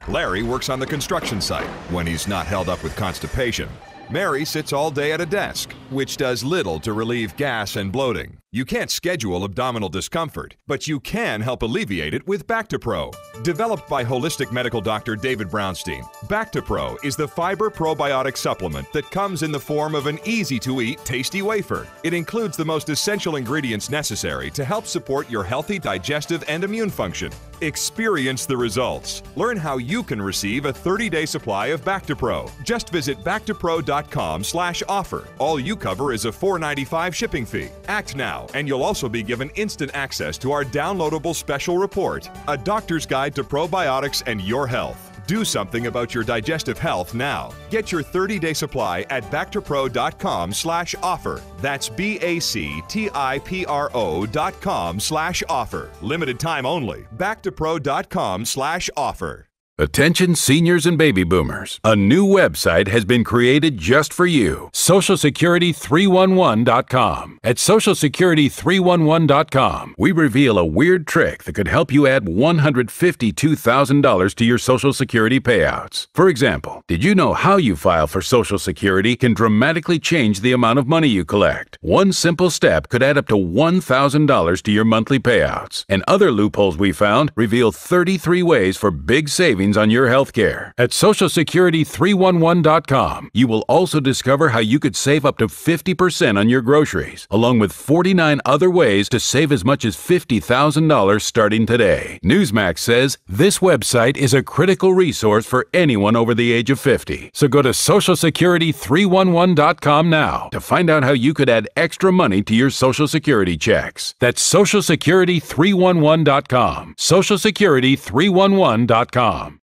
Larry works on the construction site when he's not held up with constipation. Mary sits all day at a desk, which does little to relieve gas and bloating. You can't schedule abdominal discomfort, but you can help alleviate it with Back2Pro. Developed by holistic medical doctor David Brownstein, Back2Pro is the fiber probiotic supplement that comes in the form of an easy-to-eat, tasty wafer. It includes the most essential ingredients necessary to help support your healthy digestive and immune function. Experience the results. Learn how you can receive a 30-day supply of Back2Pro. Just visit Back2Pro.com/offer. All you cover is a $4.95 shipping fee. Act now now, and you'll also be given instant access to our downloadable special report, A Doctor's Guide to Probiotics and Your Health. Do something about your digestive health now. Get your 30-day supply at bactopro.com/offer. That's BACTIPRO.com/offer. Limited time only. Bactopro.com/offer. Attention seniors and baby boomers. A new website has been created just for you. SocialSecurity311.com. At SocialSecurity311.com, we reveal a weird trick that could help you add $152,000 to your Social Security payouts. For example, did you know how you file for Social Security can dramatically change the amount of money you collect? One simple step could add up to $1,000 to your monthly payouts. And other loopholes we found reveal 33 ways for big savings on your health care. At SocialSecurity311.com, you will also discover how you could save up to 50% on your groceries, along with 49 other ways to save as much as $50,000 starting today. Newsmax says this website is a critical resource for anyone over the age of 50. So go to SocialSecurity311.com now to find out how you could add extra money to your Social Security checks. That's SocialSecurity311.com. SocialSecurity311.com.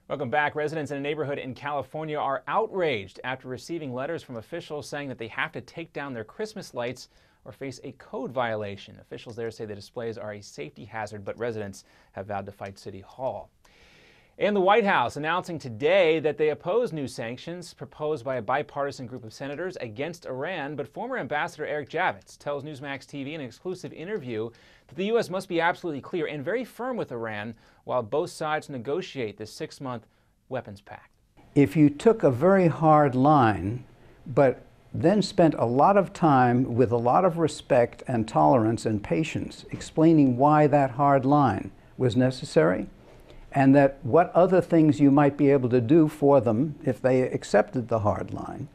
Welcome back. Residents in a neighborhood in California are outraged after receiving letters from officials saying that they have to take down their Christmas lights or face a code violation. Officials there say the displays are a safety hazard, but residents have vowed to fight City Hall. And the White House announcing today that they oppose new sanctions proposed by a bipartisan group of senators against Iran, but former Ambassador Eric Javits tells Newsmax TV in an exclusive interview that the U.S. must be absolutely clear and very firm with Iran while both sides negotiate this 6-month weapons pact. If you took a very hard line, but then spent a lot of time with a lot of respect and tolerance and patience explaining why that hard line was necessary, and that what other things you might be able to do for them if they accepted the hard line,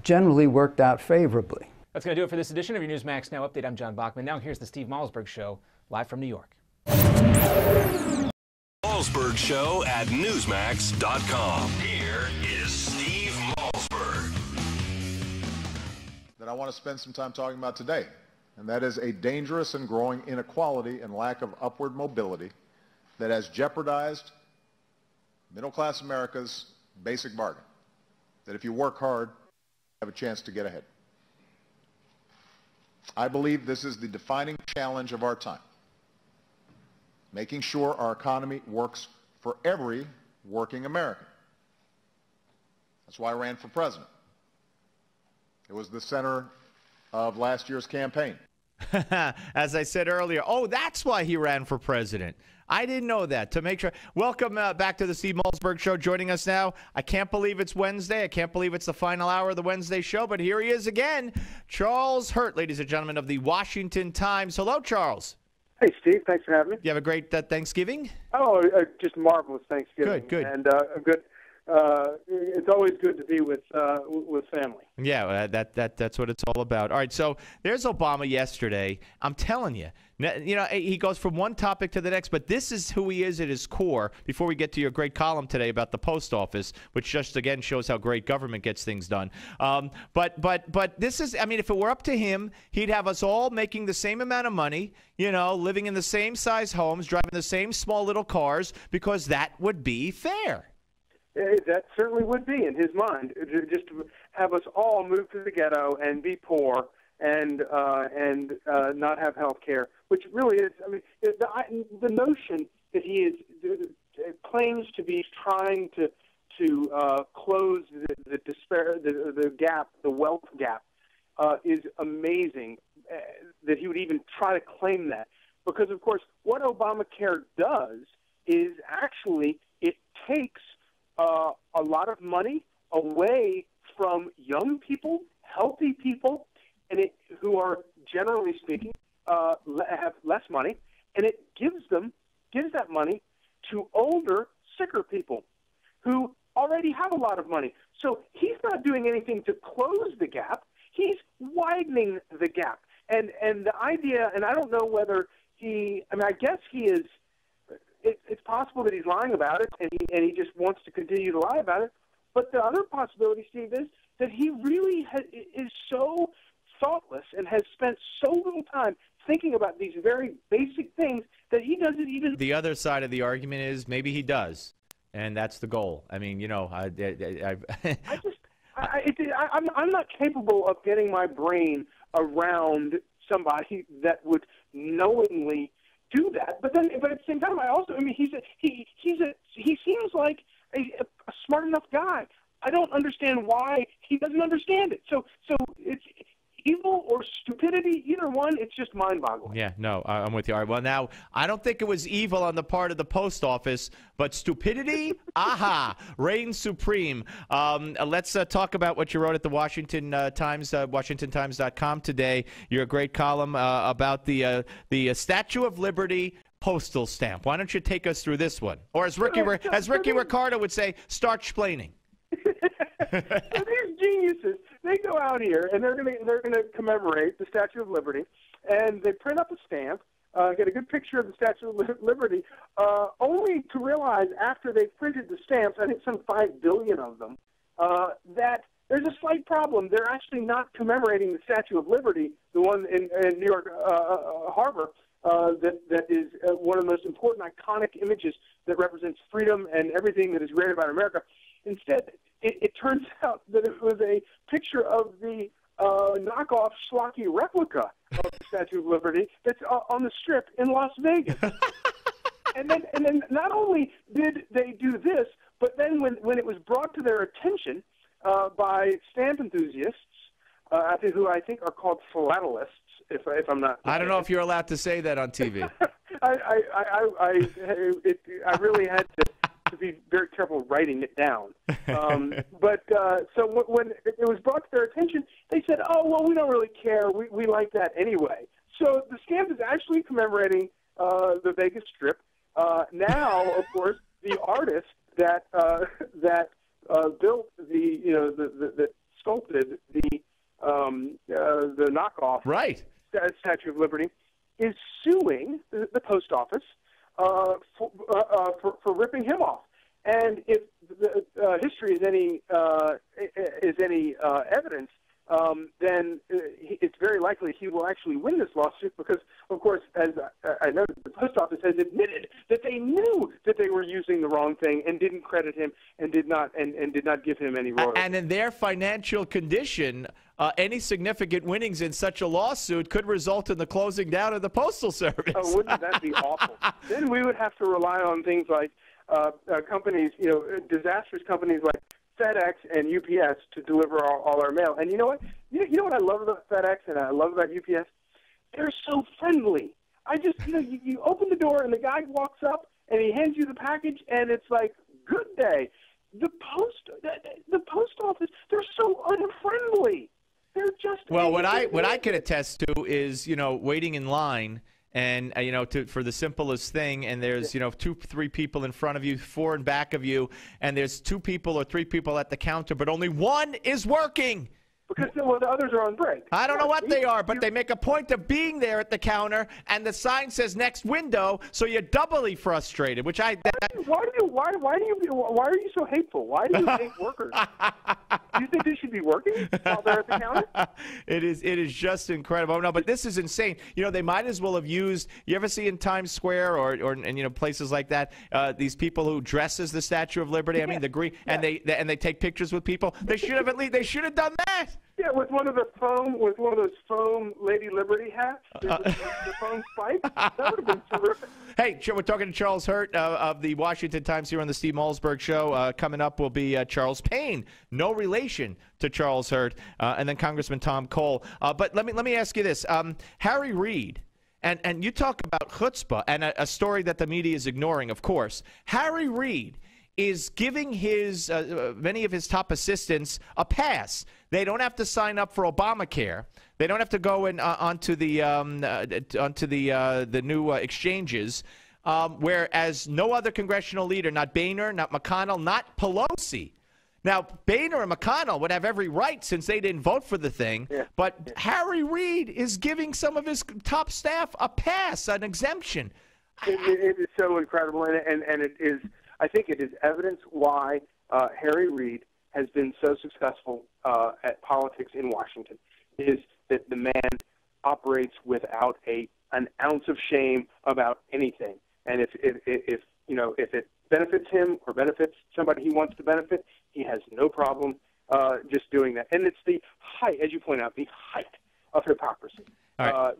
generally worked out favorably. That's going to do it for this edition of your Newsmax Now Update. I'm John Bachman. Now here's the Steve Malzberg Show, live from New York. Malzberg Show at Newsmax.com. Here is Steve Malzberg. That I want to spend some time talking about today, and that is a dangerous and growing inequality and lack of upward mobility that has jeopardized middle-class America's basic bargain, that if you work hard, you have a chance to get ahead. I believe this is the defining challenge of our time, making sure our economy works for every working American. That's why I ran for president. It was the center of last year's campaign. As I said earlier, oh, that's why he ran for president. I didn't know that. To make sure. Welcome back to the Steve Malzberg Show. Joining us now. I can't believe it's Wednesday. I can't believe it's the final hour of the Wednesday show, but here he is again. Charles Hurt, ladies and gentlemen, of the Washington Times. Hello, Charles. Hey, Steve. Thanks for having me. You have a great Thanksgiving? Oh, just marvelous Thanksgiving. Good, good. And good. It's always good to be with family. Yeah, that's what it's all about. All right, so there's Obama yesterday. I'm telling you, he goes from one topic to the next, but this is who he is at his core. Before we get to your great column today about the post office, which just again shows how great government gets things done. But this is, I mean, if it were up to him, he'd have us all making the same amount of money, living in the same size homes, driving the same small little cars, because that would be fair. That certainly would be in his mind, just to have us all move to the ghetto and be poor and not have health care, which really is, I mean, the notion that he is claims to be trying to close the gap, the wealth gap, is amazing. That he would even try to claim that, because of course what Obamacare does is actually it takes a lot of money away from young people, healthy people, and who are generally speaking have less money, and it gives that money to older, sicker people who already have a lot of money. So he's not doing anything to close the gap; he's widening the gap. And the idea, and I don't know whether I guess he is. It's possible that he's lying about it, and he just wants to continue to lie about it. But the other possibility, Steve, is that he really is so thoughtless and has spent so little time thinking about these very basic things that he doesn't even. The other side of the argument is maybe he does, and that's the goal. I mean, I'm not capable of getting my brain around somebody that would knowingly do that. But at the same time, he seems like a smart enough guy. I don't understand why he doesn't understand it. So it's evil or stupidity, either one. It's just mind-boggling. Yeah, no, I'm with you. All right, well, now, I don't think it was evil on the part of the post office, but stupidity, aha, reigns supreme. Let's talk about what you wrote at the Washington Times, WashingtonTimes.com today. Your great column about the Statue of Liberty postal stamp. Why don't you take us through this one? Or as Ricky Ricardo would say, start explaining. So these geniuses, they go out here and they're gonna commemorate the Statue of Liberty, and they print up a stamp, get a good picture of the Statue of Liberty, only to realize after they've printed the stamps, I think some 5 billion of them, that there's a slight problem. They're actually not commemorating the Statue of Liberty, the one in New York Harbor. That is one of the most important iconic images that represents freedom and everything that is great about America. Instead, it turns out that it was a picture of the knockoff schlocky replica of the Statue of Liberty that's on the Strip in Las Vegas. and then not only did they do this, but then when it was brought to their attention by stamp enthusiasts, who I think are called philatelists, if I'm not mistaken. I don't know if you're allowed to say that on TV. I really had to be very careful writing it down. So when it was brought to their attention, they said, "Oh, well, we don't really care. We like that anyway." So the stamp is actually commemorating the Vegas Strip. Now, of course, the artist that built that sculpted the knockoff Statue of Liberty is suing the post office for ripping him off. And if the history is any evidence, then it's very likely he will actually win this lawsuit because, of course, as I noted, the post office has admitted that they knew that they were using the wrong thing and didn't credit him and did not give him any royalties. And in their financial condition, any significant winnings in such a lawsuit could result in the closing down of the Postal Service. Oh, wouldn't that be awful? Then we would have to rely on things like companies, disastrous companies like FedEx and UPS to deliver all our mail. And you know what? You know what I love about FedEx and I love about UPS? They're so friendly. I just, you open the door and the guy walks up and he hands you the package and it's like, good day. The post office, they're so unfriendly. They're just what I can attest to is waiting in line and for the simplest thing, and there's 2-3 people in front of you, 4 in back of you, and there's 2 people or 3 people at the counter, but only one is working. Because the others are on break. I don't know what they are, but they make a point of being there at the counter, and the sign says next window, so you're doubly frustrated. Why are you so hateful? Why do you hate workers? Do you think they should be working while they're at the counter? It is just incredible. No, but this is insane. They might as well have used. You ever see in Times Square or places like that these people who dress as the Statue of Liberty? I mean the green, and they take pictures with people. They should have done that. Yeah, with one of those foam Lady Liberty hats, the foam spike. That would have been terrific. Hey, we're talking to Charles Hurt of the Washington Times here on the Steve Malzberg Show. Coming up will be Charles Payne, no relation to Charles Hurt, and then Congressman Tom Cole. But let me ask you this: Harry Reid, and you talk about chutzpah and a story that the media is ignoring. Of course, Harry Reid is giving his many of his top assistants a pass. They don't have to sign up for Obamacare. They don't have to go onto the new exchanges. Whereas no other congressional leader, not Boehner, not McConnell, not Pelosi. Now, Boehner and McConnell would have every right since they didn't vote for the thing. Yeah. But Harry Reid is giving some of his top staff a pass, an exemption. It is so incredible, and it is. I think it is evidence why Harry Reid has been so successful at politics in Washington. Is that the man operates without an ounce of shame about anything. And if it benefits him or benefits somebody he wants to benefit, he has no problem just doing that. And it's the height, as you point out, the height of hypocrisy. To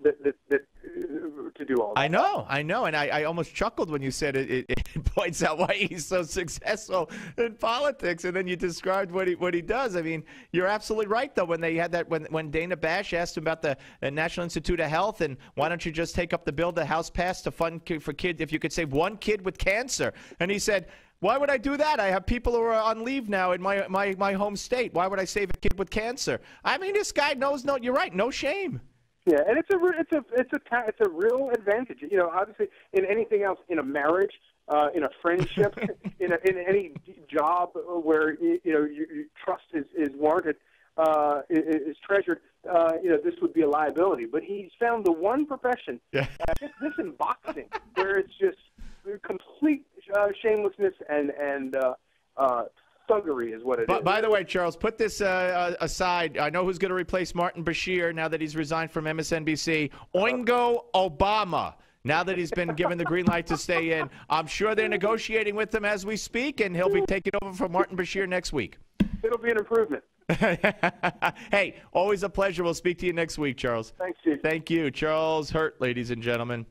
do all that. I know, and I almost chuckled when you said it points out why he's so successful in politics, and then you described what he does. I mean, you're absolutely right, though, when they had that, when Dana Bash asked him about the National Institute of Health, and why don't you just take up the bill the House passed to fund for kids, if you could save one kid with cancer, and he said, why would I do that? I have people who are on leave now in my home state. Why would I save a kid with cancer? I mean, this guy knows, you're right, no shame. Yeah, and it's a real advantage. You know, obviously, in anything else, in a marriage, in a friendship, in any job where your trust is warranted, is treasured. This would be a liability. But he's found the one profession, this in boxing, where it's just complete shamelessness and thuggery is what it is. By the way, Charles, put this aside. I know who's going to replace Martin Bashir now that he's resigned from MSNBC. Oingo Obama. Now that he's been given the green light to stay in, I'm sure they're negotiating with him as we speak, and he'll be taking over for Martin Bashir next week. It'll be an improvement. Hey, always a pleasure. We'll speak to you next week, Charles. Thanks, Steve. Thank you. Charles Hurt, ladies and gentlemen,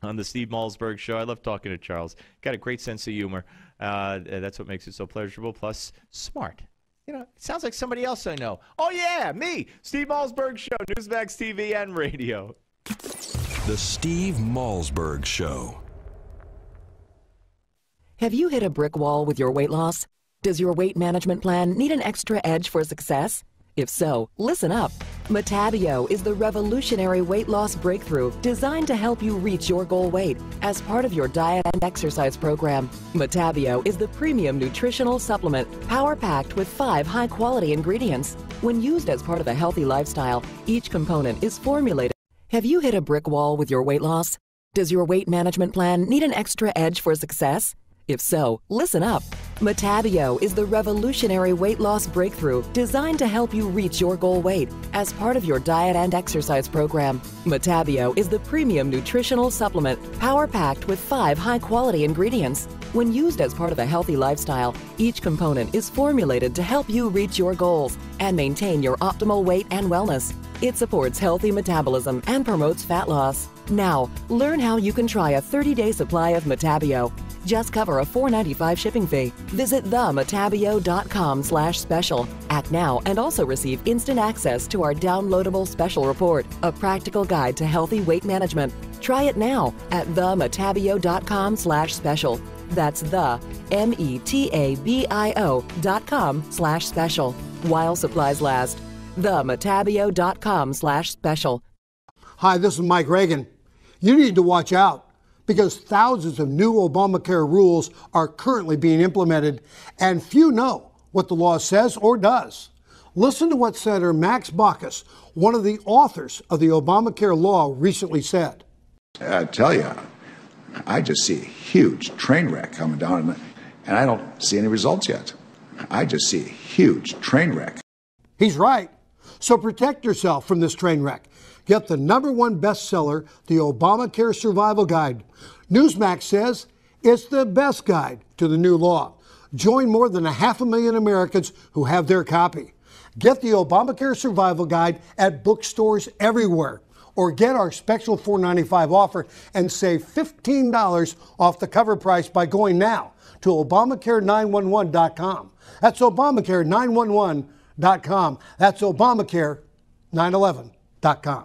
on the Steve Malzberg Show. I love talking to Charles. Got a great sense of humor. That's what makes it so pleasurable, plus smart. You know, it sounds like somebody else I know. Oh, yeah, me, Steve Malzberg Show, Newsmax TV and radio. The Steve Malzberg Show. Have you hit a brick wall with your weight loss? Does your weight management plan need an extra edge for success? If so, listen up. Metabio is the revolutionary weight loss breakthrough designed to help you reach your goal weight as part of your diet and exercise program. Metabio is the premium nutritional supplement power-packed with 5 high-quality ingredients. When used as part of a healthy lifestyle, each component is formulated. Have you hit a brick wall with your weight loss? Does your weight management plan need an extra edge for success? If so, listen up. Metabio is the revolutionary weight loss breakthrough designed to help you reach your goal weight as part of your diet and exercise program. Metabio is the premium nutritional supplement power-packed with 5 high-quality ingredients. When used as part of a healthy lifestyle, each component is formulated to help you reach your goals and maintain your optimal weight and wellness. It supports healthy metabolism and promotes fat loss. Now, learn how you can try a 30-day supply of Metabio. Just cover a $4.95 shipping fee. Visit themetabio.com/special. Act now and also receive instant access to our downloadable special report, a practical guide to healthy weight management. Try it now at themetabio.com/special. That's the metabio.com/special. While supplies last. themetabio.com/special. Hi, this is Mike Reagan. You need to watch out because thousands of new Obamacare rules are currently being implemented, and few know what the law says or does. Listen to what Senator Max Baucus, one of the authors of the Obamacare law, recently said. I tell you, I just see a huge train wreck coming down, and I don't see any results yet. I just see a huge train wreck. He's right. So protect yourself from this train wreck. Get the #1 bestseller, the Obamacare Survival Guide. Newsmax says it's the best guide to the new law. Join more than 500,000 Americans who have their copy. Get the Obamacare Survival Guide at bookstores everywhere, or get our special $4.95 offer and save $15 off the cover price by going now to Obamacare911.com. That's Obamacare911.com. That's Obamacare911.com.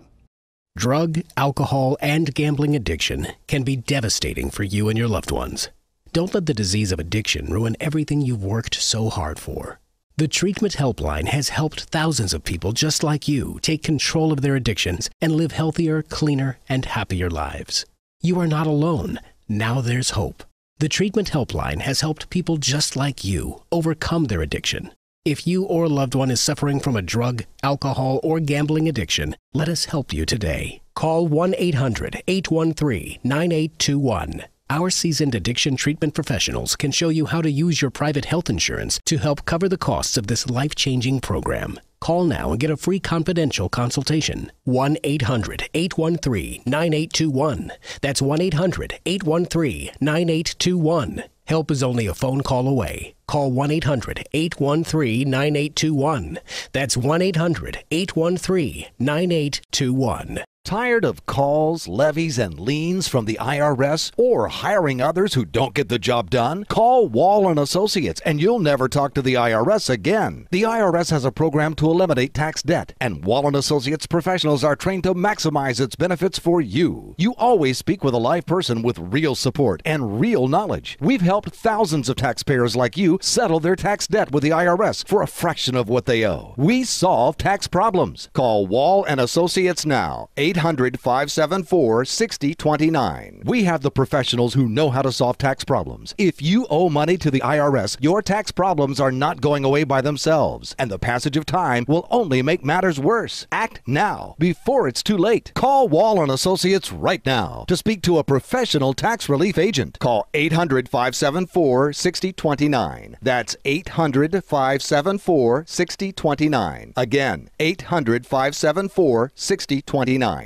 Drug, alcohol, and gambling addiction can be devastating for you and your loved ones. Don't let the disease of addiction ruin everything you've worked so hard for. The Treatment Helpline has helped thousands of people just like you take control of their addictions and live healthier, cleaner, and happier lives. You are not alone. Now there's hope. The Treatment Helpline has helped people just like you overcome their addiction. If you or a loved one is suffering from a drug, alcohol, or gambling addiction, let us help you today. Call 1-800-813-9821. Our seasoned addiction treatment professionals can show you how to use your private health insurance to help cover the costs of this life-changing program. Call now and get a free confidential consultation. 1-800-813-9821. That's 1-800-813-9821. Help is only a phone call away. Call 1-800-813-9821. That's 1-800-813-9821. Tired of calls, levies, and liens from the IRS or hiring others who don't get the job done? Call Wall & Associates and you'll never talk to the IRS again. The IRS has a program to eliminate tax debt, and Wall & Associates professionals are trained to maximize its benefits for you. You always speak with a live person with real support and real knowledge. We've helped thousands of taxpayers like you settle their tax debt with the IRS for a fraction of what they owe. We solve tax problems. Call Wall & Associates now. 800-574-6029. We have the professionals who know how to solve tax problems. If you owe money to the IRS, your tax problems are not going away by themselves, and the passage of time will only make matters worse. Act now, before it's too late. Call Wall & Associates right now to speak to a professional tax relief agent. Call 800-574-6029. That's 800-574-6029. Again, 800-574-6029.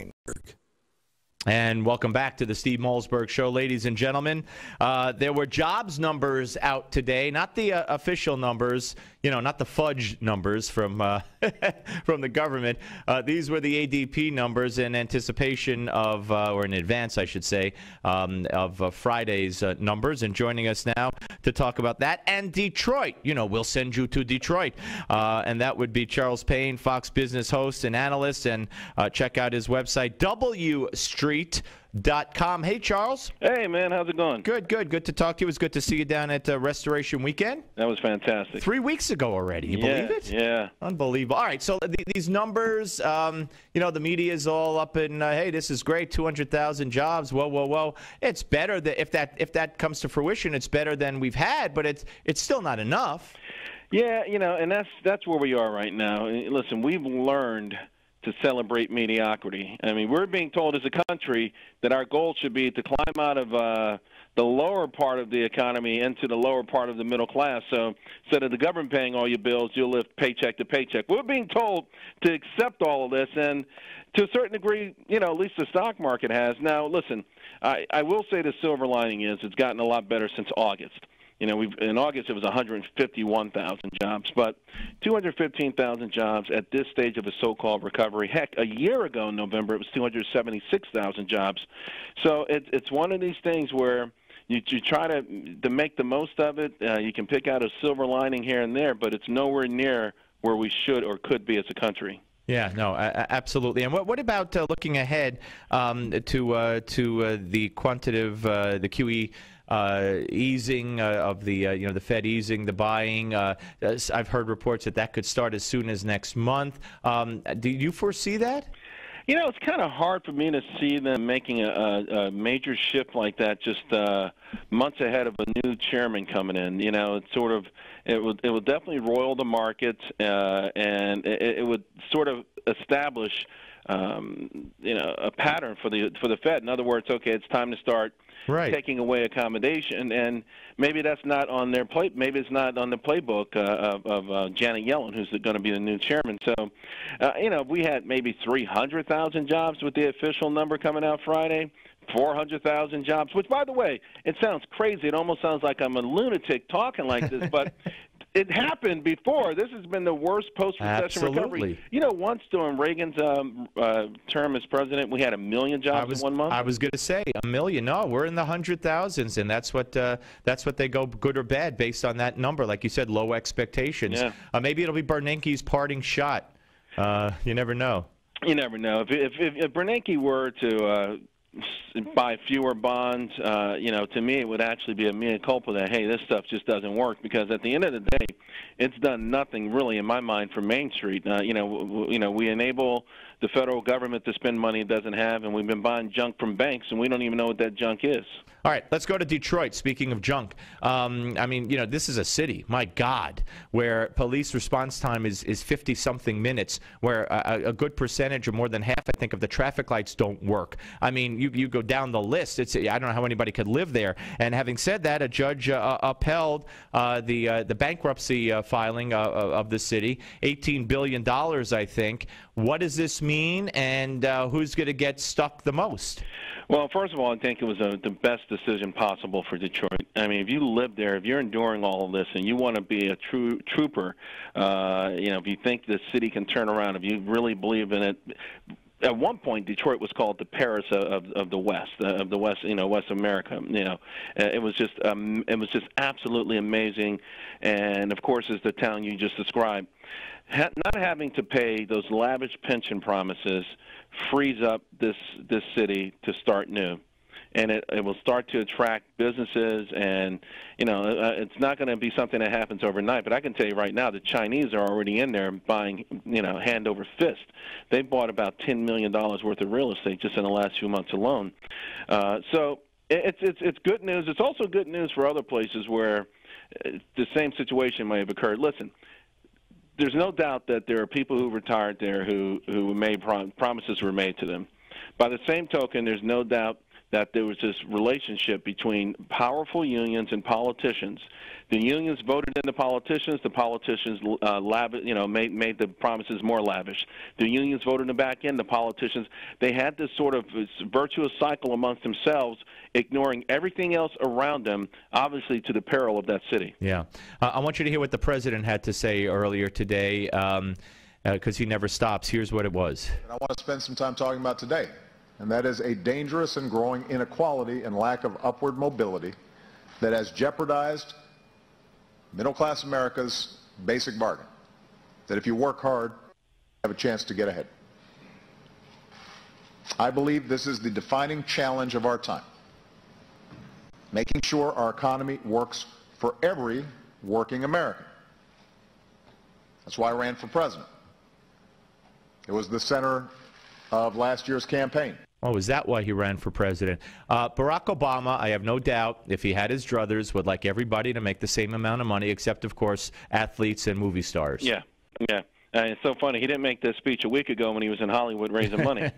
And welcome back to the Steve Malzberg Show, ladies and gentlemen. There were jobs numbers out today, not the official numbers, not the fudge numbers from from the government. These were the ADP numbers in anticipation of, or in advance, I should say, of Friday's numbers. And joining us now to talk about that and Detroit. We'll send you to Detroit. And that would be Charles Payne, Fox Business host and analyst. And check out his website, wstreet.com. Hey, Charles. Hey, man. How's it going? Good. Good to talk to you. It was good to see you down at Restoration Weekend. That was fantastic. 3 weeks ago already. You believe it? Yeah. Unbelievable. All right. So these numbers, the media is all up in, hey, this is great. 200,000 jobs. Whoa. It's better that if that comes to fruition, it's better than we've had, but it's still not enough. Yeah, and that's where we are right now. Listen, we've learned to celebrate mediocrity. I mean, we're being told as a country that our goal should be to climb out of the lower part of the economy into the lower part of the middle class. So instead of the government paying all your bills, you'll live paycheck to paycheck. We're being told to accept all of this, and to a certain degree, at least the stock market has. Now, listen, I will say the silver lining is it's gotten a lot better since August. In August it was 151,000 jobs, but 215,000 jobs at this stage of a so-called recovery. Heck, a year ago in November it was 276,000 jobs. So it's one of these things where you try to make the most of it. You can pick out a silver lining here and there, but it's nowhere near where we should or could be as a country. Yeah, no, absolutely. And what about looking ahead to the quantitative, the QE easing of the the Fed easing the buying? I've heard reports that could start as soon as next month. Do you foresee that? It's kind of hard for me to see them making a major shift like that just months ahead of a new chairman coming in. It's sort of it will definitely roil the market, and it would sort of establish a pattern for the Fed. In other words, okay, it's time to start taking away accommodation, and maybe that's not on their plate. Maybe it's not on the playbook of Janet Yellen, who's going to be the new chairman. So, we had maybe 300,000 jobs with the official number coming out Friday. 400,000 jobs, which, by the way, it sounds crazy. It almost sounds like I'm a lunatic talking like this, but it happened before. This has been the worst post-recession recovery. Once during Reagan's term as president, we had 1 million jobs in 1 month. I was going to say 1 million. No, we're in the 100,000s, and that's what they go good or bad based on that number. Like you said, low expectations. Yeah. Maybe it'll be Bernanke's parting shot. You never know. You never know. If Bernanke were to buy fewer bonds, to me it would actually be a mea culpa that, hey, this stuff just doesn't work, because at the end of the day, it's done nothing really in my mind for Main Street. We enable the federal government to spend money it doesn't have, and we've been buying junk from banks, and we don't even know what that junk is. All right, let's go to Detroit. Speaking of junk, this is a city, my God, where police response time is 50-something minutes, where a good percentage, or more than half, I think, of the traffic lights don't work. I mean, you go down the list. I don't know how anybody could live there. And having said that, a judge upheld the bankruptcy filing of the city, $18 billion, I think. What does this mean, and who's going to get stuck the most? Well, first of all, I think it was the best decision possible for Detroit. I mean, if you live there, if you're enduring all of this, and you want to be a true trooper, if you think the city can turn around, if you really believe in it. At one point, Detroit was called the Paris of the West, West America. It was just absolutely amazing, and of course, as the town you just described, not having to pay those lavish pension promises frees up this city to start new, and it will start to attract businesses, and it's not going to be something that happens overnight. But I can tell you right now, the Chinese are already in there buying, hand over fist. They bought about $10 million worth of real estate just in the last few months alone. So it's good news. It's also good news for other places where the same situation may have occurred. Listen, there's no doubt that there are people who retired there who made promises were made to them. By the same token, there's no doubt that there was this relationship between powerful unions and politicians. The unions voted in the politicians made the promises more lavish. The unions voted them back in the politicians. They had this sort of virtuous cycle amongst themselves, ignoring everything else around them, obviously to the peril of that city. Yeah. I want you to hear what the president had to say earlier today, because he never stops. Here's what it was. I want to spend some time talking about today, and that is a dangerous and growing inequality and lack of upward mobility that has jeopardized middle-class America's basic bargain, that if you work hard, you have a chance to get ahead. I believe this is the defining challenge of our time, making sure our economy works for every working American. That's why I ran for president. It was the center of last year's campaign. Oh, is that why he ran for president? Barack Obama, I have no doubt, if he had his druthers, would like everybody to make the same amount of money, except, of course, athletes and movie stars. Yeah. It's so funny. He didn't make this speech a week ago when he was in Hollywood raising money.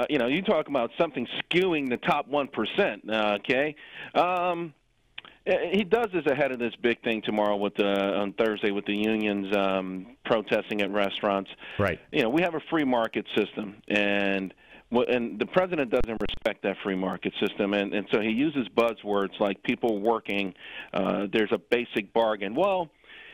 You talk about something skewing the top 1%, okay? He does this ahead of this big thing tomorrow on Thursday with the unions protesting at restaurants. Right. We have a free market system, and the president doesn't respect that free market system, and so he uses buzzwords like people working, there's a basic bargain. Well,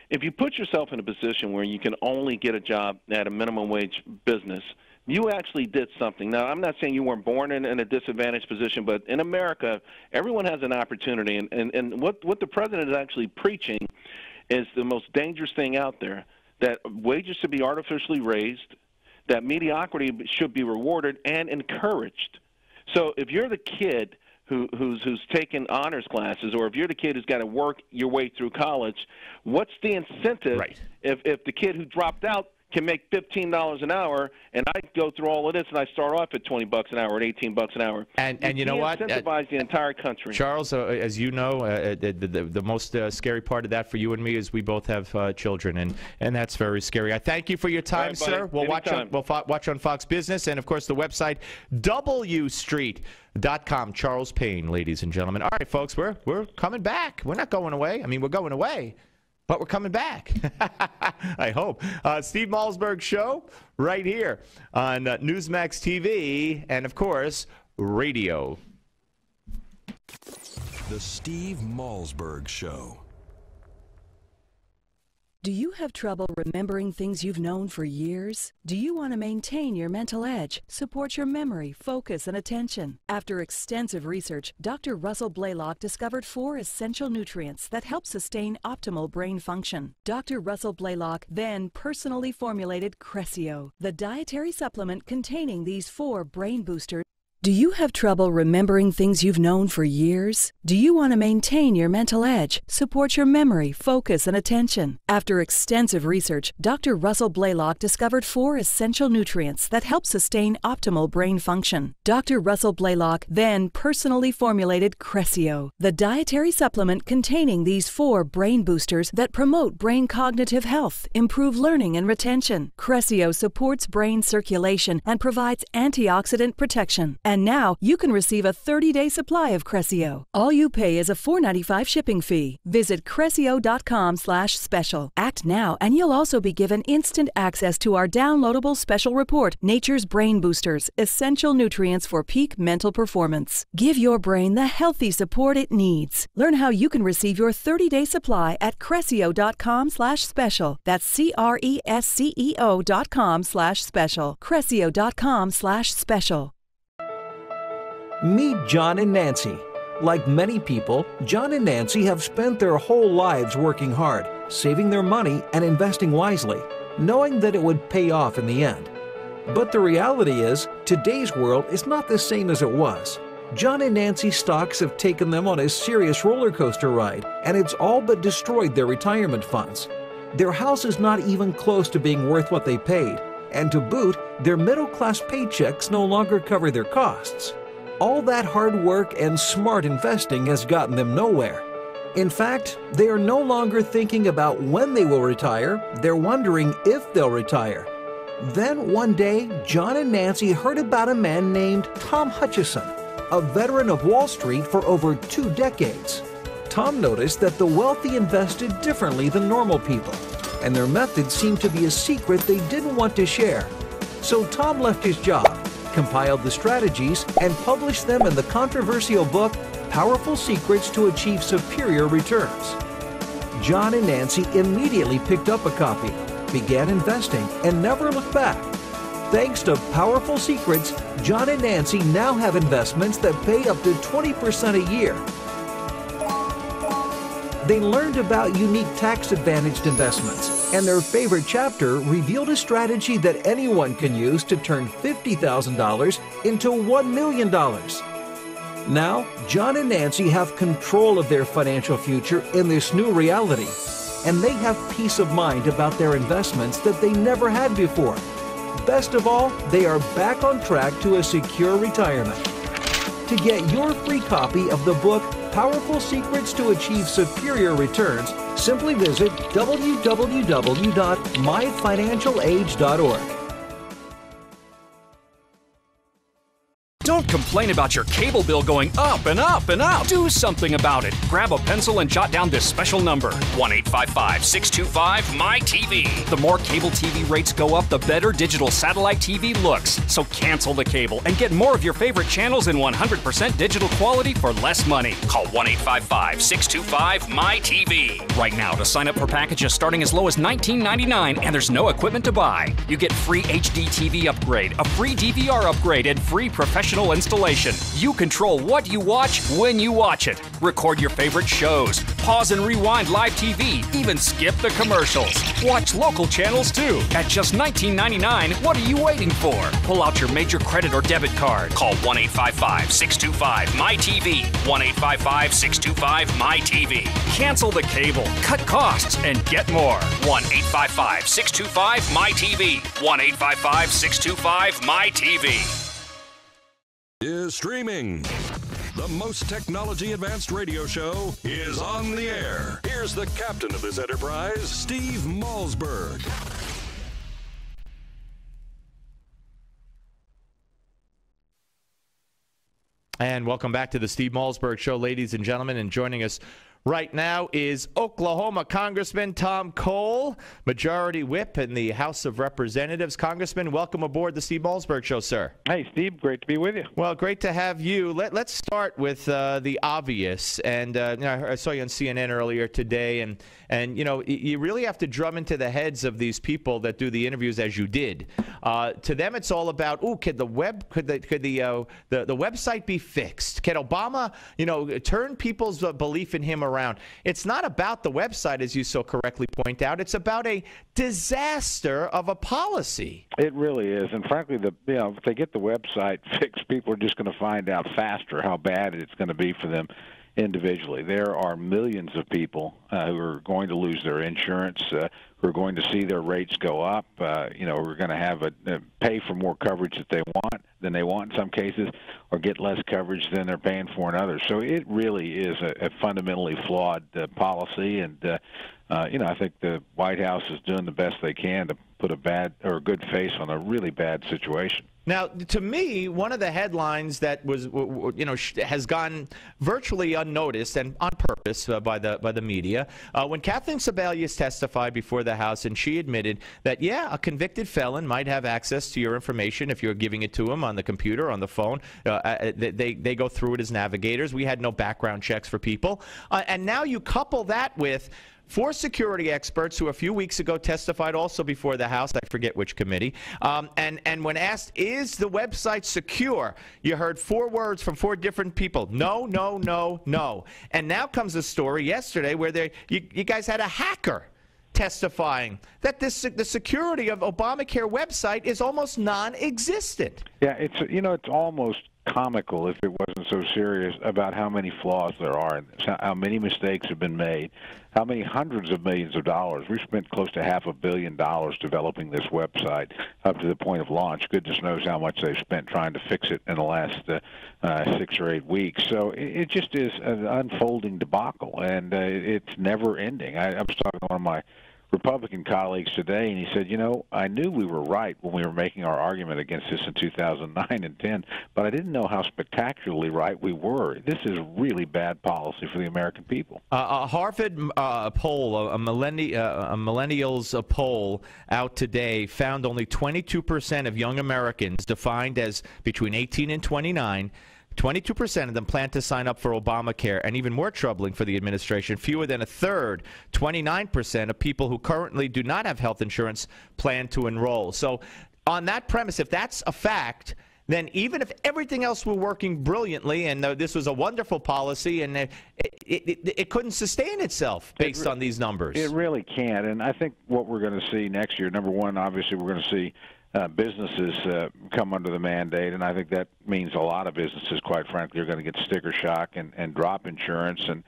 if you put yourself in a position where you can only get a job at a minimum wage business, you actually did something. Now, I'm not saying you weren't born in a disadvantaged position, but in America, everyone has an opportunity, and what the president is actually preaching is the most dangerous thing out there, that wages should be artificially raised, that mediocrity should be rewarded and encouraged. So if you're the kid who's taken honors classes, or if you're the kid who's got to work your way through college, what's the incentive if the kid who dropped out can make $15 an hour, and I go through all of this, and I start off at $20 an hour, at $18 an hour. And you know what? Incentivize the entire country. Charles, as you know, the most scary part of that for you and me is we both have children, and that's very scary. I thank you for your time, right, sir. We'll watch on Fox Business, and of course the website wstreet.com. Charles Payne, ladies and gentlemen. All right, folks, we're coming back. We're not going away. I mean, we're going away, but we're coming back. I hope. Steve Malzberg Show right here on Newsmax TV and, of course, radio. The Steve Malzberg Show. Do you have trouble remembering things you've known for years? Do you want to maintain your mental edge, support your memory, focus, and attention? After extensive research, Dr. Russell Blaylock discovered 4 essential nutrients that help sustain optimal brain function. Dr. Russell Blaylock then personally formulated Crescio, the dietary supplement containing these 4 brain boosters. Do you have trouble remembering things you've known for years? Do you want to maintain your mental edge, support your memory, focus, and attention? After extensive research, Dr. Russell Blaylock discovered 4 essential nutrients that help sustain optimal brain function. Dr. Russell Blaylock then personally formulated Crescio, the dietary supplement containing these 4 brain boosters that promote brain cognitive health, improve learning and retention. Crescio supports brain circulation and provides antioxidant protection. And now you can receive a 30-day supply of Crescio. All you pay is a $4.95 shipping fee. Visit Crescio.com/special. Act now, and you'll also be given instant access to our downloadable special report, Nature's Brain Boosters, Essential Nutrients for Peak Mental Performance. Give your brain the healthy support it needs. Learn how you can receive your 30-day supply at Crescio.com/special. That's CRESCEO.com/special. Crescio.com/special. Meet John and Nancy. Like many people, John and Nancy have spent their whole lives working hard, saving their money and investing wisely, knowing that it would pay off in the end. But the reality is, today's world is not the same as it was. John and Nancy's stocks have taken them on a serious roller coaster ride, and it's all but destroyed their retirement funds. Their house is not even close to being worth what they paid, and to boot, their middle-class paychecks no longer cover their costs. All that hard work and smart investing has gotten them nowhere. In fact, they are no longer thinking about when they will retire, they're wondering if they'll retire. Then one day, John and Nancy heard about a man named Tom Hutchison, a veteran of Wall Street for over 2 decades. Tom noticed that the wealthy invested differently than normal people, and their methods seemed to be a secret they didn't want to share. So Tom left his job, compiled the strategies, and published them in the controversial book, Powerful Secrets to Achieve Superior Returns. John and Nancy immediately picked up a copy, began investing, and never looked back. Thanks to Powerful Secrets, John and Nancy now have investments that pay up to 20% a year. They learned about unique tax-advantaged investments, and their favorite chapter revealed a strategy that anyone can use to turn $50,000 into $1 million. Now, John and Nancy have control of their financial future in this new reality, and they have peace of mind about their investments that they never had before. Best of all, they are back on track to a secure retirement. To get your free copy of the book, Powerful Secrets to Achieve Superior Returns, simply visit www.myfinancialage.org. Don't complain about your cable bill going up and up and up. Do something about it. Grab a pencil and jot down this special number, 1-855-625-MY-TV. The more cable TV rates go up, the better digital satellite TV looks. So cancel the cable and get more of your favorite channels in 100% digital quality for less money. Call 1-855-625-MY-TV. Right now to sign up for packages starting as low as $19.99, and there's no equipment to buy. You get free HD TV upgrade, a free DVR upgrade, and free professional installation. You control what you watch when you watch it. Record your favorite shows, pause and rewind live TV, even skip the commercials. Watch local channels too. At just $19.99, what are you waiting for? Pull out your major credit or debit card. Call 1-855-625-MY-TV. 1-855-625-MY-TV. Cancel the cable, cut costs, and get more. 1-855-625-MY-TV. 1-855-625-MY-TV. Is streaming. The most technology advanced radio show is on the air. Here's the captain of this enterprise, Steve Malzberg. And welcome back to the Steve Malzberg Show, ladies and gentlemen. And joining us right now is Oklahoma Congressman Tom Cole, Majority Whip in the House of Representatives. Congressman, welcome aboard the Steve Malzberg Show, sir. Hey, Steve, great to be with you. Well, great to have you. Let's start with the obvious. And I saw you on CNN earlier today, and you know, you really have to drum into the heads of these people that do the interviews as you did. To them, it's all about, could the website be fixed? Can Obama, turn people's belief in him around? It's not about the website, as you so correctly point out. It's about a disaster of a policy. It really is, and frankly, if they get the website fixed, people are just going to find out faster how bad it's going to be for them individually. There are millions of people who are going to lose their insurance, who are going to see their rates go up. Who are going to have pay for more coverage than they want in some cases, or get less coverage than they're paying for in others. So it really is a fundamentally flawed policy, and I think the White House is doing the best they can to put a bad or a good face on a really bad situation. Now, to me, one of the headlines that was, has gone virtually unnoticed and on purpose by the media, when Kathleen Sebelius testified before the House, and she admitted that, yeah, a convicted felon might have access to your information if you're giving it to him on the computer, on the phone. They go through it as navigators. We had no background checks for people. And now you couple that with 4 security experts who a few weeks ago testified also before the House, I forget which committee, and when asked, is the website secure, you heard 4 words from 4 different people: no, no, no, no. And now comes a story yesterday where you guys had a hacker testifying that the security of Obamacare website is almost non-existent. Yeah, it's almost comical, if it wasn't so serious, about how many flaws there are and how many mistakes have been made, how many hundreds of millions of dollars. We've spent close to $500 million developing this website up to the point of launch. Goodness knows how much they've spent trying to fix it in the last 6 or 8 weeks. So it just is an unfolding debacle, and it's never ending. I was talking to one of my Republican colleagues today, and he said, I knew we were right when we were making our argument against this in 2009 and 10, but I didn't know how spectacularly right we were. This is really bad policy for the American people. A Harvard poll, a millennials poll out today, found only 22% of young Americans, defined as between 18 and 29, 22% of them plan to sign up for Obamacare, and even more troubling for the administration, fewer than a third, 29% of people who currently do not have health insurance plan to enroll. So on that premise, if that's a fact, then even if everything else were working brilliantly and this was a wonderful policy, and it couldn't sustain itself based on these numbers. It really can't, and I think what we're going to see next year, number one, obviously we're going to see businesses come under the mandate, and I think that means a lot of businesses, quite frankly, are going to get sticker shock and drop insurance and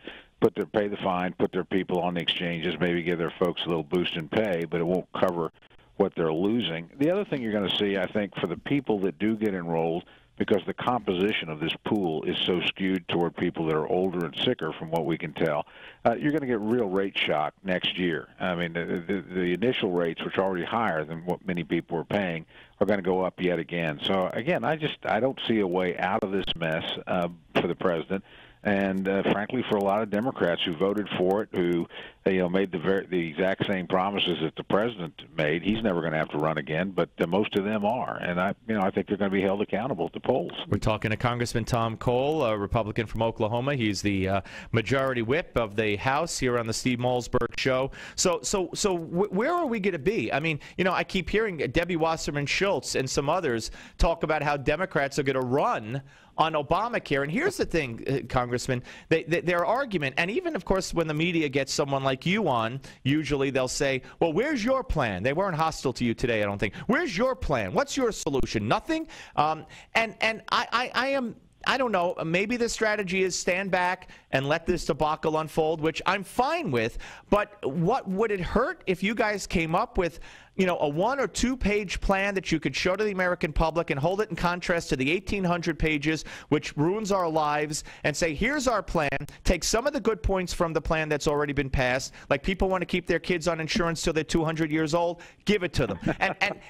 pay the fine, put their people on the exchanges, maybe give their folks a little boost in pay, but it won't cover what they're losing. The other thing you're going to see, I think, for the people that do get enrolled, because the composition of this pool is so skewed toward people that are older and sicker, from what we can tell, you're going to get real rate shock next year. I mean, the initial rates, which are already higher than what many people are paying, are going to go up yet again. So, again, I don't see a way out of this mess for the president. And frankly, for a lot of Democrats who voted for it, who made the exact same promises that the president made, he's never going to have to run again. But most of them are, and I think they're going to be held accountable at the polls. We're talking to Congressman Tom Cole, a Republican from Oklahoma. He's the majority whip of the House here on the Steve Malzberg Show. So where are we going to be? I mean, I keep hearing Debbie Wasserman Schultz and some others talk about how Democrats are going to run on Obamacare. And here's the thing, Congressman, their argument, and even, of course, when the media gets someone like you on, usually they'll say, well, where's your plan? They weren't hostile to you today, I don't think. Where's your plan? What's your solution? Nothing? I don't know, maybe the strategy is stand back and let this debacle unfold, which I'm fine with, but what would it hurt if you guys came up with, a 1 or 2 page plan that you could show to the American public and hold it in contrast to the 1,800 pages, which ruins our lives, and say, here's our plan, take some of the good points from the plan that's already been passed, like people want to keep their kids on insurance till they're 200 years old, give it to them,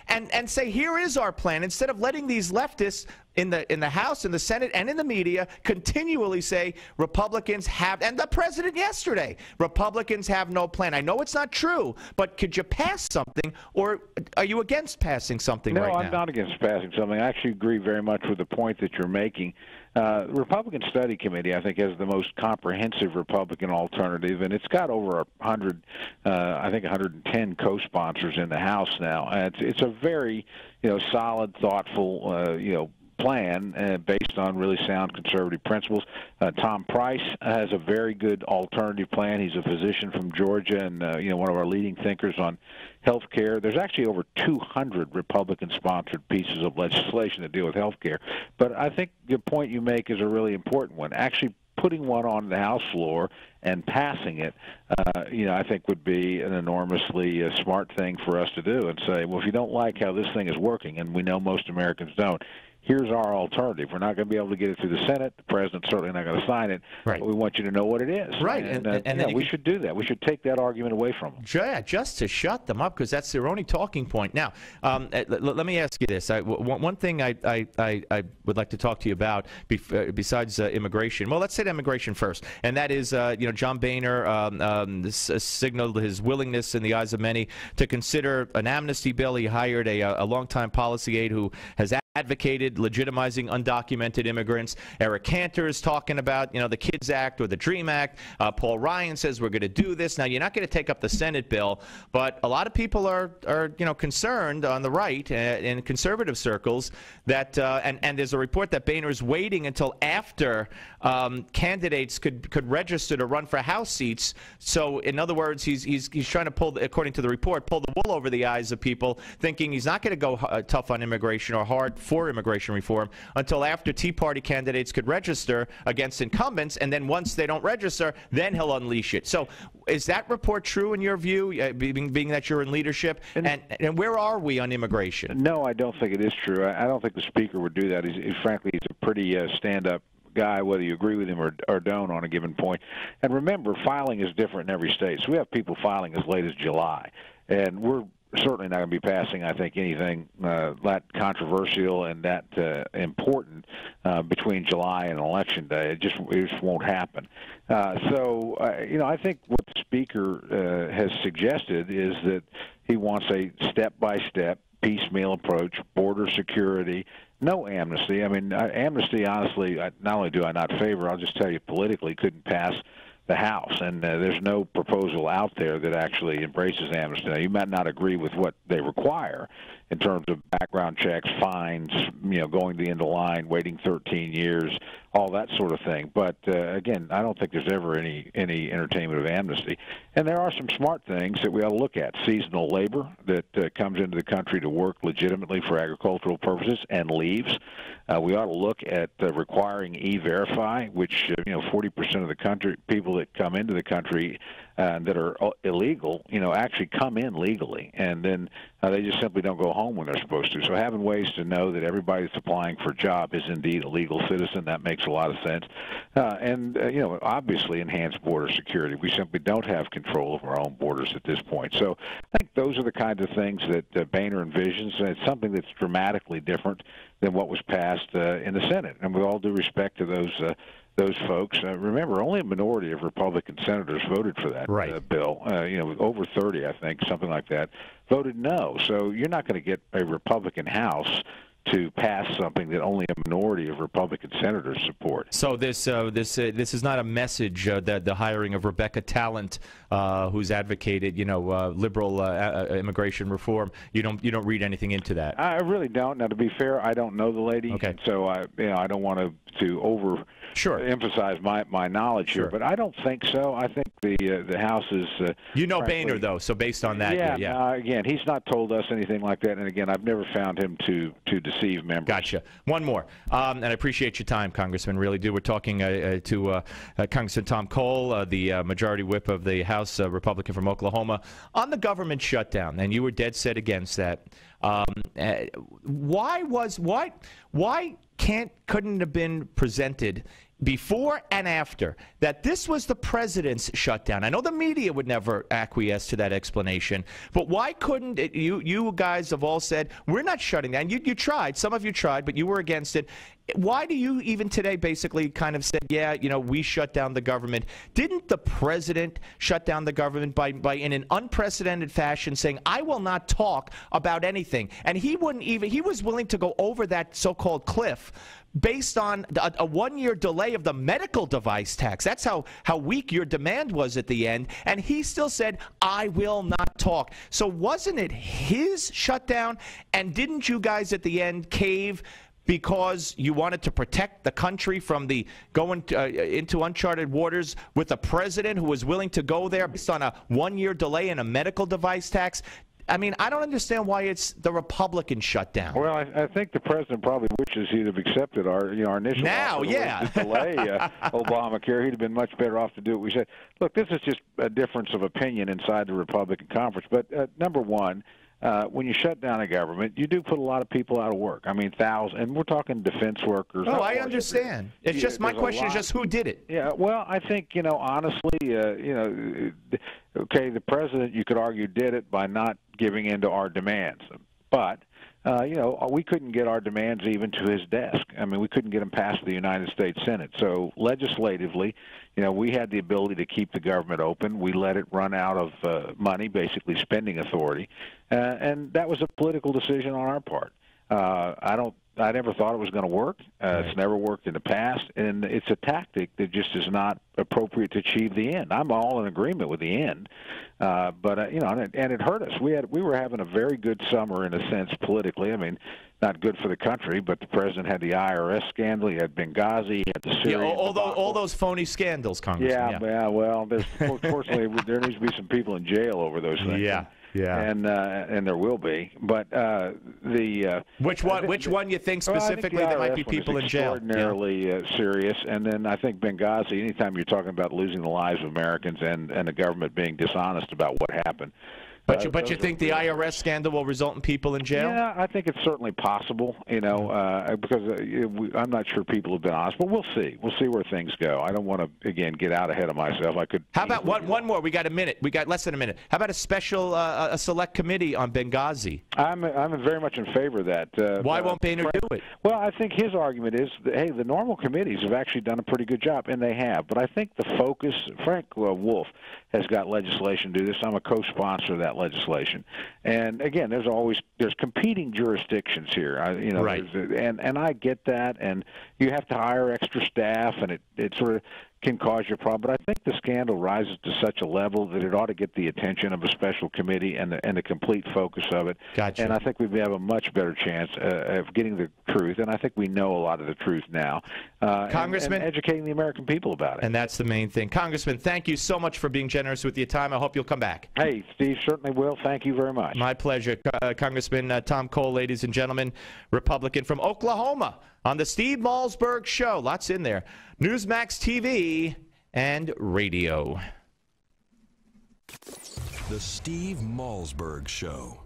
and say, here is our plan, instead of letting these leftists in the House, in the Senate, and in the media continually say Republicans have, and the president yesterday, Republicans have no plan. I know it's not true, but could you pass something, or are you against passing something right now? No, I'm not against passing something. I actually agree very much with the point that you're making. The Republican Study Committee, I think, has the most comprehensive Republican alternative, and it's got over 110 co-sponsors in the House now. It's a very, solid, thoughtful, plan based on really sound conservative principles. Tom Price has a very good alternative plan. He's a physician from Georgia and one of our leading thinkers on health care. There's actually over 200 Republican-sponsored pieces of legislation that deal with health care. But I think the point you make is a really important one. Actually putting one on the House floor and passing it, I think would be an enormously smart thing for us to do and say, well, if you don't like how this thing is working, and we know most Americans don't, here's our alternative. We're not going to be able to get it through the Senate. The president's certainly not going to sign it. Right. But we want you to know what it is. Right. And we should do that. We should take that argument away from them. Yeah, just to shut them up, because that's their only talking point. Now, let me ask you this. One thing I would like to talk to you about besides immigration. Well, let's say immigration first, and that is, John Boehner signaled his willingness in the eyes of many to consider an amnesty bill. He hired a longtime policy aide who has advocated legitimizing undocumented immigrants. Eric Cantor is talking about, the KIDS Act or the DREAM Act. Paul Ryan says we're going to do this. Now, you're not going to take up the Senate bill, but a lot of people are concerned on the right in conservative circles that, and there's a report that Boehner is waiting until after candidates could register to run for House seats. So, in other words, he's trying to pull, according to the report, pull the wool over the eyes of people, thinking he's not going to go tough on immigration or hard for immigration reform until after Tea Party candidates could register against incumbents, and then once they don't register, then he'll unleash it. So is that report true in your view, being that you're in leadership? And where are we on immigration? No, I don't think it is true. I don't think the Speaker would do that. Frankly, he's a pretty stand-up guy, whether you agree with him or don't on a given point. And remember, filing is different in every state. So we have people filing as late as July, and we're certainly not going to be passing, I think, anything that controversial and that important between July and Election Day. It just won't happen. I think what the Speaker has suggested is that he wants a step-by-step, piecemeal approach, border security, no amnesty. I mean, amnesty, honestly, not only do I not favor, I'll just tell you politically, couldn't pass the House, and there's no proposal out there that actually embraces amnesty. Now, you might not agree with what they require in terms of background checks, fines, going to the end of the line, waiting 13 years, all that sort of thing. But again, I don't think there's ever any entertainment of amnesty. And there are some smart things that we ought to look at. Seasonal labor that comes into the country to work legitimately for agricultural purposes and leaves. We ought to look at requiring E-Verify, which 40% of the country people that come into the country that are illegal, actually come in legally, and then they just simply don't go home when they're supposed to. So having ways to know that everybody that's applying for a job is indeed a legal citizen, that makes a lot of sense. Obviously enhance border security. We simply don't have control of our own borders at this point. So I think those are the kinds of things that Boehner envisions, and it's something that's dramatically different than what was passed in the Senate. And with all due respect to those folks, remember, only a minority of Republican senators voted for that bill. Over 30, I think, something like that, voted no. So you're not going to get a Republican House to pass something that only a minority of Republican senators support. So this is not a message that the hiring of Rebecca Talent, who's advocated liberal immigration reform. You don't read anything into that. I really don't. Now, to be fair, I don't know the lady, okay. So I don't want to emphasize my knowledge here, but I don't think so. I think the House is. Boehner though, so based on that, again, he's not told us anything like that, and again, I've never found him to deceive members. Gotcha. One more, and I appreciate your time, Congressman. Really do. We're talking to Congressman Tom Cole, the Majority Whip of the House, Republican from Oklahoma, on the government shutdown, and you were dead set against that. Why couldn't it have been presented before and after that this was the president's shutdown? I know the media would never acquiesce to that explanation, but why couldn't it? You guys have all said we're not shutting down. You tried, some of you tried, but you were against it. Why do you even today basically kind of said, we shut down the government? Didn't the president shut down the government by in an unprecedented fashion saying, I will not talk about anything? And he was willing to go over that so-called cliff based on a one-year delay of the medical device tax. That's how weak your demand was at the end. And he still said, I will not talk. So wasn't it his shutdown? And didn't you guys at the end cave because you wanted to protect the country from the going into uncharted waters with a president who was willing to go there based on a one-year delay in a medical device tax? I mean, I don't understand why it's the Republican shutdown. Well, I think the president probably wishes he'd have accepted our initial now, offer yeah, to delay Obamacare. He'd have been much better off to do what we said. Look, this is just a difference of opinion inside the Republican conference. But number one, when you shut down a government, you do put a lot of people out of work. I mean, thousands, and we're talking defense workers. Oh, I understand. It's just my question is just who did it. Yeah, well, I think, honestly, okay, the president, you could argue, did it by not giving in to our demands. But, we couldn't get our demands even to his desk. I mean, we couldn't get them past the United States Senate. So legislatively, we had the ability to keep the government open. We let it run out of money, basically spending authority. And that was a political decision on our part. I never thought it was going to work. It's never worked in the past, and it's a tactic that just is not appropriate to achieve the end. I'm all in agreement with the end, but and it hurt us. We were having a very good summer in a sense politically. I mean, not good for the country, but the president had the IRS scandal. He had Benghazi. He had the Syrian. All those phony scandals, Congressman. Yeah. Well, fortunately, there needs to be some people in jail over those things. Yeah, and there will be. But which one you think specifically there might be people in jail? Extraordinarily serious. And then I think Benghazi. Anytime you're talking about losing the lives of Americans and the government being dishonest about what happened. But you think the IRS scandal will result in people in jail? Yeah, I think it's certainly possible, because I'm not sure people have been honest. But we'll see. We'll see where things go. I don't want to, again, get out ahead of myself. How about one more? We got a minute. We got less than a minute. How about a special, a select committee on Benghazi? I'm very much in favor of that. Why won't Boehner do it? Well, I think his argument is that, hey, the normal committees have actually done a pretty good job, and they have. But I think the focus, Frank Wolf has got legislation to do this. I'm a co-sponsor of that legislation, and again, there's competing jurisdictions here. Right. And I get that, and you have to hire extra staff, and it sort of can cause you a problem. But I think the scandal rises to such a level that it ought to get the attention of a special committee and the complete focus of it. Gotcha. And I think we have a much better chance of getting the truth, and I think we know a lot of the truth now. Congressman, and educating the American people about it. And that's the main thing. Congressman, thank you so much for being generous with your time. I hope you'll come back. Hey, Steve, certainly will. Thank you very much. My pleasure. Congressman Tom Cole, ladies and gentlemen, Republican from Oklahoma, on the Steve Malzberg Show. Lots in there. Newsmax TV and radio. The Steve Malzberg Show.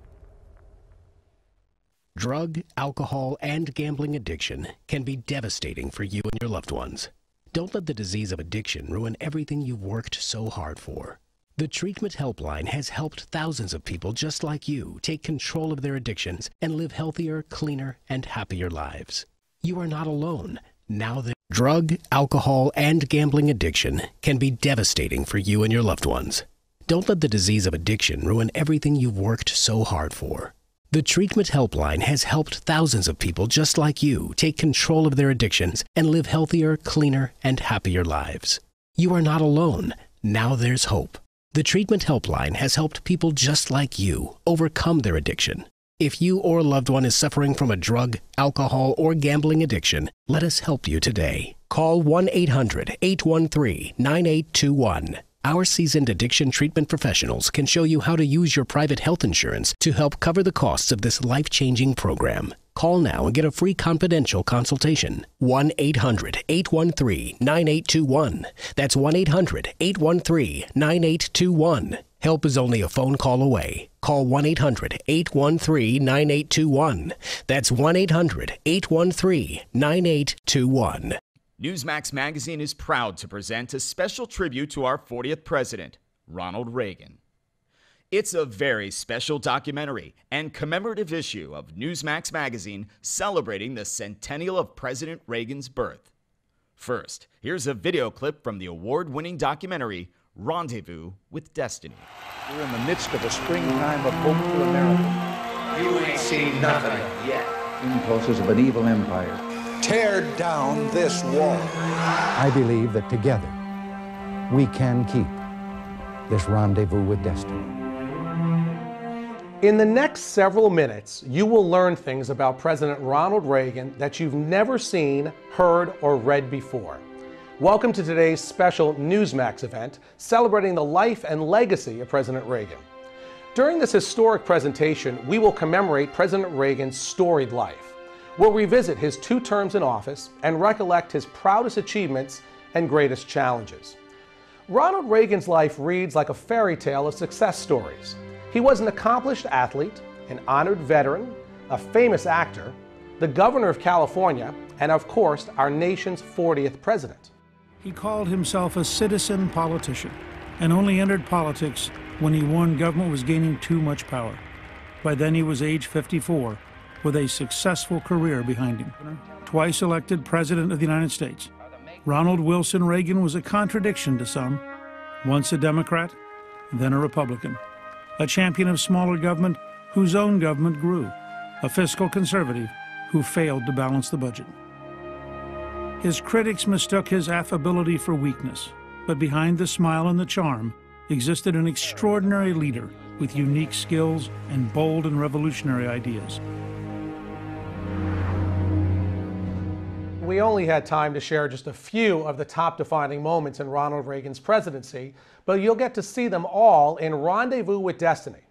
Drug, alcohol, and gambling addiction can be devastating for you and your loved ones. Don't let the disease of addiction ruin everything you've worked so hard for. The Treatment Helpline has helped thousands of people just like you take control of their addictions and live healthier, cleaner, and happier lives. You are not alone. Now the drug, alcohol, and gambling addiction can be devastating for you and your loved ones. Don't let the disease of addiction ruin everything you've worked so hard for. The Treatment Helpline has helped thousands of people just like you take control of their addictions and live healthier, cleaner, and happier lives. You are not alone. Now there's hope. The Treatment Helpline has helped people just like you overcome their addiction. If you or a loved one is suffering from a drug, alcohol, or gambling addiction, let us help you today. Call 1-800-813-9821. Our seasoned addiction treatment professionals can show you how to use your private health insurance to help cover the costs of this life-changing program. Call now and get a free confidential consultation. 1-800-813-9821. That's 1-800-813-9821. Help is only a phone call away. Call 1-800-813-9821. That's 1-800-813-9821. Newsmax Magazine is proud to present a special tribute to our 40th president, Ronald Reagan. It's a very special documentary and commemorative issue of Newsmax Magazine celebrating the centennial of President Reagan's birth. First, here's a video clip from the award-winning documentary, Rendezvous with Destiny. We're in the midst of a springtime of hope for America. You ain't seen nothing yet. Impulses of an evil empire. Tear down this wall. I believe that together we can keep this rendezvous with destiny. In the next several minutes, you will learn things about President Ronald Reagan that you've never seen, heard, or read before. Welcome to today's special Newsmax event celebrating the life and legacy of President Reagan. During this historic presentation, we will commemorate President Reagan's storied life. We'll revisit his 2 terms in office and recollect his proudest achievements and greatest challenges. Ronald Reagan's life reads like a fairy tale of success stories. He was an accomplished athlete, an honored veteran, a famous actor, the governor of California, and of course, our nation's 40th president. He called himself a citizen politician and only entered politics when he warned government was gaining too much power. By then he was age 54, with a successful career behind him. Twice elected President of the United States, Ronald Wilson Reagan was a contradiction to some. Once a Democrat, then a Republican. A champion of smaller government whose own government grew. A fiscal conservative who failed to balance the budget. His critics mistook his affability for weakness, but behind the smile and the charm existed an extraordinary leader with unique skills and bold and revolutionary ideas. We only had time to share just a few of the top defining moments in Ronald Reagan's presidency, but you'll get to see them all in Rendezvous with Destiny.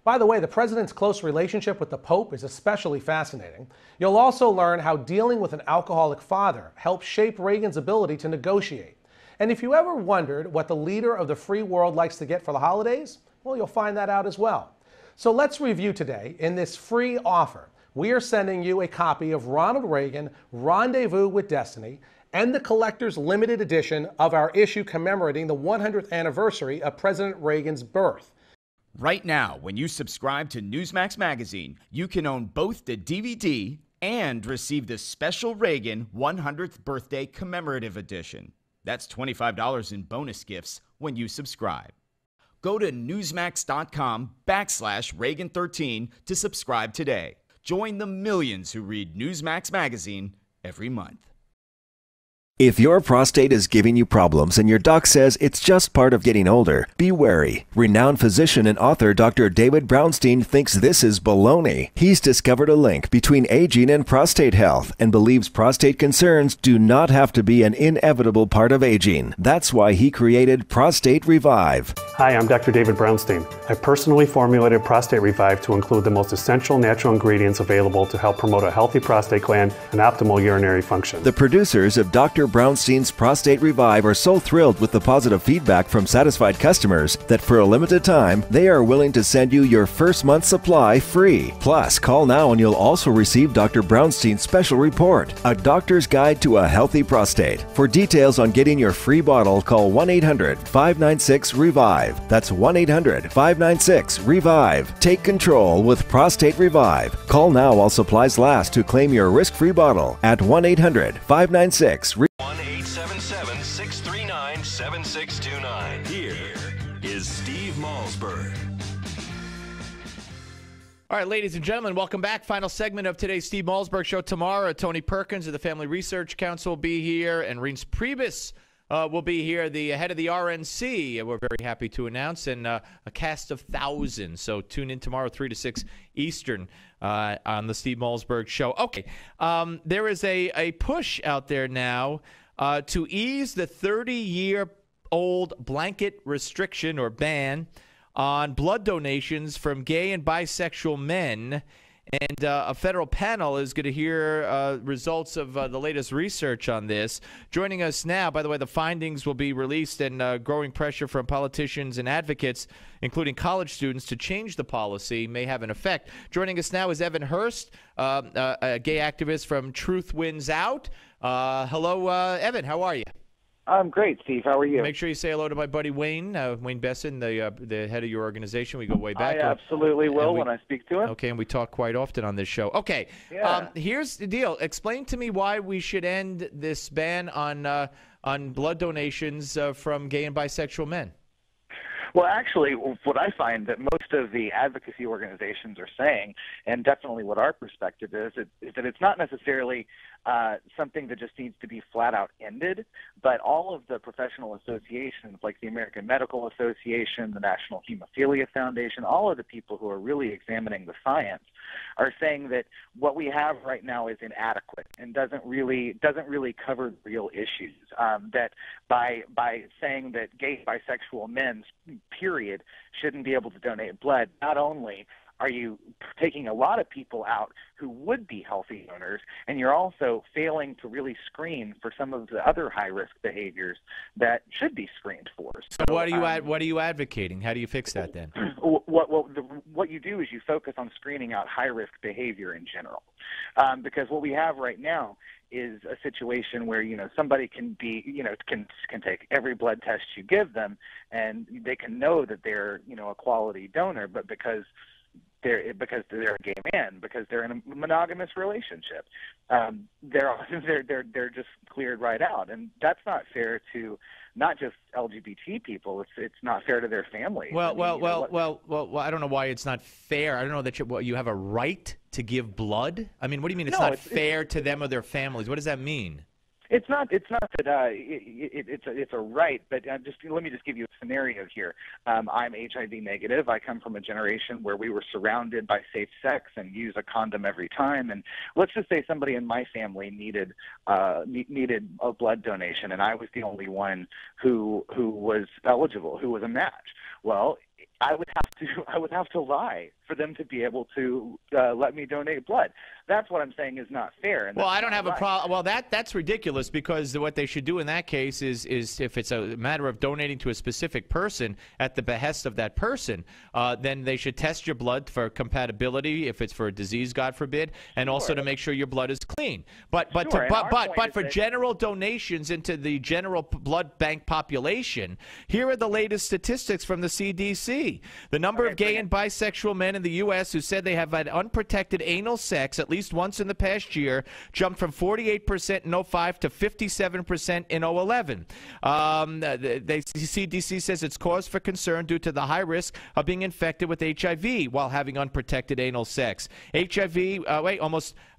By the way, the president's close relationship with the Pope is especially fascinating. You'll also learn how dealing with an alcoholic father helped shape Reagan's ability to negotiate. And if you ever wondered what the leader of the free world likes to get for the holidays, well, you'll find that out as well. So let's review today in this free offer. We are sending you a copy of Ronald Reagan, Rendezvous with Destiny, and the collector's limited edition of our issue commemorating the 100th anniversary of President Reagan's birth. Right now, when you subscribe to Newsmax magazine, you can own both the DVD and receive the special Reagan 100th birthday commemorative edition. That's $25 in bonus gifts when you subscribe. Go to newsmax.com/Reagan13 to subscribe today. Join the millions who read Newsmax magazine every month. If your prostate is giving you problems and your doc says it's just part of getting older, be wary. Renowned physician and author Dr. David Brownstein thinks this is baloney. He's discovered a link between aging and prostate health and believes prostate concerns do not have to be an inevitable part of aging. That's why he created Prostate Revive. Hi, I'm Dr. David Brownstein. I personally formulated Prostate Revive to include the most essential natural ingredients available to help promote a healthy prostate gland and optimal urinary function. The producers of Dr. Brownstein's Prostate Revive are so thrilled with the positive feedback from satisfied customers that for a limited time, they are willing to send you your first month's supply free. Plus, call now and you'll also receive Dr. Brownstein's special report, A Doctor's Guide to a Healthy Prostate. For details on getting your free bottle, call 1-800-596-REVIVE. That's 1-800-596-REVIVE. Take control with Prostate Revive. Call now while supplies last to claim your risk-free bottle at 1-800-596-REVIVE. 1-877-639-7629. Here is Steve Malzberg. All right, ladies and gentlemen, welcome back. Final segment of today's Steve Malzberg Show. Tomorrow, Tony Perkins of the Family Research Council will be here, and Reince Priebus will be here, the head of the RNC. We're very happy to announce, and a cast of thousands. So tune in tomorrow, 3 to 6 Eastern, on the Steve Malzberg Show. Okay, there is a push out there now to ease the 30-year-old blanket restriction or ban on blood donations from gay and bisexual men. And a federal panel is going to hear results of the latest research on this. Joining us now, by the way, the findings will be released, and growing pressure from politicians and advocates, including college students, to change the policy may have an effect. Joining us now is Evan Hurst, a gay activist from Truth Wins Out. Hello, Evan. How are you? I'm great, Steve. How are you? Make sure you say hello to my buddy Wayne Besson, the head of your organization. We go way back. I absolutely will when I speak to him. Okay, and we talk quite often on this show. Okay, here's the deal. Explain to me why we should end this ban on blood donations from gay and bisexual men. Well, actually, what I find that most of the advocacy organizations are saying, and definitely what our perspective is that it's not necessarily something that just needs to be flat out ended, but all of the professional associations like the American Medical Association, the National Hemophilia Foundation, all of the people who are really examining the science are saying that what we have right now is inadequate and doesn't really cover real issues. That by saying that gay bisexual men person, period, shouldn't be able to donate blood. Not only are you taking a lot of people out who would be healthy donors, and you're also failing to really screen for some of the other high-risk behaviors that should be screened for. So what are you advocating? How do you fix that then? What you do is you focus on screening out high-risk behavior in general, because what we have right now is a situation where somebody can be can take every blood test you give them, and they can know that they're a quality donor, but because they're a gay man, because they're in a monogamous relationship, they're just cleared right out, and that's not fair to not just LGBT people. It's not fair to their families. Well, I don't know why it's not fair. I don't know that you have a right to give blood. I mean, what do you mean it's not fair to them or their families? What does that mean? It's not that it's a right, but let me just give you a scenario here. I'm HIV negative. I come from a generation where we were surrounded by safe sex and use a condom every time. And let's just say somebody in my family needed a blood donation, and I was the only one who was eligible, who was a match. Well, I would have to lie for them to be able to let me donate blood. That's what I'm saying is not fair. And well, I don't have a problem. Well, that's ridiculous, because what they should do in that case is if it's a matter of donating to a specific person at the behest of that person, then they should test your blood for compatibility if it's for a disease, God forbid, and also to make sure your blood is clean. But for general donations into the general blood bank population, here are the latest statistics from the CDC. The number of gay and bisexual men in the U.S. who said they have had unprotected anal sex at least once in the past year jumped from 48% in 2005 to 57% in 2011. The CDC says it's cause for concern due to the high risk of being infected with HIV while having unprotected anal sex. HIV, gay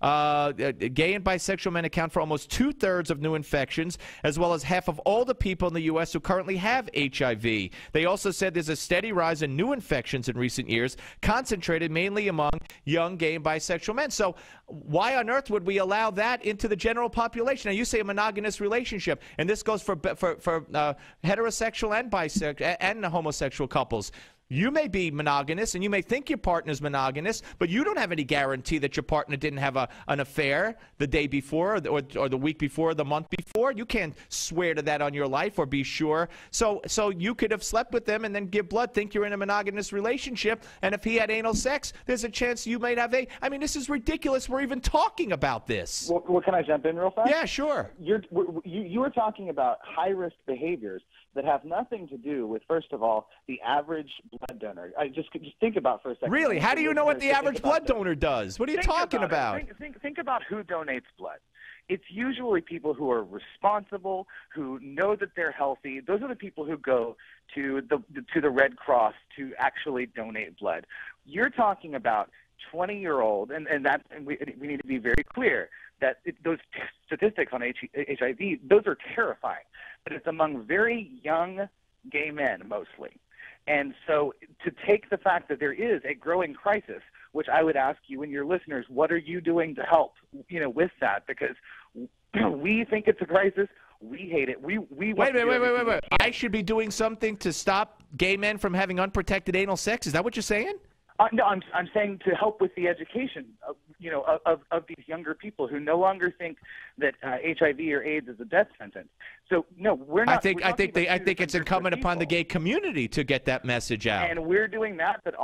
and bisexual men account for almost 2/3 of new infections, as well as half of all the people in the U.S. who currently have HIV. They also said there's a steady rise in new infections in recent years, concentrated mainly among young gay and bisexual men. So why on earth would we allow that into the general population? Now, you say a monogamous relationship, and this goes for heterosexual and bisexual and homosexual couples. You may be monogamous, and you may think your partner's monogamous, but you don't have any guarantee that your partner didn't have an affair the day before or the week before or the month before. You can't swear to that on your life or be sure. So you could have slept with them and then give blood, think you're in a monogamous relationship, and if he had anal sex, there's a chance you might have I mean, this is ridiculous. We're even talking about this. Well, can I jump in real fast? Yeah, sure. You were talking about high-risk behaviors that have nothing to do with, first of all, the average blood donor. Just think about for a second. Really? How do you know what the average blood donor does? What are you talking about? Think about who donates blood. It's usually people who are responsible, who know that they're healthy. Those are the people who go to the Red Cross to actually donate blood. You're talking about 20-year-old, and we need to be very clear that those statistics on HIV, those are terrifying. But it's among very young gay men mostly. And so to take the fact that there is a growing crisis, which I would ask you and your listeners, what are you doing to help, with that? Because we think it's a crisis. We hate it. We wait. I should be doing something to stop gay men from having unprotected anal sex? Is that what you're saying? No, I'm saying to help with the education of these younger people who no longer think that HIV or AIDS is a death sentence. So no, we're not. I think it's incumbent upon the gay community to get that message out. And we're doing that, but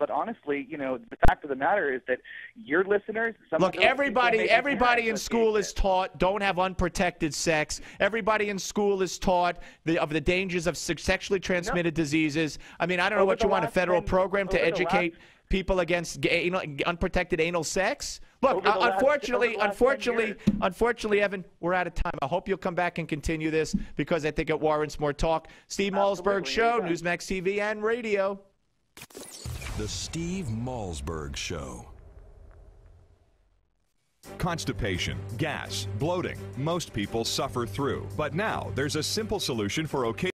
honestly, the fact of the matter is that your listeners. Look, everybody in school is taught don't have unprotected sex. Everybody in school is taught of the dangers of sexually transmitted diseases. I mean, I don't know what you want, a federal program to educate people against unprotected anal sex? Look, unfortunately, Evan, we're out of time. I hope you'll come back and continue this because I think it warrants more talk. Steve Malzberg Show, Newsmax TV and radio. The Steve Malzberg Show. Constipation, gas, bloating. Most people suffer through. But now there's a simple solution for occasional